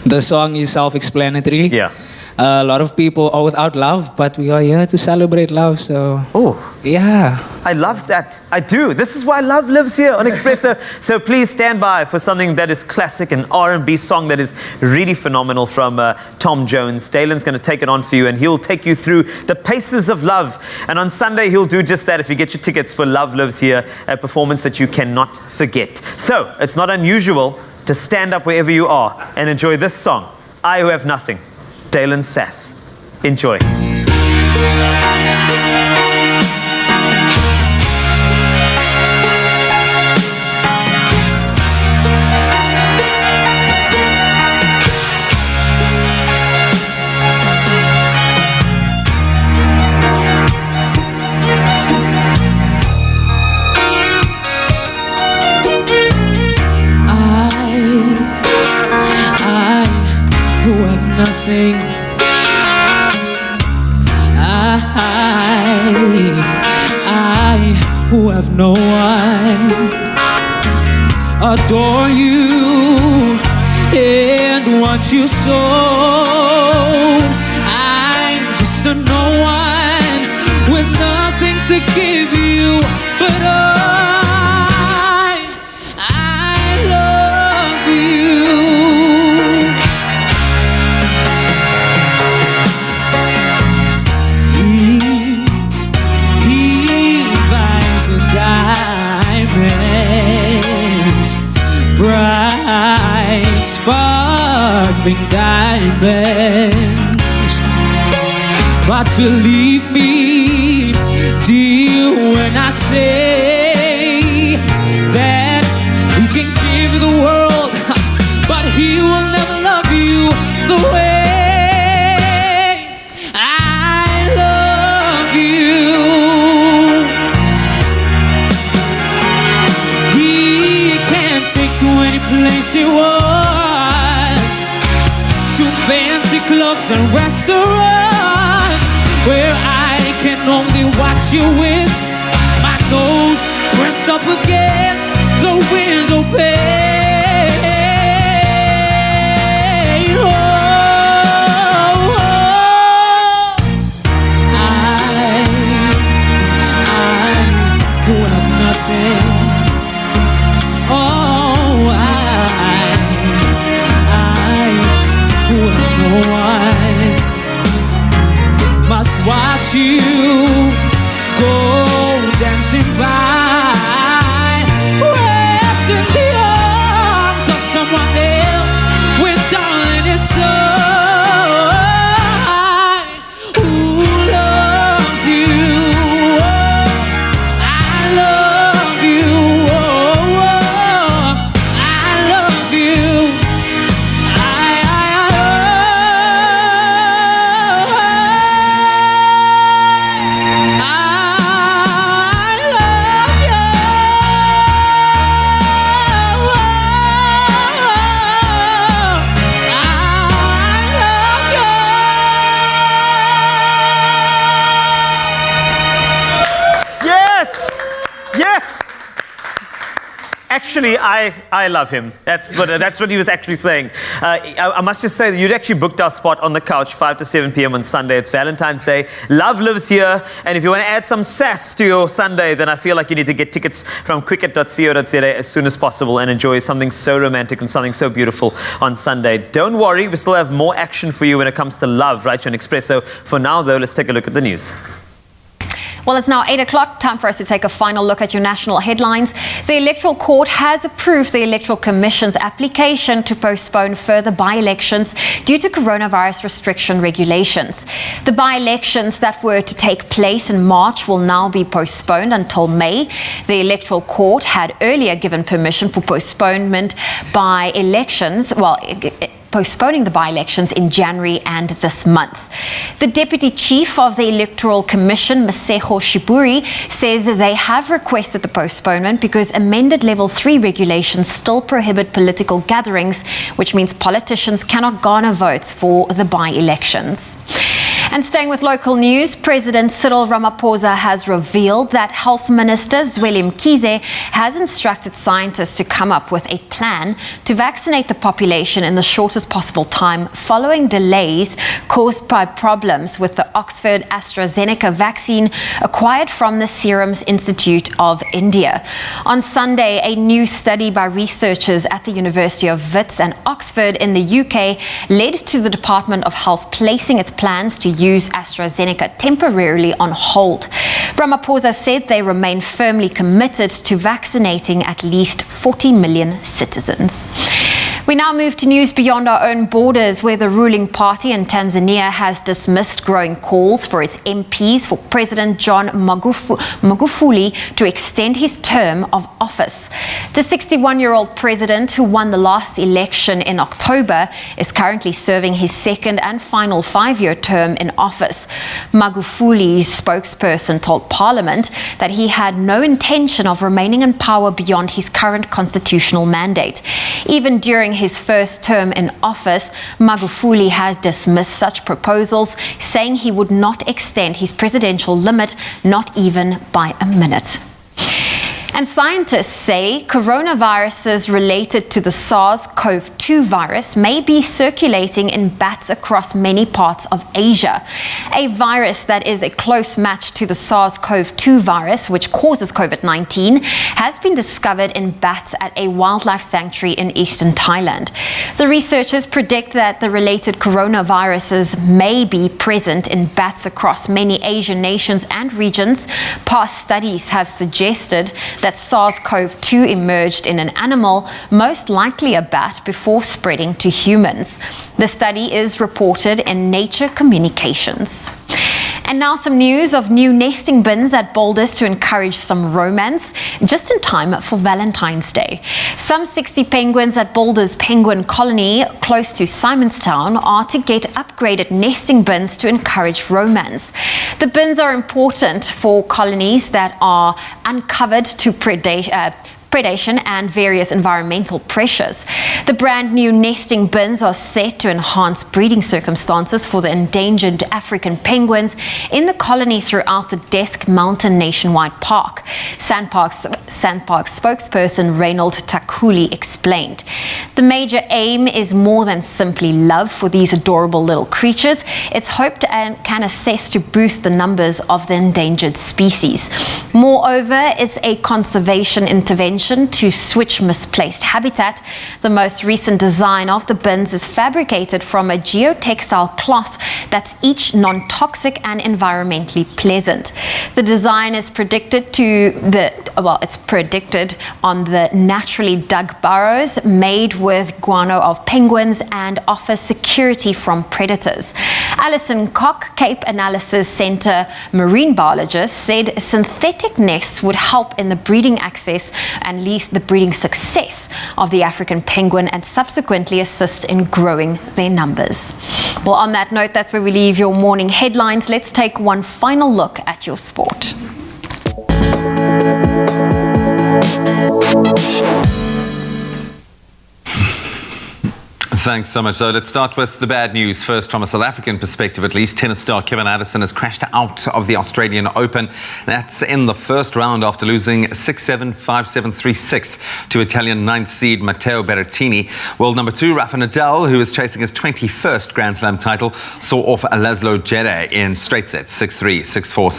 The song is self-explanatory. Yeah. A lot of people are without love, but we are here to celebrate love, so... Oh. Yeah. I love that. I do. This is why love lives here on Expresso. So please stand by for something that is classic, an R&B song that is really phenomenal from Tom Jones. Dalen's going to take it on for you, and he'll take you through the paces of love. And on Sunday, he'll do just that if you get your tickets for Love Lives Here, a performance that you cannot forget. So it's not unusual to stand up wherever you are and enjoy this song, I Who Have Nothing. Dalen Sass. Enjoy. Nothing. I who have no one adore you and want you so. I'm just a no one with nothing to give you, but I love you. Diamonds, bright, sparkling diamonds. But believe me, dear, when I say that he can give you the world, but he will never love you the way I love you. Take you any place he wants, to fancy clubs and restaurants, where I can only watch you with my nose pressed up against the window pane. Oh, I who have nothing. Must watch you go dancing by, wrapped in the arms of someone else. When darling, it's so. Who loves you? I love you. I love you. Actually, I love him. That's what he was actually saying. I must just say that you'd actually booked our spot on the couch 5 to 7 p.m. on Sunday. It's Valentine's Day. Love lives here. And if you want to add some sass to your Sunday, then I feel like you need to get tickets from cricket.co.za as soon as possible and enjoy something so romantic and something so beautiful on Sunday. Don't worry, we still have more action for you when it comes to love right here on Expresso. For now, though, let's take a look at the news. Well, it's now 8 o'clock. Time for us to take a final look at your national headlines. The Electoral Court has approved the Electoral Commission's application to postpone further by-elections due to coronavirus restriction regulations. The by-elections that were to take place in March will now be postponed until May. The Electoral Court had earlier given permission for postponement by elections, postponing the by-elections in January and this month. The Deputy Chief of the Electoral Commission, Masego Shiburi, says they have requested the postponement because amended Level 3 regulations still prohibit political gatherings, which means politicians cannot garner votes for the by-elections. And staying with local news, President Cyril Ramaphosa has revealed that Health Minister Zweli Mkhize has instructed scientists to come up with a plan to vaccinate the population in the shortest possible time following delays caused by problems with the Oxford AstraZeneca vaccine acquired from the Serum Institute of India. On Sunday, a new study by researchers at the University of Wits and Oxford in the UK led to the Department of Health placing its plans to use AstraZeneca temporarily on hold. Ramaphosa said they remain firmly committed to vaccinating at least 40 million citizens. We now move to news beyond our own borders, where the ruling party in Tanzania has dismissed growing calls for its MPs for President John Magufuli to extend his term of office. The 61-year-old president, who won the last election in October, is currently serving his second and final 5-year term in office. Magufuli's spokesperson told Parliament that he had no intention of remaining in power beyond his current constitutional mandate. Even during his first term in office, Magufuli has dismissed such proposals, saying he would not extend his presidential limit, not even by a minute. And scientists say coronaviruses related to the SARS-CoV-2 virus may be circulating in bats across many parts of Asia. A virus that is a close match to the SARS-CoV-2 virus, which causes COVID-19, has been discovered in bats at a wildlife sanctuary in eastern Thailand. The researchers predict that the related coronaviruses may be present in bats across many Asian nations and regions. Past studies have suggested that SARS-CoV-2 emerged in an animal, most likely a bat, before spreading to humans. The study is reported in Nature Communications. And now some news of new nesting bins at Boulders to encourage some romance, just in time for Valentine's Day. Some 60 penguins at Boulders Penguin Colony, close to Simonstown, are to get upgraded nesting bins to encourage romance. The bins are important for colonies that are uncovered to predation and various environmental pressures. The brand new nesting bins are set to enhance breeding circumstances for the endangered African penguins in the colony throughout the Desk Mountain Nationwide Park. Sandpark's spokesperson Reynold Takuli explained. The major aim is more than simply love for these adorable little creatures. It's hoped and can assess to boost the numbers of the endangered species. Moreover, it's a conservation intervention to switch misplaced habitat. The most recent design of the bins is fabricated from a geotextile cloth that's each non-toxic and environmentally pleasant. The design is predicted on the naturally dug burrows made with guano of penguins and offers security from predators. Alison Koch, Cape Analysis Centre marine biologist, said synthetic nests would help in the breeding access and least the breeding success of the African penguin and subsequently assist in growing their numbers. Well, on that note, that's where we leave your morning headlines. Let's take one final look at your sport. Thanks so much. So let's start with the bad news first. From a South African perspective, at least, tennis star Kevin Addison has crashed out of the Australian Open. That's in the first round after losing 6-7, 5-7, 3-6 to Italian 9th seed Matteo Berrettini. World number 2 Rafa Nadal, who is chasing his 21st Grand Slam title, saw off Laszlo Djere in straight sets, 6-3, 6-4,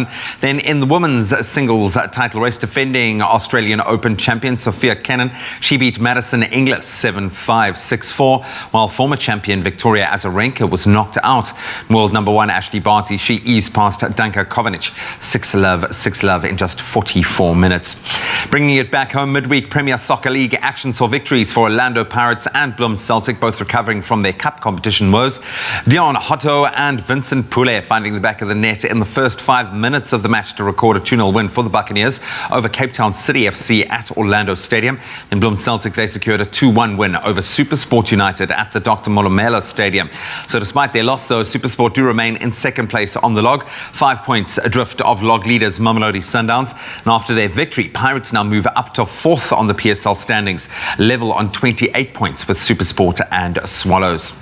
6-1. Then in the women's singles title race, defending Australian Open champion Sophia Kenin, she beat Madison Inglis 7-5, 6-4. While former champion Victoria Azarenka was knocked out. World number 1 Ashley Barty, she eased past Danka Kovanic 6-love in just 44 minutes. Bringing it back home, midweek Premier Soccer League action saw victories for Orlando Pirates and Bloem Celtic, both recovering from their cup competition woes. Dion Hotto and Vincent Poulet finding the back of the net in the first 5 minutes of the match to record a 2-0 win for the Buccaneers over Cape Town City FC at Orlando Stadium. In Bloem Celtic, they secured a 2-1 win over SuperSport United United at the Dr. Molomela Stadium. So despite their loss, though, SuperSport do remain in second place on the log, 5 points adrift of log leaders Mamelodi Sundowns. And after their victory, Pirates now move up to 4th on the PSL standings, level on 28 points with SuperSport and Swallows.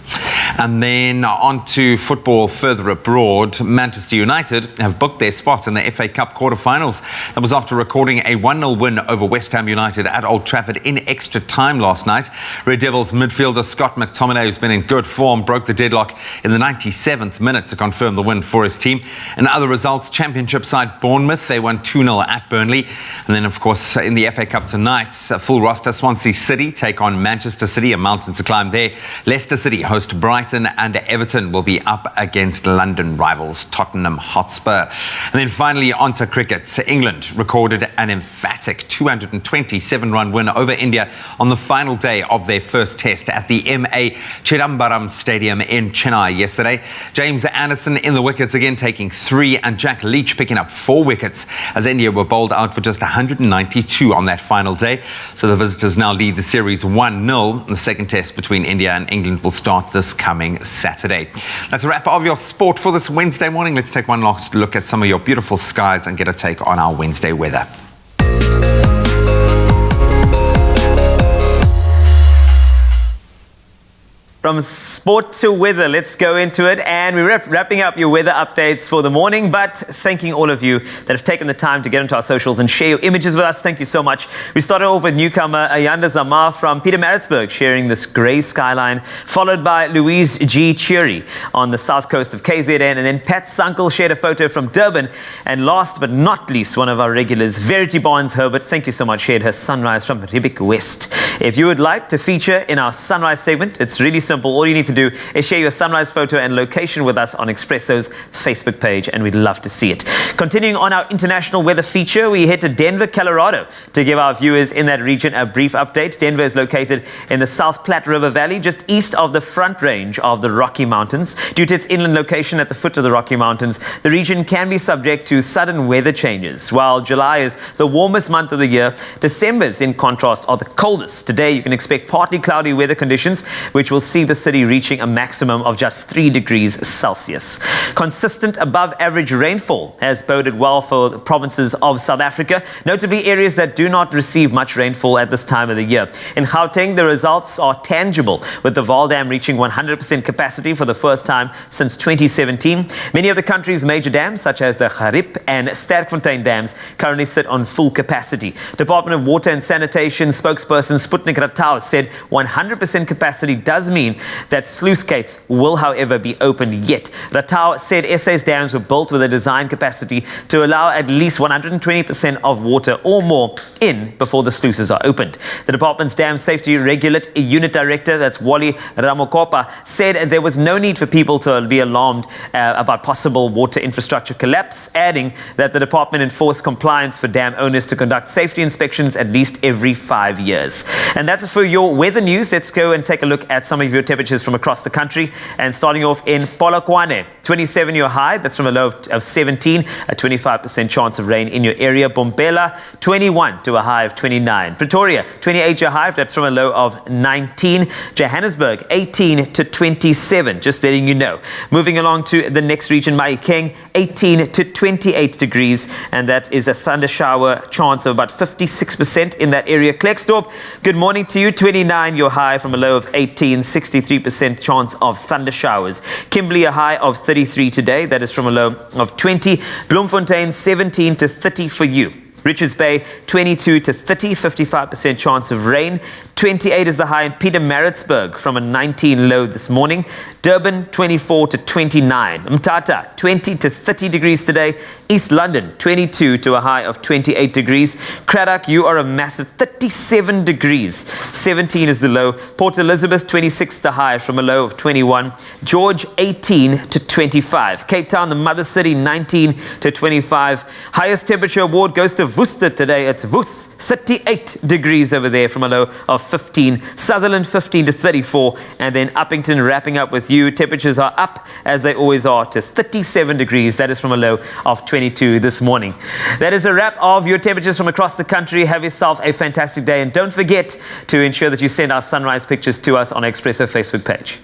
And then on to football further abroad. Manchester United have booked their spot in the FA Cup quarter-finals. That was after recording a 1-0 win over West Ham United at Old Trafford in extra time last night. Red Devils midfielder Scott McTominay, who's been in good form, broke the deadlock in the 97th minute to confirm the win for his team. And other results, Championship side Bournemouth, they won 2-0 at Burnley. And then, of course, in the FA Cup tonight, full roster, Swansea City take on Manchester City, a mountain to climb there. Leicester City host Brighton, and Everton will be up against London rivals Tottenham Hotspur. And then finally onto cricket. England recorded an emphatic 227-run win over India on the final day of their first test at the M.A. Chidambaram Stadium in Chennai yesterday. James Anderson in the wickets again, taking 3, and Jack Leach picking up 4 wickets as India were bowled out for just 192 on that final day. So the visitors now lead the series 1-0. The second test between India and England will start this coming Saturday. That's a wrap of your sport for this Wednesday morning. Let's take one last look at some of your beautiful skies and get a take on our Wednesday weather. From sport to weather, let's go into it. And we're wrapping up your weather updates for the morning, but thanking all of you that have taken the time to get into our socials and share your images with us. Thank you so much. We started off with newcomer Ayanda Zamar from Pietermaritzburg sharing this grey skyline, followed by Louise G. Cheery on the south coast of KZN, and then Pat Sunkel shared a photo from Durban. And last but not least, one of our regulars, Verity Barnes Herbert, thank you so much, shared her sunrise from Riebeek West. If you would like to feature in our sunrise segment, it's really simple. All you need to do is share your sunrise photo and location with us on Expresso's Facebook page, and we'd love to see it. Continuing on our international weather feature, we head to Denver, Colorado to give our viewers in that region a brief update. Denver is located in the South Platte River Valley, just east of the Front Range of the Rocky Mountains. Due to its inland location at the foot of the Rocky Mountains, the region can be subject to sudden weather changes. While July is the warmest month of the year, December's, in contrast, are the coldest. Today, you can expect partly cloudy weather conditions, which will see the city reaching a maximum of just 3 degrees Celsius. Consistent above average rainfall has boded well for the provinces of South Africa, notably areas that do not receive much rainfall at this time of the year. In Gauteng, the results are tangible, with the Vaal Dam reaching 100% capacity for the first time since 2017. Many of the country's major dams, such as the Gariep and Sterkfontein dams, currently sit on full capacity. Department of Water and Sanitation spokesperson Sputnik Ratau said 100% capacity does mean that sluice gates will, however, be opened yet. Ratau said SA's dams were built with a design capacity to allow at least 120% of water or more in before the sluices are opened. The department's Dam Safety Regulate Unit Director, that's Wally Ramokopa, said there was no need for people to be alarmed about possible water infrastructure collapse, adding that the department enforced compliance for dam owners to conduct safety inspections at least every 5 years. And that's it for your weather news. Let's go and take a look at some of your temperatures from across the country. And starting off in Polokwane, 27 your high, that's from a low of 17, a 25% chance of rain in your area. Bombela, 21 to a high of 29. Pretoria, 28 your high, that's from a low of 19. Johannesburg, 18 to 27, just letting you know. Moving along to the next region, Mahikeng, 18 to 28 degrees, and that is a thunder shower chance of about 56% in that area. Klerksdorp, good morning to you, 29 your high from a low of 18, 63% chance of thunder showers. Kimberley, a high of 33 today, that is from a low of 20. Bloemfontein, 17 to 30 for you. Richards Bay, 22 to 30, 55% chance of rain. 28 is the high in Pietermaritzburg from a 19 low this morning. Durban, 24 to 29. Mthatha, 20 to 30 degrees today. East London, 22 to a high of 28 degrees. Cradock, you are a massive 37 degrees. 17 is the low. Port Elizabeth, 26 the high from a low of 21. George, 18 to 25. Cape Town, the mother city, 19 to 25. Highest temperature award goes to Worcester today. It's Woos, 38 degrees over there from a low of of 15, Sutherland 15 to 34, and then Uppington wrapping up with you. Temperatures are up, as they always are, to 37 degrees. That is from a low of 22 this morning. That is a wrap of your temperatures from across the country. Have yourself a fantastic day, and don't forget to ensure that you send our sunrise pictures to us on our Expresso Facebook page.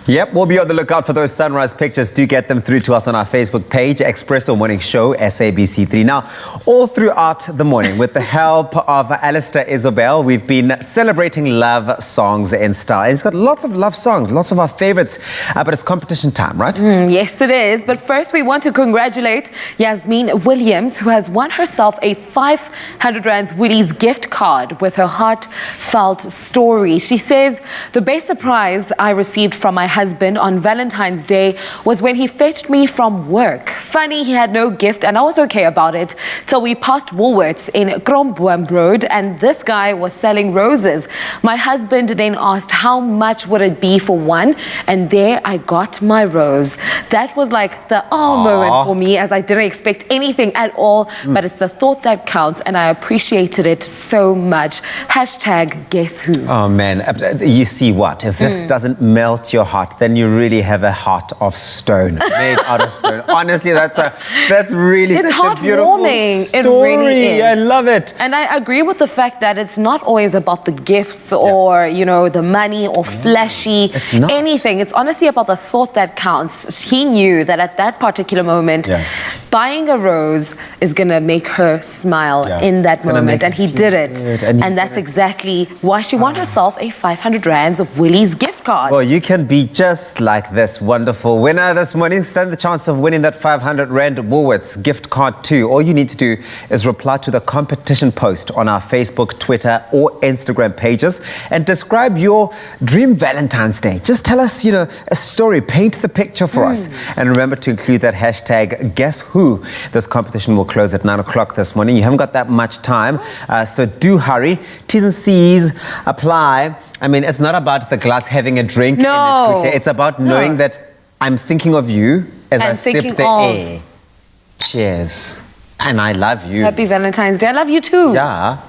Yep, we'll be on the lookout for those sunrise pictures. Do get them through to us on our Facebook page, Expresso Morning Show, SABC3. Now, all throughout the morning, with the help of Alistair Izobell, we've been celebrating love songs in style. He's got lots of love songs, lots of our favorites, but it's competition time, right? Yes, it is. But first, we want to congratulate Yasmin Williams, who has won herself a 500 Rands Woolies gift card with her heartfelt story. She says, the best surprise I received from my husband on Valentine's Day was when he fetched me from work. Funny, he had no gift and I was okay about it till we passed Woolworths in Kromboom Road and this guy was selling roses. My husband then asked how much would it be for one, and there I got my rose. That was like the moment for me, as I didn't expect anything at all, but it's the thought that counts and I appreciated it so much. Hashtag guess who. Oh man, you see what? If this doesn't melt your heart, then you really have a heart of stone, made out of stone. Honestly, that's really it's such a beautiful heartwarming. story. It really is. I love it. And I agree with the fact that it's not always about the gifts or, you know, the money or flashy anything. It's honestly about the thought that counts. He knew that at that particular moment, buying a rose is going to make her smile in that moment. And he did it. And that's exactly why she won herself a 500 Rands of Woolies gift card. Well, you can be just like this wonderful winner this morning. Stand the chance of winning that 500 Rand Woolworths gift card too. All you need to do is reply to the competition post on our Facebook, Twitter or Instagram pages and describe your dream Valentine's Day. Just tell us, you know, a story. Paint the picture for us. And remember to include that hashtag guess who. This competition will close at 9 o'clock this morning. You haven't got that much time, so do hurry. T's and C's apply. I mean, it's not about the glass having a drink in it quickly. It's about knowing that I'm thinking of you as I sip the air. Cheers. And I love you. Happy Valentine's Day. I love you too. Yeah.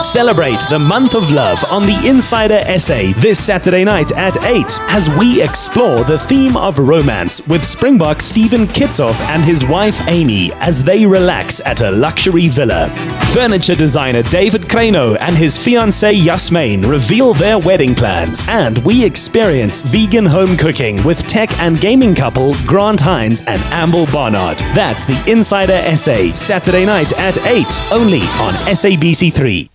Celebrate the month of love on the Insider SA this Saturday night at 8 as we explore the theme of romance with Springbok Stephen Kitsoff and his wife Amy as they relax at a luxury villa. Furniture designer David Kreno and his fiancée Yasmin reveal their wedding plans, and we experience vegan home cooking with tech and gaming couple Grant Hines and Amble Barnard. That's the Insider SA, Saturday night at 8, only on SABC3.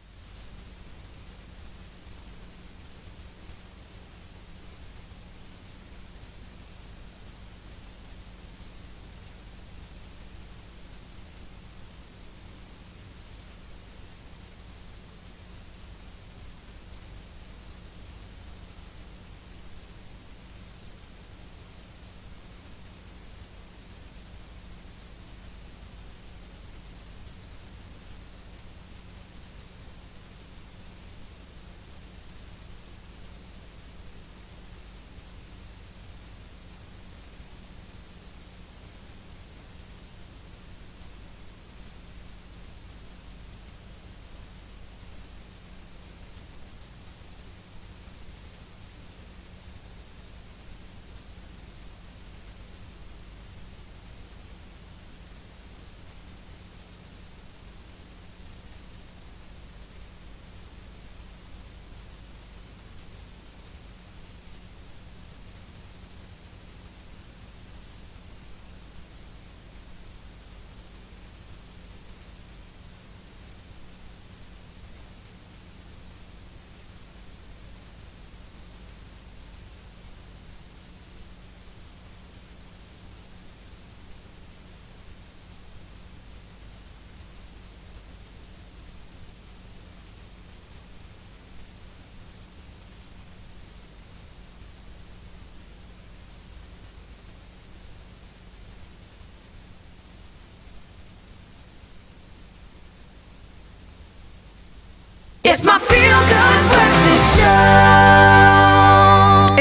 It's my feel-good breakfast show.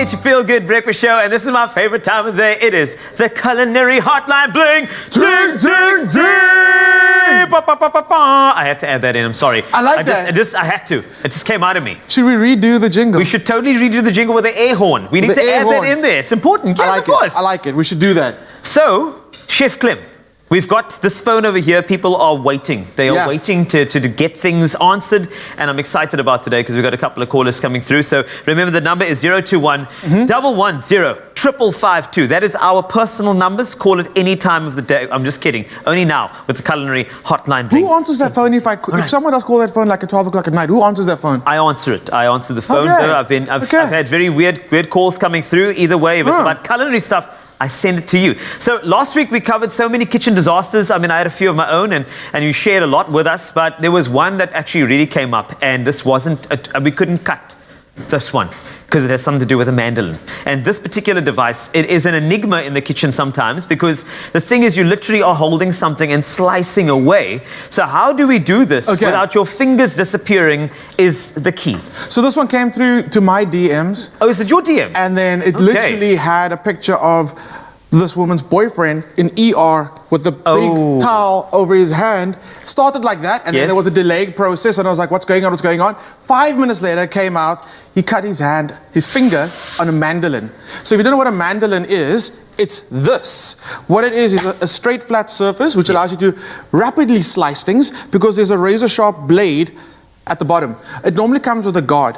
It's your Feel Good Breakfast Show, and this is my favorite time of the day. It is the Culinary Hotline Bling. Ding, ding, ding! Ba, ba, ba, ba, ba. I had to add that in, I'm sorry. I like that. I had to. It just came out of me. Should we redo the jingle? We should totally redo the jingle with the air horn. We need The to air add horn. that in there. It's important. Yes, I like of course. it. I like it. We should do that. So, Chef Clem, we've got this phone over here. People are waiting. They are waiting to get things answered. And I'm excited about today because we've got a couple of callers coming through. So remember, the number is 021 110 552. That is our personal numbers. Call it any time of the day. I'm just kidding. Only now with the Culinary Hotline. Who answers that phone if someone does call that phone like at 12 o'clock at night? Who answers that phone? I answer it. I answer the phone. Okay. I've had very weird calls coming through. Either way, if it's about culinary stuff, I send it to you. So last week we covered so many kitchen disasters. I mean, I had a few of my own, and you shared a lot with us, but there was one that actually really came up, and this wasn't, we couldn't cut this one because it has something to do with a mandolin. And this particular device, it is an enigma in the kitchen sometimes, because the thing is, you literally are holding something and slicing away. So how do we do this without your fingers disappearing is the key. So this one came through to my DMs. Oh, is it your DM? And then it literally had a picture of this woman's boyfriend in ER with the big towel over his hand. Started like that, and then there was a delayed process, and I was like, what's going on, what's going on? 5 minutes later, it came out, he cut his finger on a mandolin. So if you don't know what a mandolin is, it's this. What it is a straight flat surface, which allows you to rapidly slice things because there's a razor sharp blade at the bottom. It normally comes with a guard.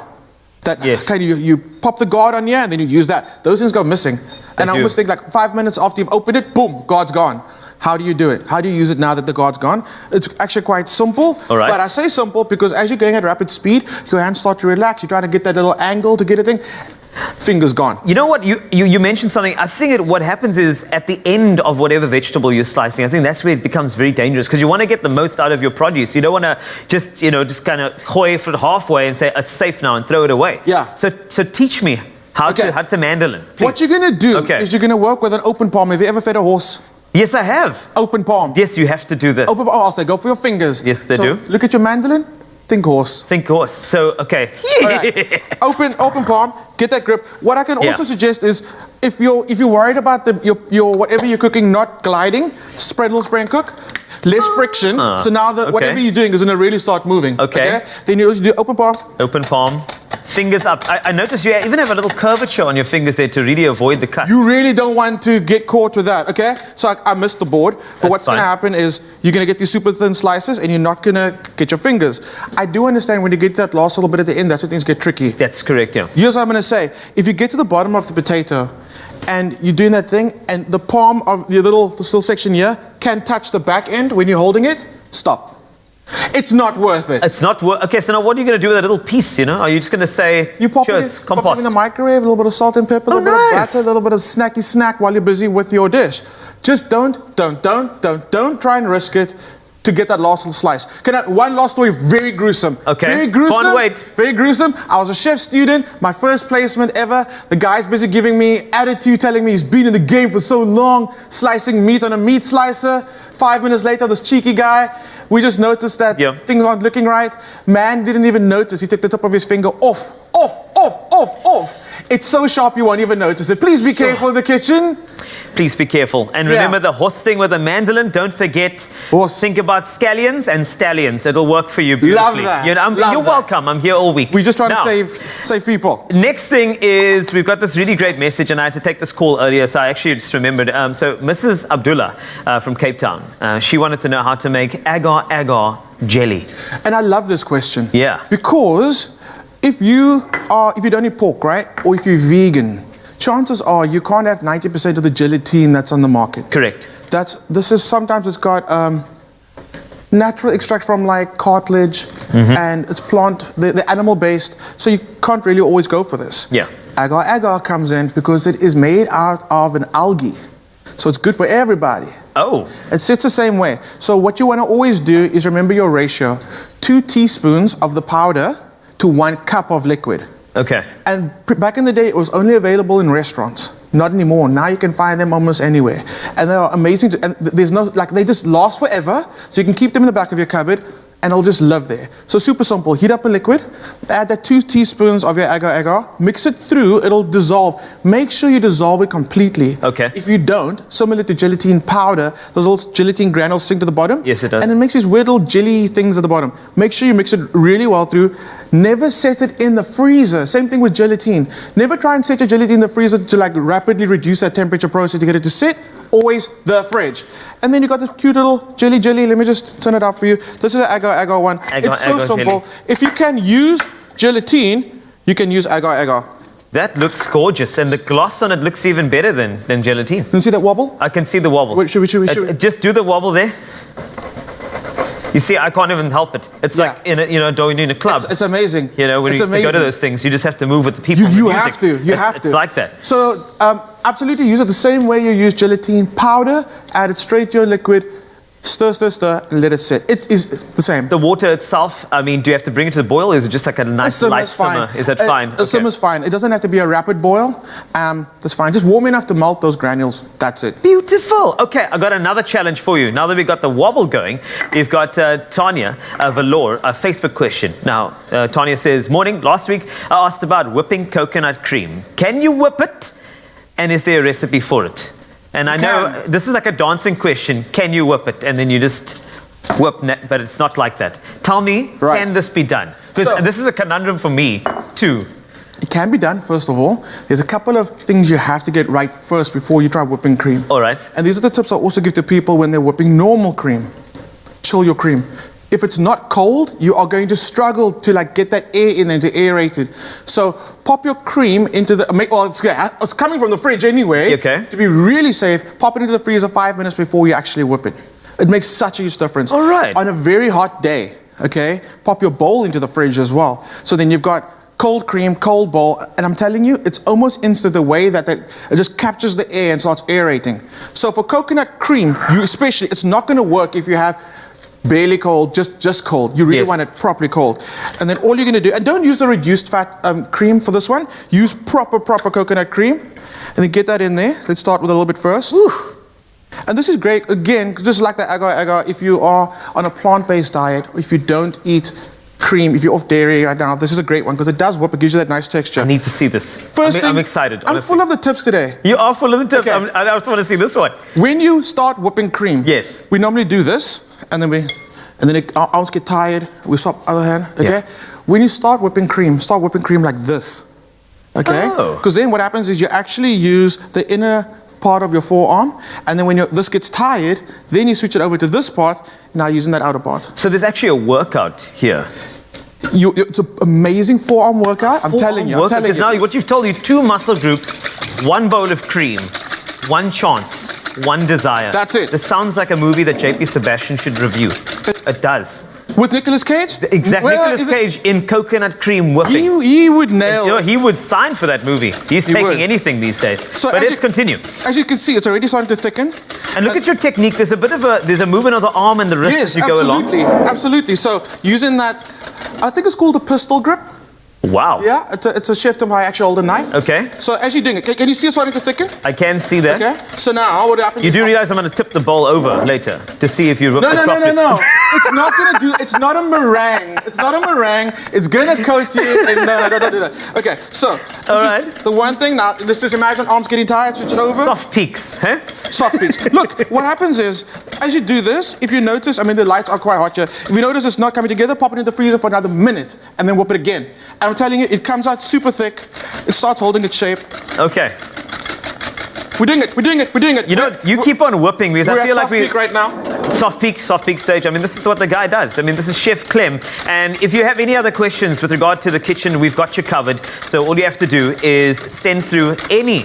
That kind of you pop the guard on here and then you use that. Those things go missing. And I always think like 5 minutes after you've opened it, boom, guard's gone. How do you do it? How do you use it now that the guard's gone? It's actually quite simple. All right. But I say simple because as you're going at rapid speed, your hands start to relax. You try to get that little angle to get a thing. Fingers gone. You know what? You mentioned something. I think what happens is at the end of whatever vegetable you're slicing, I think that's where it becomes very dangerous because you want to get the most out of your produce. You don't want to just kind of hoy it halfway and say it's safe now and throw it away. Yeah. So teach me how to mandolin. Please. What you're going to do is you're going to work with an open palm. Have you ever fed a horse? Yes, I have. Open palm. Yes, you have to do this. Open palm. I'll say go for your fingers. Yes, they do. Look at your mandolin. Think horse. Think horse. So, okay. All right. Open palm. Get that grip. What I can also suggest is if you're worried about your whatever you're cooking not gliding, spread a little spray and cook. Less friction. So now whatever you're doing is going to really start moving. Okay. Then you do open palm. Open palm. Fingers up. I noticed you even have a little curvature on your fingers there to really avoid the cut. You really don't want to get caught with that, okay? So I missed the board, but what's going to happen is you're going to get these super thin slices and you're not going to get your fingers. I do understand when you get that last little bit at the end, that's when things get tricky. That's correct, yeah. Here's what I'm going to say. If you get to the bottom of the potato and you're doing that thing and the palm of your little section here can touch the back end when you're holding it, stop. It's not worth it. It's not worth. Okay, so now what are you going to do with that little piece? Are you just going to say, you pop it in the microwave, a little bit of salt and pepper, a little bit of butter, a little bit of snacky snack while you're busy with your dish. Just don't try and risk it to get that last little slice. One last story, very gruesome. Okay. Very gruesome. Can't wait. Very gruesome. I was a chef student, my first placement ever. The guy's busy giving me attitude, telling me he's been in the game for so long, slicing meat on a meat slicer. 5 minutes later, this cheeky guy, we just noticed that things aren't looking right. Man didn't even notice. He took the tip of his finger off. It's so sharp you won't even notice it. Please be careful in the kitchen. Please be careful. And remember the horse thing with the mandolin. Don't forget. Think about scallions and stallions. It'll work for you beautifully. Love that. You're welcome. I'm here all week. We're just trying to save people. Next thing is we've got this really great message, and I had to take this call earlier, so I actually just remembered. So Mrs. Abdullah from Cape Town, she wanted to know how to make agar jelly. And I love this question. Yeah. Because if you don't eat pork, right, or if you're vegan, chances are you can't have 90% of the gelatin that's on the market. Correct. Sometimes it's got natural extract from like cartilage, and it's the animal based, so you can't really always go for this. Yeah. Agar comes in because it is made out of an algae. So it's good for everybody. Oh. It sits the same way. So what you want to always do is remember your ratio. 2 teaspoons of the powder to 1 cup of liquid. Okay. And back in the day, it was only available in restaurants. Not anymore. Now you can find them almost anywhere. And they are amazing. And there's no, they just last forever. So you can keep them in the back of your cupboard. and it'll just live there. So super simple. Heat up a liquid, add that 2 teaspoons of your agar-agar, mix it through, it'll dissolve. Make sure you dissolve it completely. Okay. If you don't, similar to gelatin powder, those little gelatin granules sink to the bottom. Yes, it does. And it makes these weird little jelly things at the bottom. Make sure you mix it really well through. Never set it in the freezer. Same thing with gelatin. Never try and set your gelatin in the freezer to like rapidly reduce that temperature process to get it to sit. Always the fridge. And then you got this cute little jelly. Let me just turn it out for you. This is an agar-agar one. It's so simple. If you can use gelatin, you can use agar-agar. That looks gorgeous, and the gloss on it looks even better than gelatin. Can you see that wobble? I can see the wobble. Wait, should we? Just do the wobble there. You see, I can't even help it. It's like in a club. It's amazing. You know, when you go to those things, you just have to move with the people. You have to. You have to. It's like that. So absolutely use it the same way you use gelatin powder. Add it straight to your liquid. Stir, and let it sit. It is the same. The water itself, I mean, do you have to bring it to the boil, or is it just like a nice light simmer? Is that fine? A simmer's fine. It doesn't have to be a rapid boil. That's fine. Just warm enough to melt those granules. That's it. Beautiful. Okay, I got another challenge for you. Now that we've got the wobble going, you've got Tanya Valor, a Facebook question. Now, Tanya says, morning, last week I asked about whipping coconut cream. Can you whip it? And is there a recipe for it? And I know this is like a dancing question. Can you whip it? And then you just whip, but it's not like that. Tell me, can this be done? Because this is a conundrum for me, too. It can be done, first of all. There's a couple of things you have to get right first before you try whipping cream. All right. And these are the tips I also give to people when they're whipping normal cream. Chill your cream. If it's not cold, you are going to struggle to like get that air in there to aerate it. So pop your cream into the, it's coming from the fridge anyway. Okay. To be really safe, pop it into the freezer 5 minutes before you actually whip it. It makes such a huge difference. All right. On a very hot day, okay, pop your bowl into the fridge as well. So then you've got cold cream, cold bowl, and I'm telling you, it's almost instant the way that it just captures the air and starts aerating. So for coconut cream, it's not going to work if you have barely cold, just cold. You really want it properly cold. And then all you're going to do, and don't use the reduced fat cream for this one. Use proper coconut cream. And then get that in there. Let's start with a little bit first. Whew. And this is great, again, just like the agar-agar, if you are on a plant-based diet, or if you don't eat cream, if you're off dairy right now, this is a great one because it does whip, it gives you that nice texture. I need to see this. First thing, I'm excited. I'm full of the tips today. You are full of the tips. Okay. I just want to see this one. When you start whipping cream, yes, we normally do this, and then our arms get tired. We swap other hand. Okay. Yeah. When you start whipping cream like this. Okay. Because then what happens is you actually use the inner part of your forearm, and then when this gets tired, then you switch it over to this part. Now using that outer part. So there's actually a workout here. It's an amazing forearm workout. I'm telling you. Because now what you've told you, 2 muscle groups, 1 bowl of cream, 1 chance, 1 desire. That's it. This sounds like a movie that JP Sebastian should review. It does. With Nicolas Cage? Exactly. Nicolas Cage in coconut cream whipping. He would nail it. He would sign for that movie. He's taking anything these days. So but let's continue. As you can see, it's already starting to thicken. And look at your technique. There's a movement of the arm and the wrist as you go along. Absolutely. So using that, I think it's called a pistol grip. Wow. Yeah, it's a shift of how I actually hold a knife. Okay. So as you're doing it, can you see it starting to thicken? I can see that. Okay. So now what happens? You do realize I'm going to tip the bowl over later to see if you. No. It's not going to do. It's not a meringue. It's not a meringue. It's going to coat you. No, don't do that. Okay. So all right. The one thing now. Let's just imagine arms getting tired. Switch it over. Soft peaks, huh? Soft peaks. Look, what happens is as you do this, if you notice, I mean the lights are quite hot here. If you notice it's not coming together, pop it in the freezer for another minute, and then whip it again. And I'm telling you, it comes out super thick. It starts holding its shape. Okay. We're doing it. You know, you keep on whipping because I feel like we're at soft peak right now. Soft peak stage. I mean, this is what the guy does. I mean, this is Chef Clem. And if you have any other questions with regard to the kitchen, we've got you covered. So all you have to do is send through any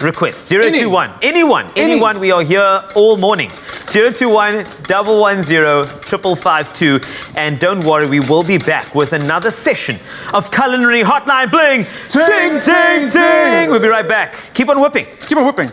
request. 021. Anyone. We are here all morning. 021 110 552. And don't worry, we will be back with another session of Culinary Hotline Bling. Ting, ting, ting. We'll be right back. Keep on whipping. Keep on whipping.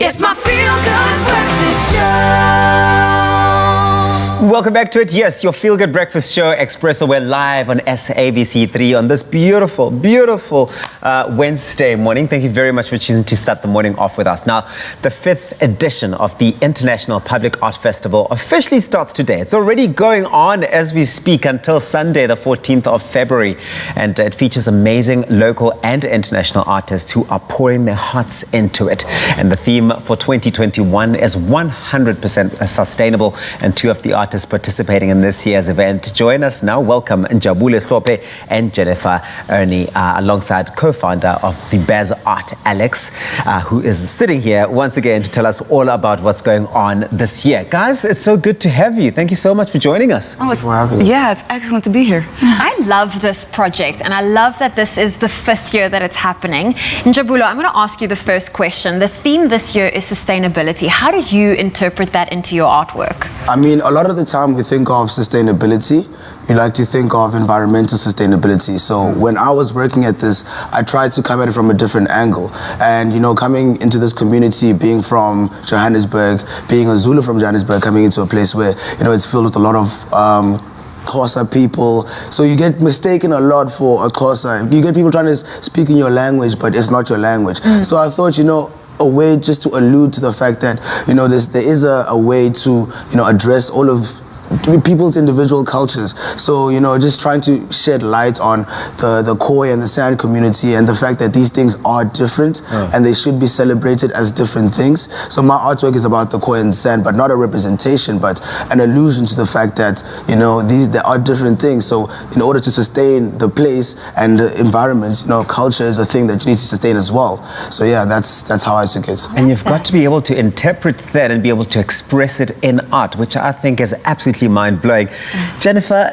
It's my feel-good breakfast show. Welcome back to it. Yes, your feel-good breakfast show, Expresso. We're live on SABC3 on this beautiful, beautiful Wednesday morning. Thank you very much for choosing to start the morning off with us. Now, the 5th edition of the International Public Art Festival officially starts today. It's already going on as we speak until Sunday, the 14th of February. And it features amazing local and international artists who are pouring their hearts into it. And the theme for 2021 is 100% sustainable. And two of the artists participating in this year's event join us now. Welcome Njabule Hlope and Jennifer Ernie, alongside co-founder of the Baz Art, Alex, who is sitting here once again to tell us all about what's going on this year. Guys, it's so good to have you. Thank you so much for joining us. Oh, it's excellent to be here. I love this project, and I love that this is the 5th year that it's happening. Njabule, I'm going to ask you the first question. The theme this year is sustainability. How do you interpret that into your artwork? I mean, a lot of the time we think of sustainability, we like to think of environmental sustainability. So when I was working at this, I tried to come at it from a different angle. And, you know, coming into this community, being from Johannesburg, being a Zulu from Johannesburg, coming into a place where, you know, it's filled with a lot of Xhosa people. So you get mistaken a lot for a Xhosa. You get people trying to speak in your language, but it's not your language. So I thought, you know, a way just to allude to the fact that, you know, there is a way to, you know, address all of people's individual cultures. So, you know, just trying to shed light on the Khoi and the San community and the fact that these things are different and they should be celebrated as different things. So my artwork is about the Khoi and San, but not a representation, but an allusion to the fact that, you know, there are different things. So in order to sustain the place and the environment, you know, culture is a thing that you need to sustain as well. So yeah, that's how I took it. And you've got to be able to interpret that and be able to express it in art, which I think is absolutely mind-blowing. Jennifer,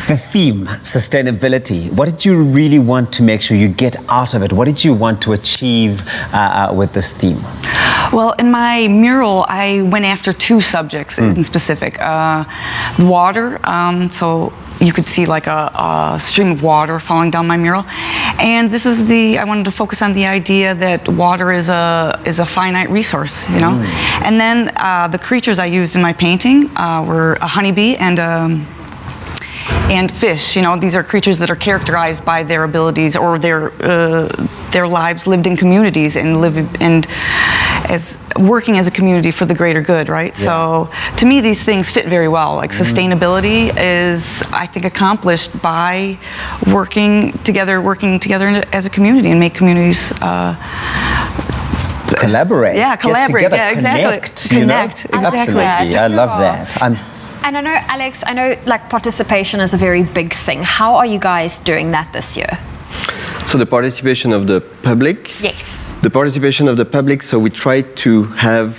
the theme, sustainability, what did you really want to make sure you get out of it? What did you want to achieve with this theme? Well, in my mural, I went after two subjects in specific. Water, so you could see like a stream of water falling down my mural. And this is I wanted to focus on the idea that water is a finite resource, you know? And then the creatures I used in my painting were a honeybee and fish. You know, these are creatures that are characterized by their abilities or their lives lived in communities and as working as a community for the greater good, right? Yeah. So to me, these things fit very well. Like sustainability is, I think, accomplished by working together as a community and make communities collaborate. Yeah, collaborate. Together, yeah, exactly. Connect. Exactly. Absolutely. I love that. And I know, Alex, like participation is a very big thing. How are you guys doing that this year? So the participation of the public? Yes. The participation of the public, so we try to have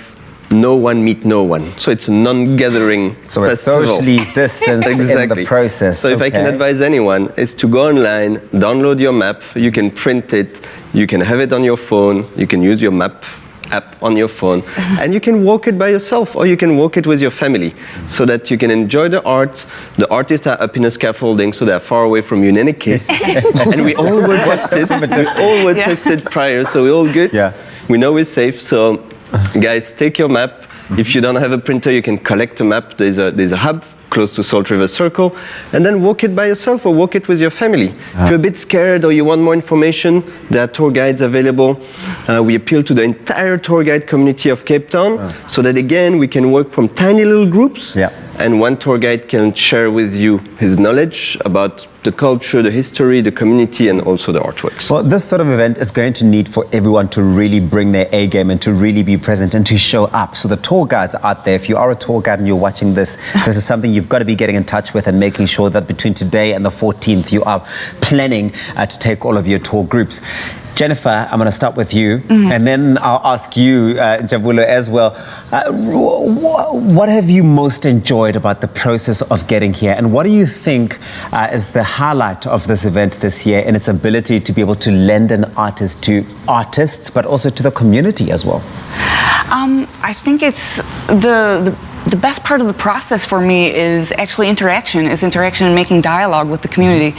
no one meet no one. So it's a non-gathering So it's socially distanced in the process. So if I can advise anyone, is to go online, download your map, you can print it, you can have it on your phone, you can use your map app on your phone, and you can walk it by yourself or you can walk it with your family so that you can enjoy the art. The artists are up in a scaffolding, so they're far away from you in any case. And we all were tested. We all were tested prior, so we're all good. Yeah. We know we're safe, so guys, take your map. If you don't have a printer, you can collect a map. There's a hub close to Salt River Circle, and then walk it by yourself or walk it with your family. If you're a bit scared or you want more information, there are tour guides available. We appeal to the entire tour guide community of Cape Town so that, again, we can work from tiny little groups, and one tour guide can share with you his knowledge about the culture, the history, the community, and also the artworks. Well, this sort of event is going to need for everyone to really bring their A game and to really be present and to show up. So the tour guides are out there. If you are a tour guide and you're watching this, this is something you've got to be getting in touch with and making sure that between today and the 14th, you are planning to take all of your tour groups. Jennifer, I'm going to start with you, and then I'll ask you, Njabule, as well. What have you most enjoyed about the process of getting here, and what do you think is the highlight of this event this year in its ability to be able to lend an artist to artists, but also to the community as well? I think it's the the best part of the process for me is actually interaction and making dialogue with the community.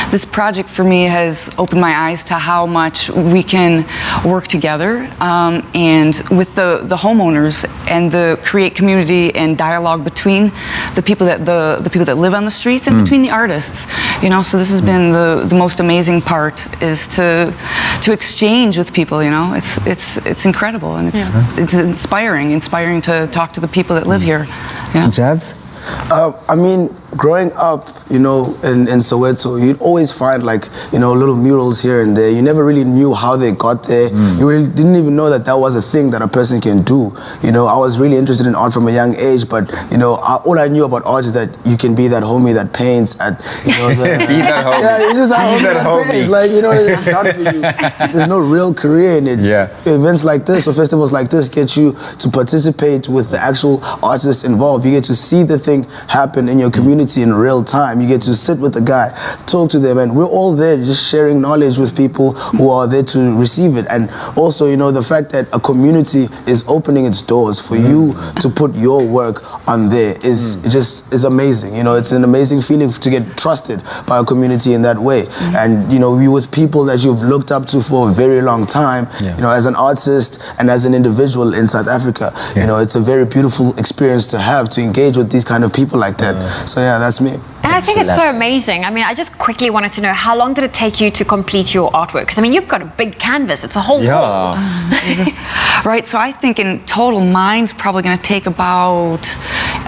This project for me has opened my eyes to how much we can work together and with the homeowners and create community and dialogue between the people that live on the streets and between the artists. You know, so this has been the most amazing part, is to exchange with people. You know, it's incredible, and it's inspiring to talk to the people that live here. Yeah. Jabs? I mean, growing up, you know, in Soweto, you'd always find like, you know, little murals here and there. You never really knew how they got there. You really didn't even know that was a thing that a person can do. You know, I was really interested in art from a young age, but, you know, all I knew about art is that you can be that homie that paints at, you know, be that homie. Yeah, you're just that homie that paints. Like, you know, it's done for you. So there's no real career in it. Yeah. Events like this or festivals like this get you to participate with the actual artists involved. You get to see the thing happen in your community in real time. You get to sit with the guy, talk to them, and we're all there just sharing knowledge with people who are there to receive it. And also, you know, the fact that a community is opening its doors for you to put your work on there is amazing. You know, it's an amazing feeling to get trusted by a community in that way. And, you know, you with people that you've looked up to for a very long time, you know, as an artist and as an individual in South Africa, you know, it's a very beautiful experience to have, to engage with these kind of people like that. So yeah, that's me. And I think it's so amazing. I mean, I just quickly wanted to know, how long did it take you to complete your artwork? Because I mean, you've got a big canvas. It's a whole wall. Right. So I think in total, mine's probably going to take about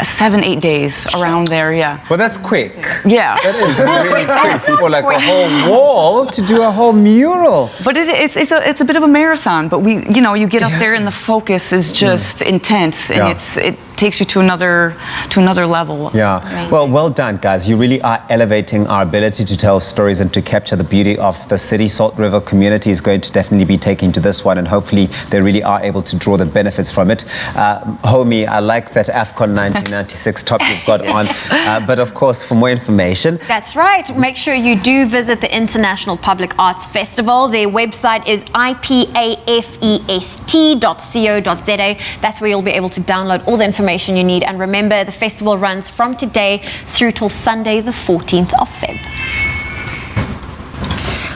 7-8 days around there. Yeah. Well, that's quick. Yeah. That is really quick for like a whole wall to do a whole mural. But it's a bit of a marathon. But you get up there and the focus is just intense, and it takes you to another level. Yeah. Well done, guys. You really are elevating our ability to tell stories and to capture the beauty of the city. Salt River community is going to definitely be taking to this one, and hopefully they really are able to draw the benefits from it. Homie, I like that AFCON 1996 top you've got on. But of course, for more information. That's right. Make sure you do visit the International Public Arts Festival. Their website is ipafest.co.za. That's where you'll be able to download all the information you need. And remember, the festival runs from today through till Sunday, the 14th of Feb.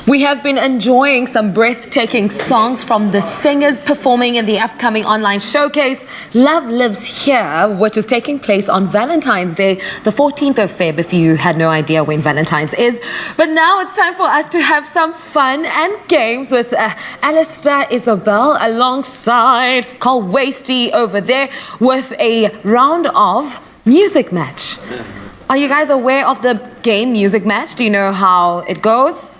We have been enjoying some breathtaking songs from the singers performing in the upcoming online showcase Love Lives Here, which is taking place on Valentine's Day, the 14th of Feb, if you had no idea when Valentine's is. But now it's time for us to have some fun and games with Alistair, Izobell, alongside Carl Wasty over there with a round of Music Match. Are you guys aware of the game Music Match? Do you know how it goes?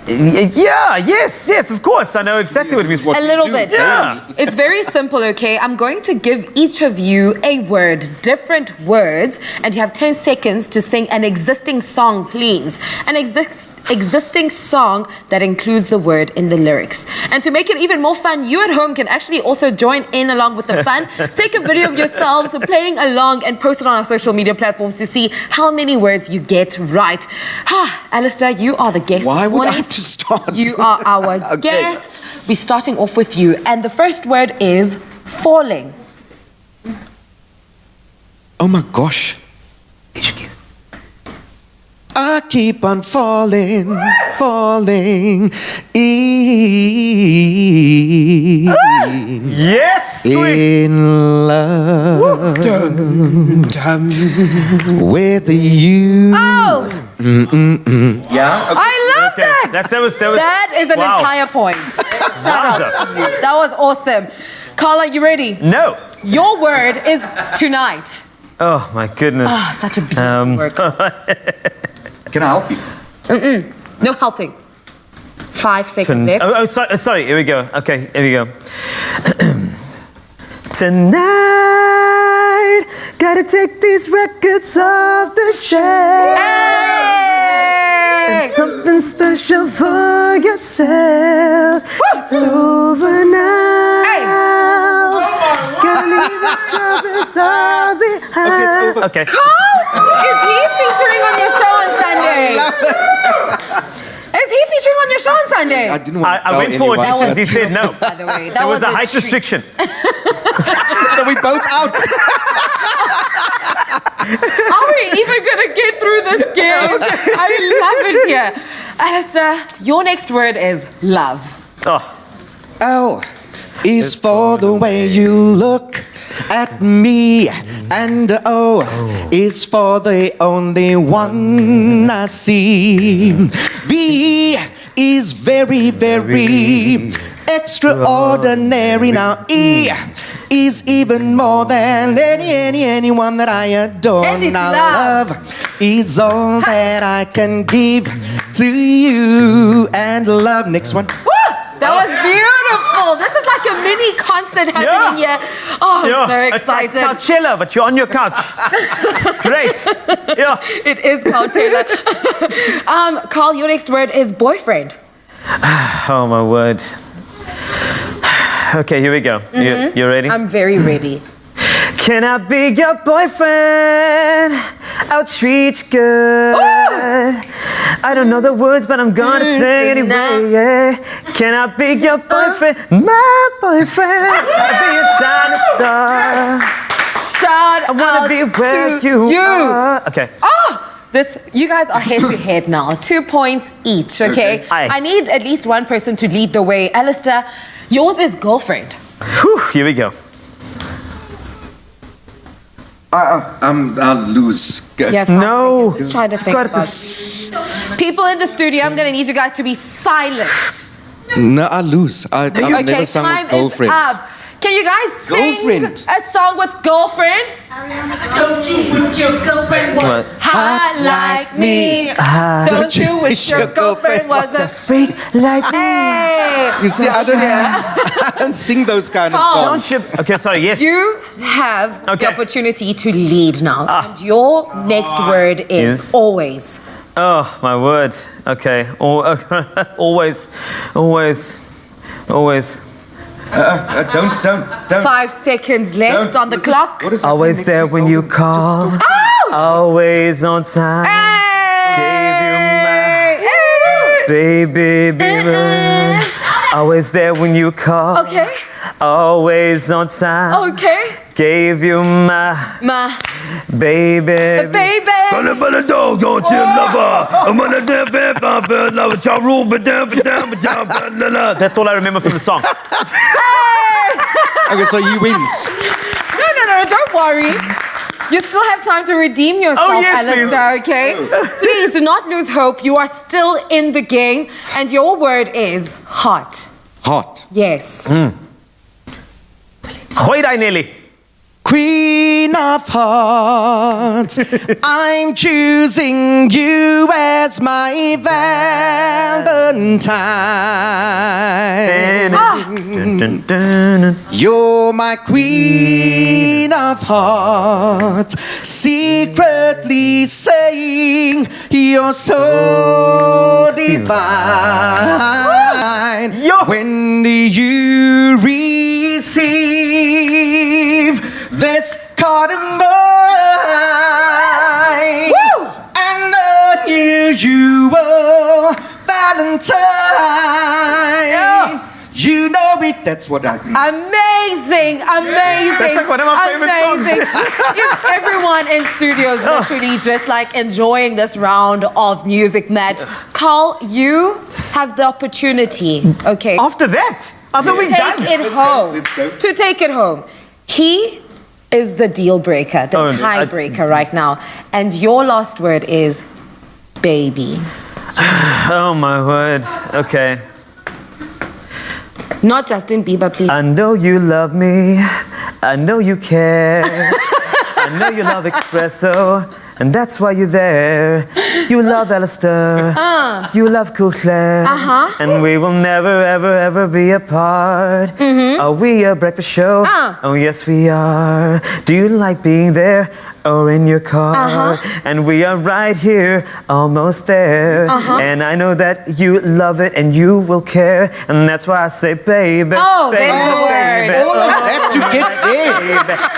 Yes, of course. I know exactly what it means. A little bit. Yeah. It's very simple, okay? I'm going to give each of you a word, different words, and you have 10 seconds to sing an existing song, please. An existing song that includes the word in the lyrics. And to make it even more fun, you at home can actually also join in along with the fun. Take a video of yourselves playing along and post it on our social media platforms to see how many words you get right. Alistair, you are the guest. Why would I have to start? You are our guest. We're starting off with you. And the first word is falling. Oh my gosh. I keep on falling. Yes! In love with you. Oh! Yeah? Okay. I love that! That is an entire point. Shout out to you. That was awesome. Carla, you ready? No. Your word is tonight. Oh my goodness. Oh, such a beautiful word. Can I help you? No helping. 5 seconds left. Sorry. Here we go. Okay, here we go. Tonight, gotta take these records off the shelf. Hey! Something special for yourself. Woo! It's over now. Hey! Gotta leave the troubles all behind. Okay. Carl, is he featuring on your show on Sunday? Is he featuring on your show on Sunday? I didn't want to tell I went forward anyone. because he said no. By the way, that There was a height treat. restriction. So we both out. I love it here. Alistair, your next word is love. L is for the way you look at me, and O is for the only one I see. V is very, very extraordinary. Now E is even more than anyone that I adore. Now love is all that I can give to you, and love. Next one. That was beautiful. This is like a mini concert happening here. Oh, I'm so excited. It's like Coachella, but you're on your couch. Great. Yeah. It is Coachella. Carl, your next word is boyfriend. Oh, my word. Okay, here we go. You ready? I'm very ready. Can I be your boyfriend? I'll treat you good. Ooh! I don't know the words, but I'm gonna sing anyway. Yeah. Can I be your boyfriend? My boyfriend. I'll be your shining star. Shout I wanna out be where to you are. Okay. Oh, you guys are head to head now. 2 points each, okay? Aye. I need at least one person to lead the way. Alistair, yours is girlfriend. Whew, here we go. I'll lose. Yeah, 5 seconds. Just try to think about it. People in the studio, I'm going to need you guys to be silent. No, I'll lose. I've Okay, never sung time with girlfriend. is up. Can you guys sing Girlfriend. a song with girlfriend? Don't you wish your girlfriend was hot like me? Don't you wish your girlfriend was a freak like me? Hey! You see, I don't sing those kind of Carl. songs. Okay, sorry, yes. You have the opportunity to lead now. And your next word is always. Oh, my word. Okay. Always. Don't. 5 seconds left on the clock. Always there when you call. Always on time. Baby. Always there when you call. Okay. Always on time. Okay. Gave you my baby. Baby. Dog, don't you lover? That's all I remember from the song. Okay, so you wins. No, don't worry. You still have time to redeem yourself, Alistair, okay? Please do not lose hope. You are still in the game. And your word is hot. Hot. Yes. Gooi daai, Nelly. Queen of Hearts, I'm choosing you as my Valentine. You're my Queen of Hearts, secretly saying you're so divine. When you receive this card of mine, an unusual Valentine. You know it, that's what I mean. Amazing. That's like one of my favorite songs. If everyone in studio is literally just like enjoying this round of music match. Carl, you have the opportunity, okay? After that, I thought we done. To take it home. He is the deal breaker, the tiebreaker right now. And your last word is baby. Oh my word. Okay. Not Justin Bieber, please. I know you love me. I know you care. I know you love Expresso. And that's why you're there. You love Alistair. You love Culinary. And we will never, ever, ever be apart. Are we a breakfast show? Oh, yes, we are. Do you like being there or in your car? And we are right here, almost there. And I know that you love it and you will care. And that's why I say, baby. Oh, baby, there's the word. All of that to get there.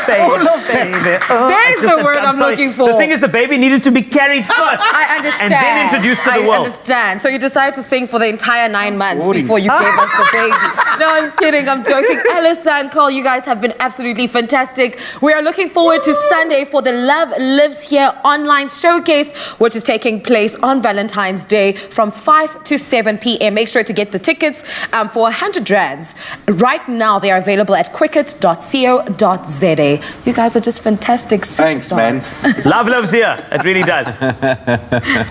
Baby, All of that. baby. There's the word I'm looking for. The thing is, the baby needed to be carried first. I understand. And then introduced to the I world. understand. So you decided to sing for the entire 9 months before you gave us the baby. No, I'm kidding. I'm joking. Alistair and Cole, you guys have been absolutely fantastic. We are looking forward to Sunday for the Love Lives Here online showcase, which is taking place on Valentine's Day from 5 to 7 p.m. Make sure to get the tickets for 100 rands. Right now, they are available at quicket.co.za. You guys are just fantastic superstars. Thanks, man. Love lives here. It really does.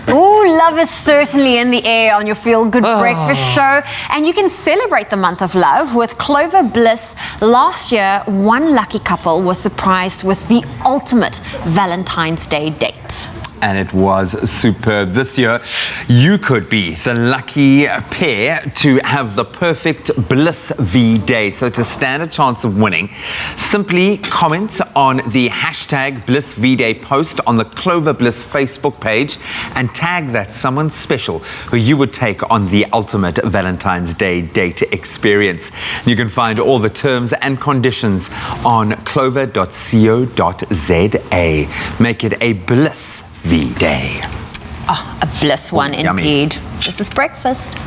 Oh, love is certainly in the air on your Feel Good Breakfast show. And you can celebrate the month of love with Clover Bliss. Last year, one lucky couple was surprised with the ultimate Valentine's Day date. And it was superb. This year, you could be the lucky pair to have the perfect Bliss V Day. So to stand a chance of winning, simply comment on the hashtag Bliss V Day post on the Clover Bliss Facebook page and tag that someone special who you would take on the ultimate Valentine's Day date experience. You can find all the terms and conditions on clover.co.za. Make it a Bliss V Day. Oh, a bliss one Yummy. indeed. This is breakfast.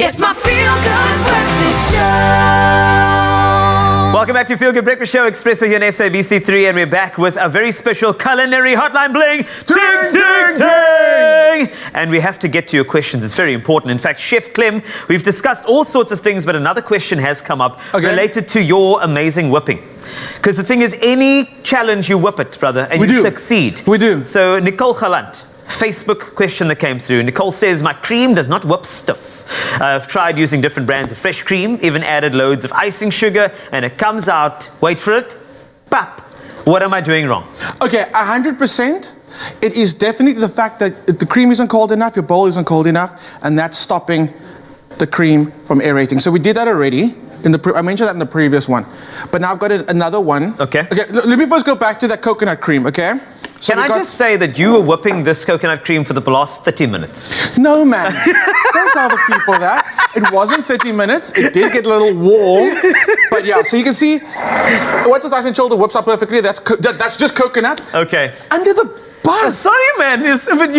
It's my Feel Good Breakfast Show. Welcome back to Feel Good Breakfast Show. Expresso here on SABC3, and we're back with a very special culinary hotline bling. Ting, ting, ting! And we have to get to your questions. It's very important. In fact, Chef Clem, we've discussed all sorts of things, but another question has come up related to your amazing whipping. Because the thing is, any challenge you whip it, brother, and you succeed. We do. So Nicole Galant, Facebook question that came through. Nicole says, my cream does not whip stiff. I've tried using different brands of fresh cream, even added loads of icing sugar, and it comes out, wait for it, pap. What am I doing wrong? Okay, 100%. It is definitely the fact that the cream isn't cold enough, your bowl isn't cold enough, and that's stopping the cream from aerating. So we did that already. I mentioned that in the previous one. But now I've got another one. Okay. Okay, let me first go back to that coconut cream, okay? So Can I just say that you were whipping this coconut cream for the last 30 minutes? No, man. Don't tell the people that. It wasn't 30 minutes. It did get a little warm. But yeah, so you can see what does ice and shoulder whips up perfectly. That's just coconut. Okay. Under the bus. Sorry, man. But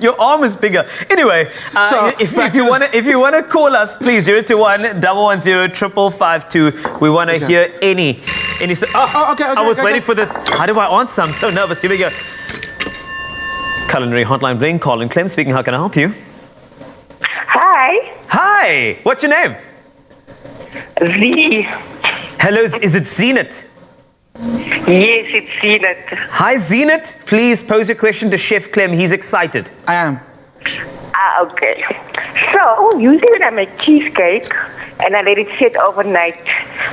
your arm is bigger. Anyway, if you want to call us, please 021-110-552. We want to hear any. Okay, I was waiting for this. How do I answer? I'm so nervous. Here we go. Culinary hotline bling. Colin Clem speaking. How can I help you? Hi. Hi. What's your name? Z. Hello. Is it Zenit? Yes, it's Zenit. Hi, Zenit. Please pose your question to Chef Clem. He's excited. I am. Okay. So, usually when I make cheesecake and I let it sit overnight,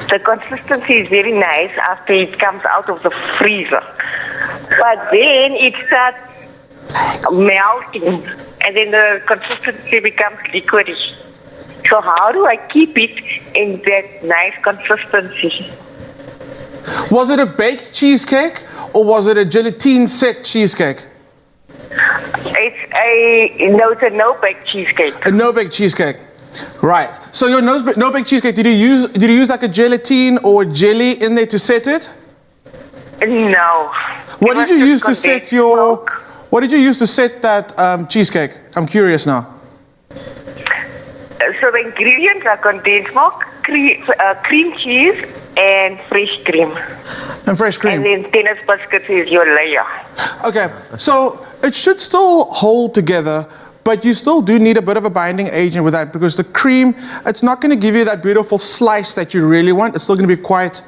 the consistency is very nice after it comes out of the freezer. But then it starts melting, and then the consistency becomes liquidy. So how do I keep it in that nice consistency? Was it a baked cheesecake or was it a gelatine set cheesecake? It's a no-bake cheesecake. A no-bake cheesecake. Right. So your no-bake cheesecake, did you use like a gelatine or a jelly in there to set it? No. What did you use to set that cheesecake? I'm curious now. So the ingredients are condensed milk, cream cheese, and fresh cream. And fresh cream. And then tennis biscuits is your layer. Okay, so it should still hold together, but you still do need a bit of a binding agent with that because the cream, it's not going to give you that beautiful slice that you really want. It's still going to be quite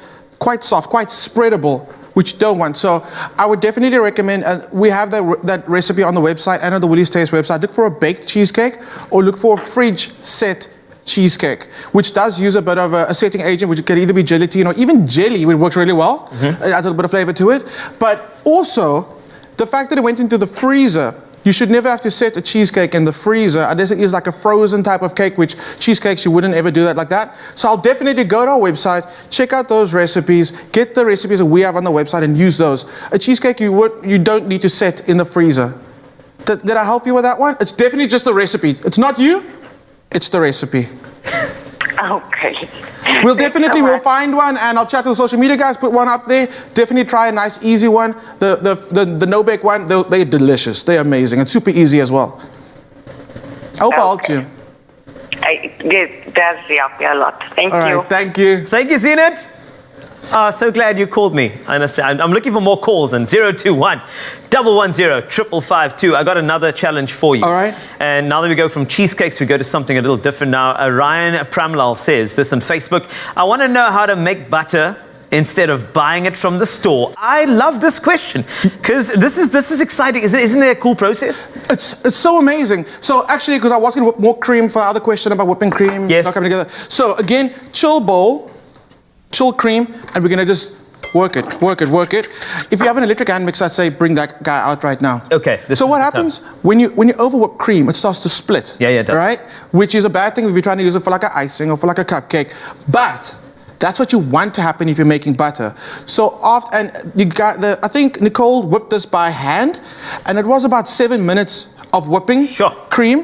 soft, quite spreadable, which you don't want. So I would definitely recommend, we have that recipe on the website and on the Woolies Taste website. Look for a baked cheesecake or look for a fridge set cheesecake, which does use a bit of a setting agent, which can either be gelatine or even jelly, which works really well. It adds a bit of flavor to it. But also, the fact that it went into the freezer, you should never have to set a cheesecake in the freezer unless it is like a frozen type of cake, which cheesecakes, you wouldn't ever do that like that. So I'll definitely go to our website, check out those recipes, get the recipes that we have on the website and use those. A cheesecake you don't need to set in the freezer. Did I help you with that one? It's definitely just the recipe. It's not you, it's the recipe. Okay. We'll find one and I'll chat to the social media guys, put one up there. Definitely try a nice easy one. The no-bake one, they're delicious. They're amazing and super easy as well. I hope I helped you. It does help me a lot. Thank you. All right, thank you. Thank you, Zenit. So glad you called me. I understand. I'm looking for more calls on 021 110 5552. I got another challenge for you. All right. And now that we go from cheesecakes, we go to something a little different now. Ryan Pramlal says this on Facebook. I want to know how to make butter instead of buying it from the store. I love this question because this is exciting. Isn't there a cool process? It's so amazing. So actually, because I was going to whip more cream for the other question about whipping cream, yes, not coming together. So again, chill bowl, chill cream, and we're going to just work it. If you have an electric hand mixer, I'd say bring that guy out right now. Okay. So what happens when you overwhip cream? It starts to split. Yeah, it does. Right? Which is a bad thing if you're trying to use it for like an icing or for like a cupcake. But that's what you want to happen if you're making butter. So I think Nicole whipped this by hand, and it was about 7 minutes of whipping cream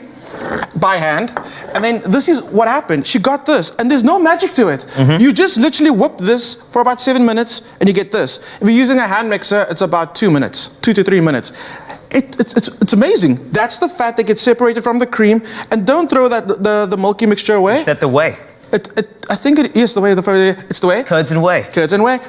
by hand. And then this is what happened. She got this, and there's no magic to it. You just literally whip this for about 7 minutes, and you get this. If you're using a hand mixer, it's about 2 minutes, 2 to 3 minutes. It's amazing. That's the fat that gets separated from the cream, and don't throw the milky mixture away. Is that the way? I think it is the way. It's the way. Curds and whey.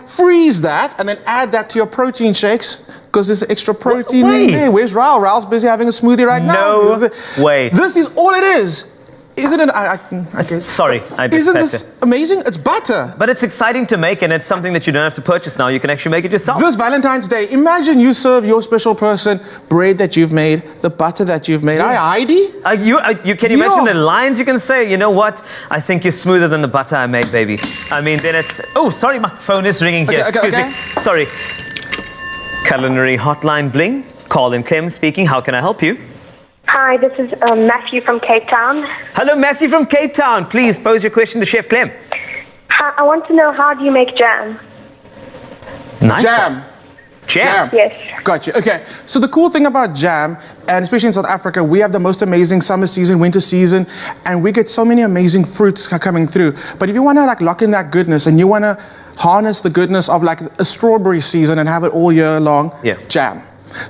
Freeze that, and then add that to your protein shakes because there's extra protein in there. Where's Raul? Raul's busy having a smoothie right now. No way. This is all it is. Isn't it? Sorry, isn't this amazing? It's butter. But it's exciting to make, and it's something that you don't have to purchase now. You can actually make it yourself. This Valentine's Day, imagine you serve your special person bread that you've made, the butter that you've made. Yes. You can imagine the lines you can say. You know what? I think you're smoother than the butter I made, baby. I mean, then it's. Oh, sorry, my phone is ringing here. Excuse me. Sorry. Culinary hotline bling. Colin Clem speaking. How can I help you? Hi, this is Matthew from Cape Town. Hello, Matthew from Cape Town. Please pose your question to Chef Clem. I want to know, how do you make jam? Nice. Jam. Yes. Gotcha. Okay. So the cool thing about jam, and especially in South Africa, we have the most amazing summer season, winter season, and we get so many amazing fruits coming through. But if you want to lock in that goodness and you want to harness the goodness of a strawberry season and have it all year long, jam.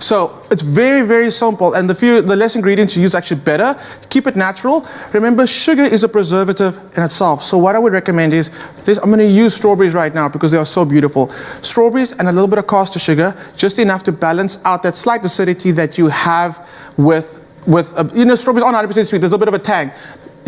So it's very, very simple, and the less ingredients you use actually better. Keep it natural. Remember, sugar is a preservative in itself. So what I would recommend is, I'm going to use strawberries right now because they are so beautiful. Strawberries and a little bit of caster sugar, just enough to balance out that slight acidity that you have with strawberries are 90% sweet. There's a bit of a tang.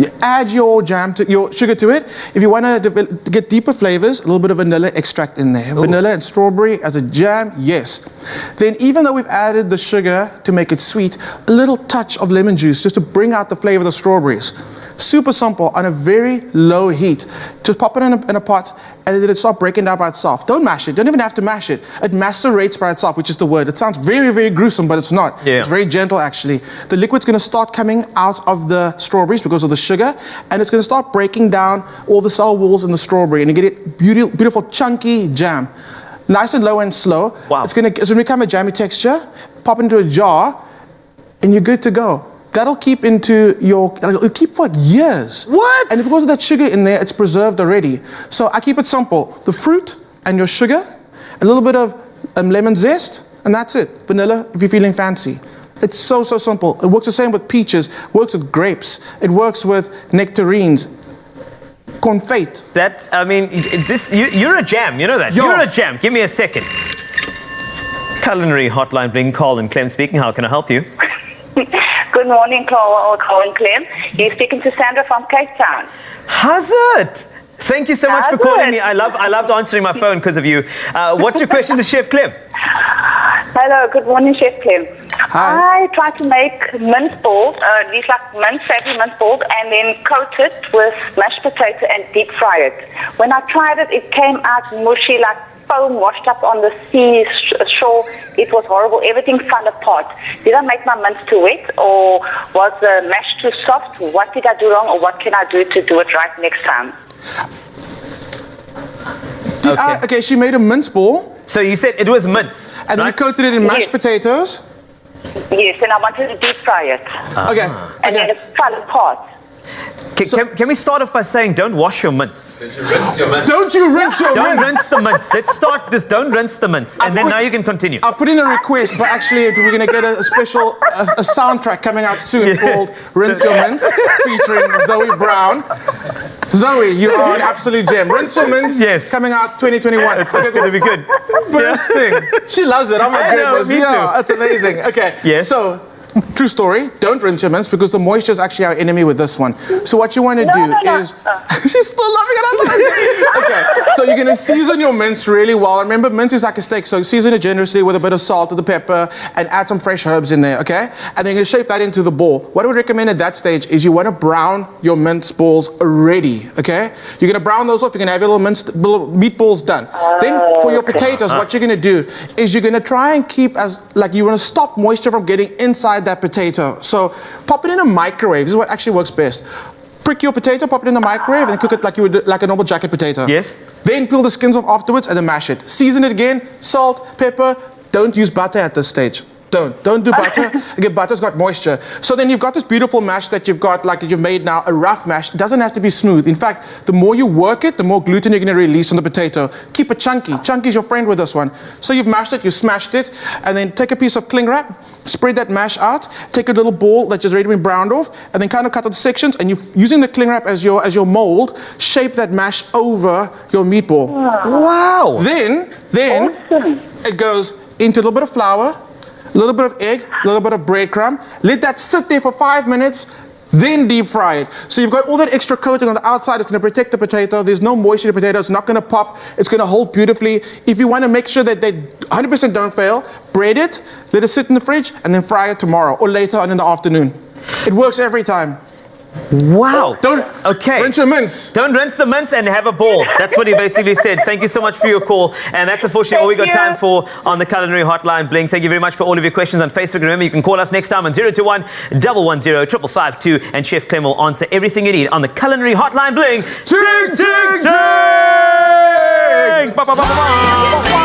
You add your sugar to it. If you want to get deeper flavors, a little bit of vanilla extract in there. Ooh. Vanilla and strawberry as a jam, yes. Then even though we've added the sugar to make it sweet, a little touch of lemon juice just to bring out the flavor of the strawberries. Super simple, on a very low heat. Just pop it in a pot and then it'll start breaking down by itself. Don't mash it. Don't even have to mash it. It macerates by itself, which is the word. It sounds very, very gruesome, but it's not. Yeah. It's very gentle, actually. The liquid's going to start coming out of the strawberries because of the sugar, and it's going to start breaking down all the cell walls in the strawberry, and you get it beautiful, chunky jam. Nice and low and slow. Wow. It's going to become a jammy texture. Pop into a jar, and you're good to go. That'll keep it'll keep for years. What? And because of that sugar in there, it's preserved already. So I keep it simple. The fruit and your sugar, a little bit of lemon zest, and that's it. Vanilla, if you're feeling fancy. It's so simple. It works the same with peaches, works with grapes, it works with nectarines, confit. That, I mean, you're a jam, you know that? Yo. You're a jam. Give me a second. Culinary hotline, bling, call and Clem speaking. How can I help you? Good morning, Cole and Clem. You're speaking to Sandra from Cape Town. Has it? Thank you so much for calling me. I loved answering my phone because of you. What's your question to Chef Clem? Hello, good morning, Chef Clem. Hi. I try to make mince balls, these like savory mince balls, and then coat it with mashed potato and deep fry it. When I tried it, it came out mushy, like foam washed up on the sea shore. It was horrible. Everything fell apart. Did I make my mince too wet, or was the mash too soft? What did I do wrong, or what can I do to do it right next time? Okay, she made a mince ball. So you said it was mince. And then you coated it in mashed potatoes. Yes, and I wanted to deep fry it. Okay. And then it fell apart. Can we start off by saying don't wash your mince? Don't you rinse your Don't mince? rinse the mince. Let's start this. Don't rinse the mince. And then now you can continue. I've put in a request for actually we're going to get a special a soundtrack coming out soon called Rinse Your Mince featuring Zoe Brown. Zoe, you are an absolute gem. Rinse Your Mince, yes, coming out 2021. It's going to be good. First thing. She loves it. I'm a goodness. Yeah, that's amazing. Okay. Yes. So, true story. Don't rinse your mince because the moisture is actually our enemy with this one. So what you want to do is... She's still loving it. I love it. Okay. So you're going to season your mince really well. Remember, mince is like a steak. So season it generously with a bit of salt and the pepper and add some fresh herbs in there. Okay. And then you're going to shape that into the ball. What I would recommend at that stage is you want to brown your mince balls already. Okay. You're going to brown those off. You're going to have your little meatballs done. Then for your potatoes, what you're going to do is you're going to try and keep you want to stop moisture from getting inside that potato. So pop it in a microwave. This is what actually works best. Prick your potato, pop it in the microwave, and cook it like you would like a normal jacket potato. Yes. Then peel the skins off afterwards and then mash it. Season it again, salt, pepper. Don't use butter at this stage. Don't do butter. Again, butter's got moisture. So then you've got this beautiful mash that you've got, like that you've made now, a rough mash. It doesn't have to be smooth. In fact, the more you work it, the more gluten you're going to release on the potato. Keep it chunky. Chunky is your friend with this one. So you've mashed it, you smashed it, and then take a piece of cling wrap, spread that mash out, take a little ball that's just ready to be browned off, and then kind of cut it into sections, and using the cling wrap as your mold, shape that mash over your meatball. Wow. Then it goes into a little bit of flour, a little bit of egg, a little bit of breadcrumb. Let that sit there for 5 minutes, then deep fry it. So you've got all that extra coating on the outside. It's going to protect the potato. There's no moisture in the potato. It's not going to pop. It's going to hold beautifully. If you want to make sure that they 100% don't fail, bread it, let it sit in the fridge, and then fry it tomorrow or later on in the afternoon. It works every time. Wow. Don't rinse your mince. Don't rinse the mince and have a ball. That's what he basically said. Thank you so much for your call. And that's unfortunately all we got time for on the Culinary Hotline. Bling, thank you very much for all of your questions on Facebook. Remember, you can call us next time on 021 110 552, and Chef Clem will answer everything you need on the Culinary Hotline. Bling. Ting, ting, ting! Ba, ba, ba, ba, ba.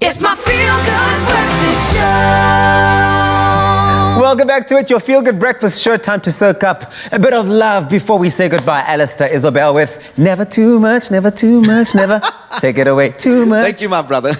It's my feel-good breakfast show. Welcome back to it, your feel-good breakfast show. Time to soak up a bit of love before we say goodbye. Alistair, Izobell with Never Too Much, Never Too Much, Never. Take it away, too much. Thank you, my brother.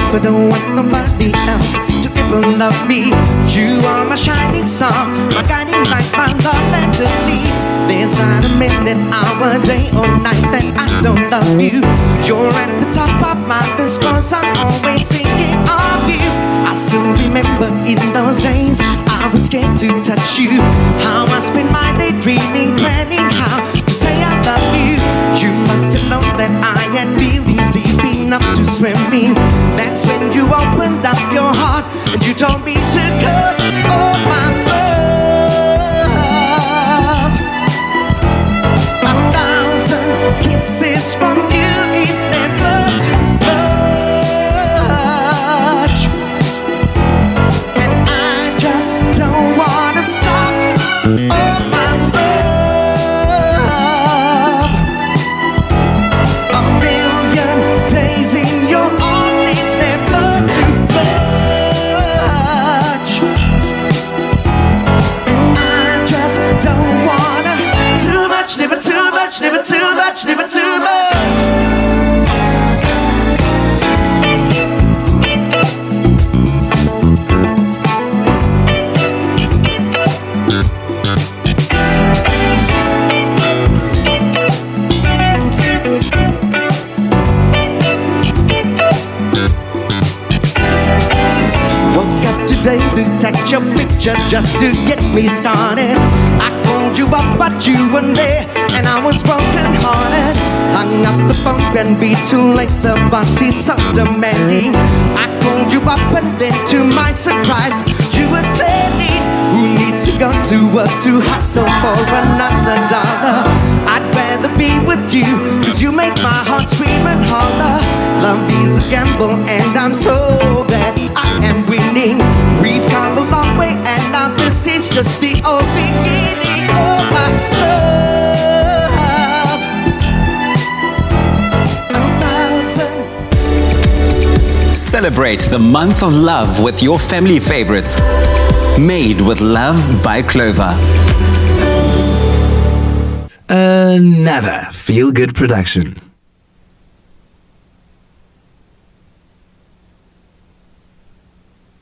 I don't want nobody else to ever love me. You are my shining star, my guiding light, my love fantasy. There's not a minute, hour, day or night that I don't love you. You're at the top of my list, cause I'm always thinking of you. I still remember in those days I was scared to touch you. How I spent my day dreaming, planning how to say I love you. You must have known that I had feelings deep enough to swim in. That's when you opened up your heart and you told me to cut all my love. 1,000 kisses from you is never too much, and I just don't wanna stop. Oh my love, a million days in your arms is never too much, and I just don't wanna too much, never too much, never too much, never too much. To take your picture just to get me started. I called you up but you weren't there, and I was broken hearted. Hung up the phone and be too late, the boss is so demanding. I called you up and then to my surprise you were saying, who needs to go to work to hustle for another dollar? I'd rather be with you, cause you make my heart scream and holler. Love is a gamble and I'm so glad I am winning. We've come a long way and now this is just the old beginning. Oh my love, 1,000. Celebrate the month of love with your family favorites. Made with love by Clover. Another feel-good production.